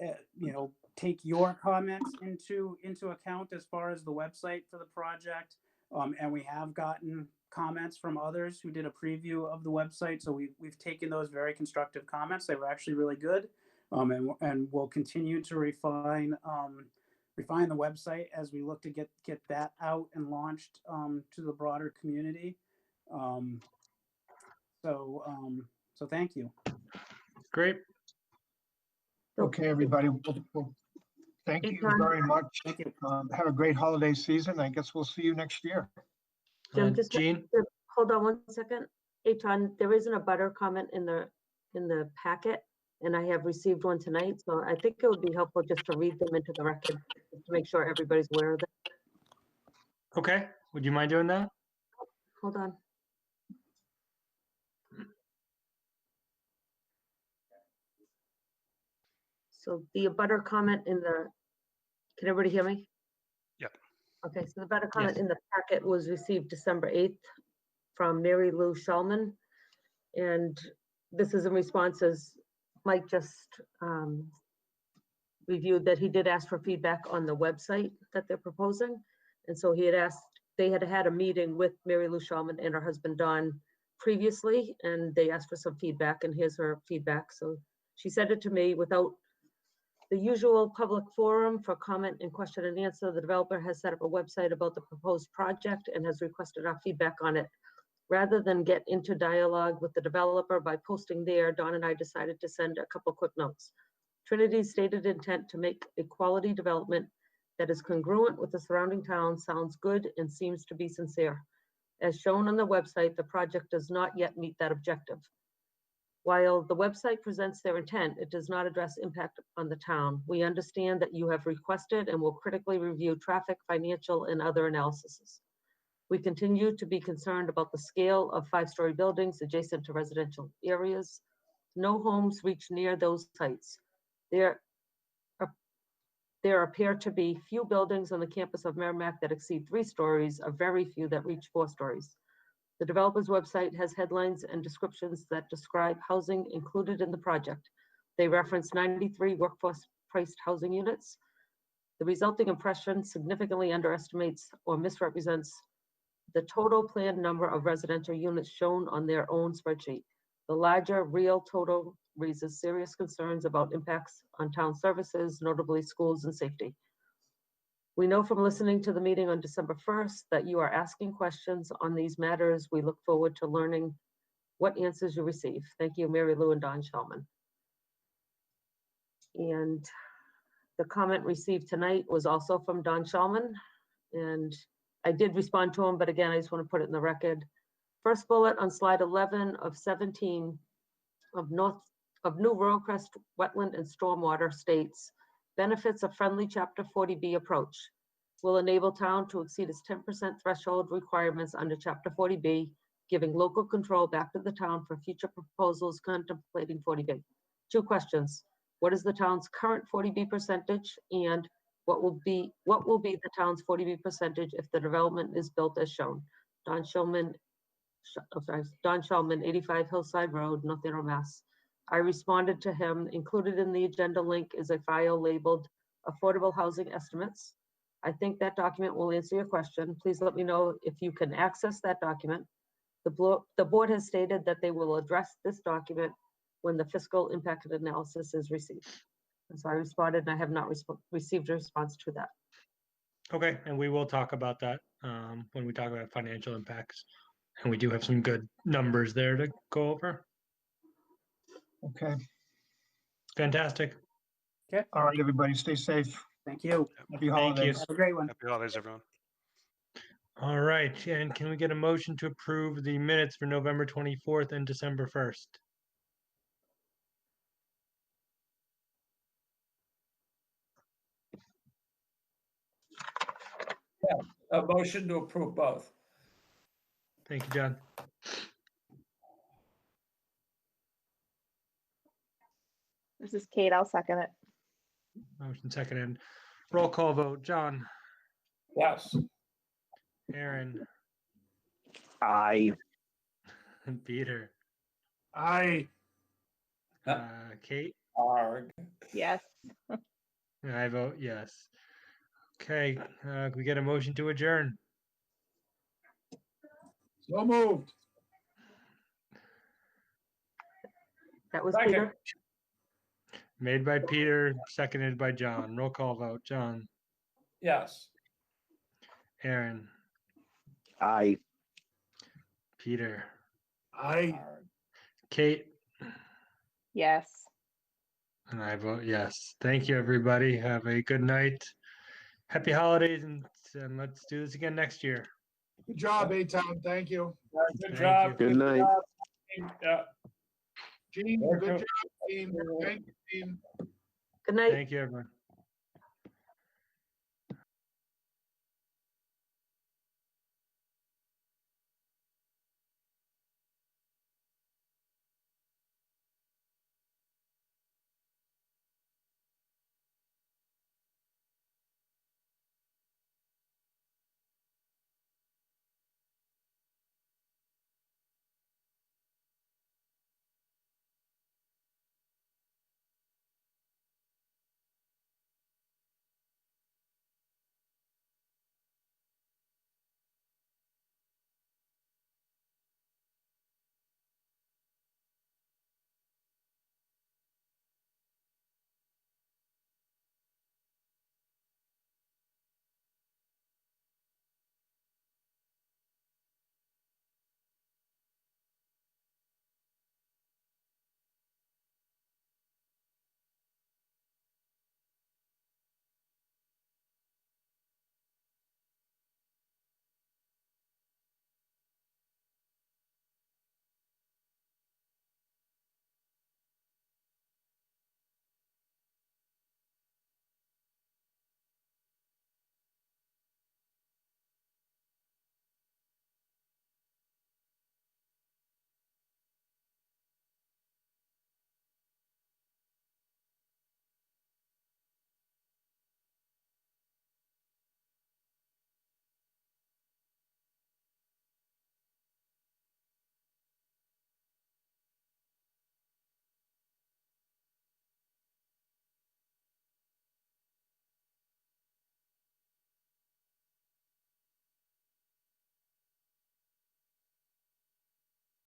take your comments into account as far as the website for the project. And we have gotten comments from others who did a preview of the website. So we've taken those very constructive comments. They were actually really good. And we'll continue to refine the website as we look to get that out and launched to the broader community. So thank you. Great. Okay, everybody. Well, thank you very much. Thank you. Have a great holiday season. I guess we'll see you next year. Jim, just Jean? hold on one second. Hey, John, there isn't a butter comment in the packet, and I have received one tonight, so I think it would be helpful just to read them into the record just to make sure everybody's aware of it. Okay. Would you mind doing that? Hold on. So the abutter comment in the, can everybody hear me? Yep. Okay, so the abutter comment Yes. in the packet was received December 8th from Mary Lou Shulman. And this is in response, as Mike just reviewed, that he did ask for feedback on the website that they're proposing. And so he had asked, they had had a meeting with Mary Lou Shulman and her husband Don previously, and they asked for some feedback, and here's her feedback. So she sent it to me without the usual public forum for comment and question and answer. The developer has set up a website about the proposed project and has requested our feedback on it. Rather than get into dialogue with the developer by posting there, Don and I decided to send a couple quick notes. Trinity's stated intent to make a quality development that is congruent with the surrounding town sounds good and seems to be sincere. As shown on the website, the project does not yet meet that objective. While the website presents their intent, it does not address impact on the town. We understand that you have requested and will critically review traffic, financial, and other analyses. We continue to be concerned about the scale of 5-story buildings adjacent to residential areas. No homes reach near those sites. There appear to be few buildings on the campus of Merrimack that exceed 3 stories, a very few that reach 4 stories. The developer's website has headlines and descriptions that describe housing included in the project. They reference 93 workforce-priced housing units. The resulting impression significantly underestimates or misrepresents the total planned number of residential units shown on their own spreadsheet. The larger real total raises serious concerns about impacts on town services, notably schools and safety. We know from listening to the meeting on December 1st that you are asking questions on these matters. We look forward to learning what answers you receive. Thank you, Mary Lou and Don Shulman. And the comment received tonight was also from Don Shulman, and I did respond to him, but again, I just want to put it in the record. First bullet on slide 11 of 17 of new Rural Crest Wetland and Stormwater states, benefits a friendly Chapter 40B approach will enable town to exceed its 10% threshold requirements under Chapter 40B, giving local control back to the town for future proposals contemplating 40B. 2 questions. What is the town's current 40B percentage, and what will be the town's 40B percentage if the development is built as shown? Don Shulman, 85 Hillside Road, North Andover, Mass. I responded to him. Included in the agenda link is a file labeled Affordable Housing Estimates. I think that document will answer your question. Please let me know if you can access that document. The board has stated that they will address this document when the fiscal impact analysis is received. And so I responded, and I have not received a response to that. Okay, and we will talk about that when we talk about financial impacts. And we do have some good numbers there to go over. Okay. Fantastic. All right, everybody, stay safe. Thank you. Happy Thank you. holidays. Have a great one. Happy holidays, everyone. All right, and can we get a motion to approve the minutes for November 24th and December 1st? A motion to approve both. Thank you, John. This is Kate. I'll second it. Motion seconded. Roll call vote. John, Yes. Aaron, Aye. Peter, Aye. Kate, Arg. Yes. and I vote yes. Okay, can we get a motion to adjourn? So moved. That was Second. Peter. Made by Peter, seconded by John. Roll call vote. John, Yes. Aaron, Aye. Peter, Aye. Arg. Kate, Yes. and I vote yes. Thank you, everybody. Have a good night. Happy holidays, and let's do this again next year. Good job, A-Town. Thank you. Good Thank job. you. Good night. Yeah. Gene, good job, team. Thank you, team. Good night. Thank you, everyone.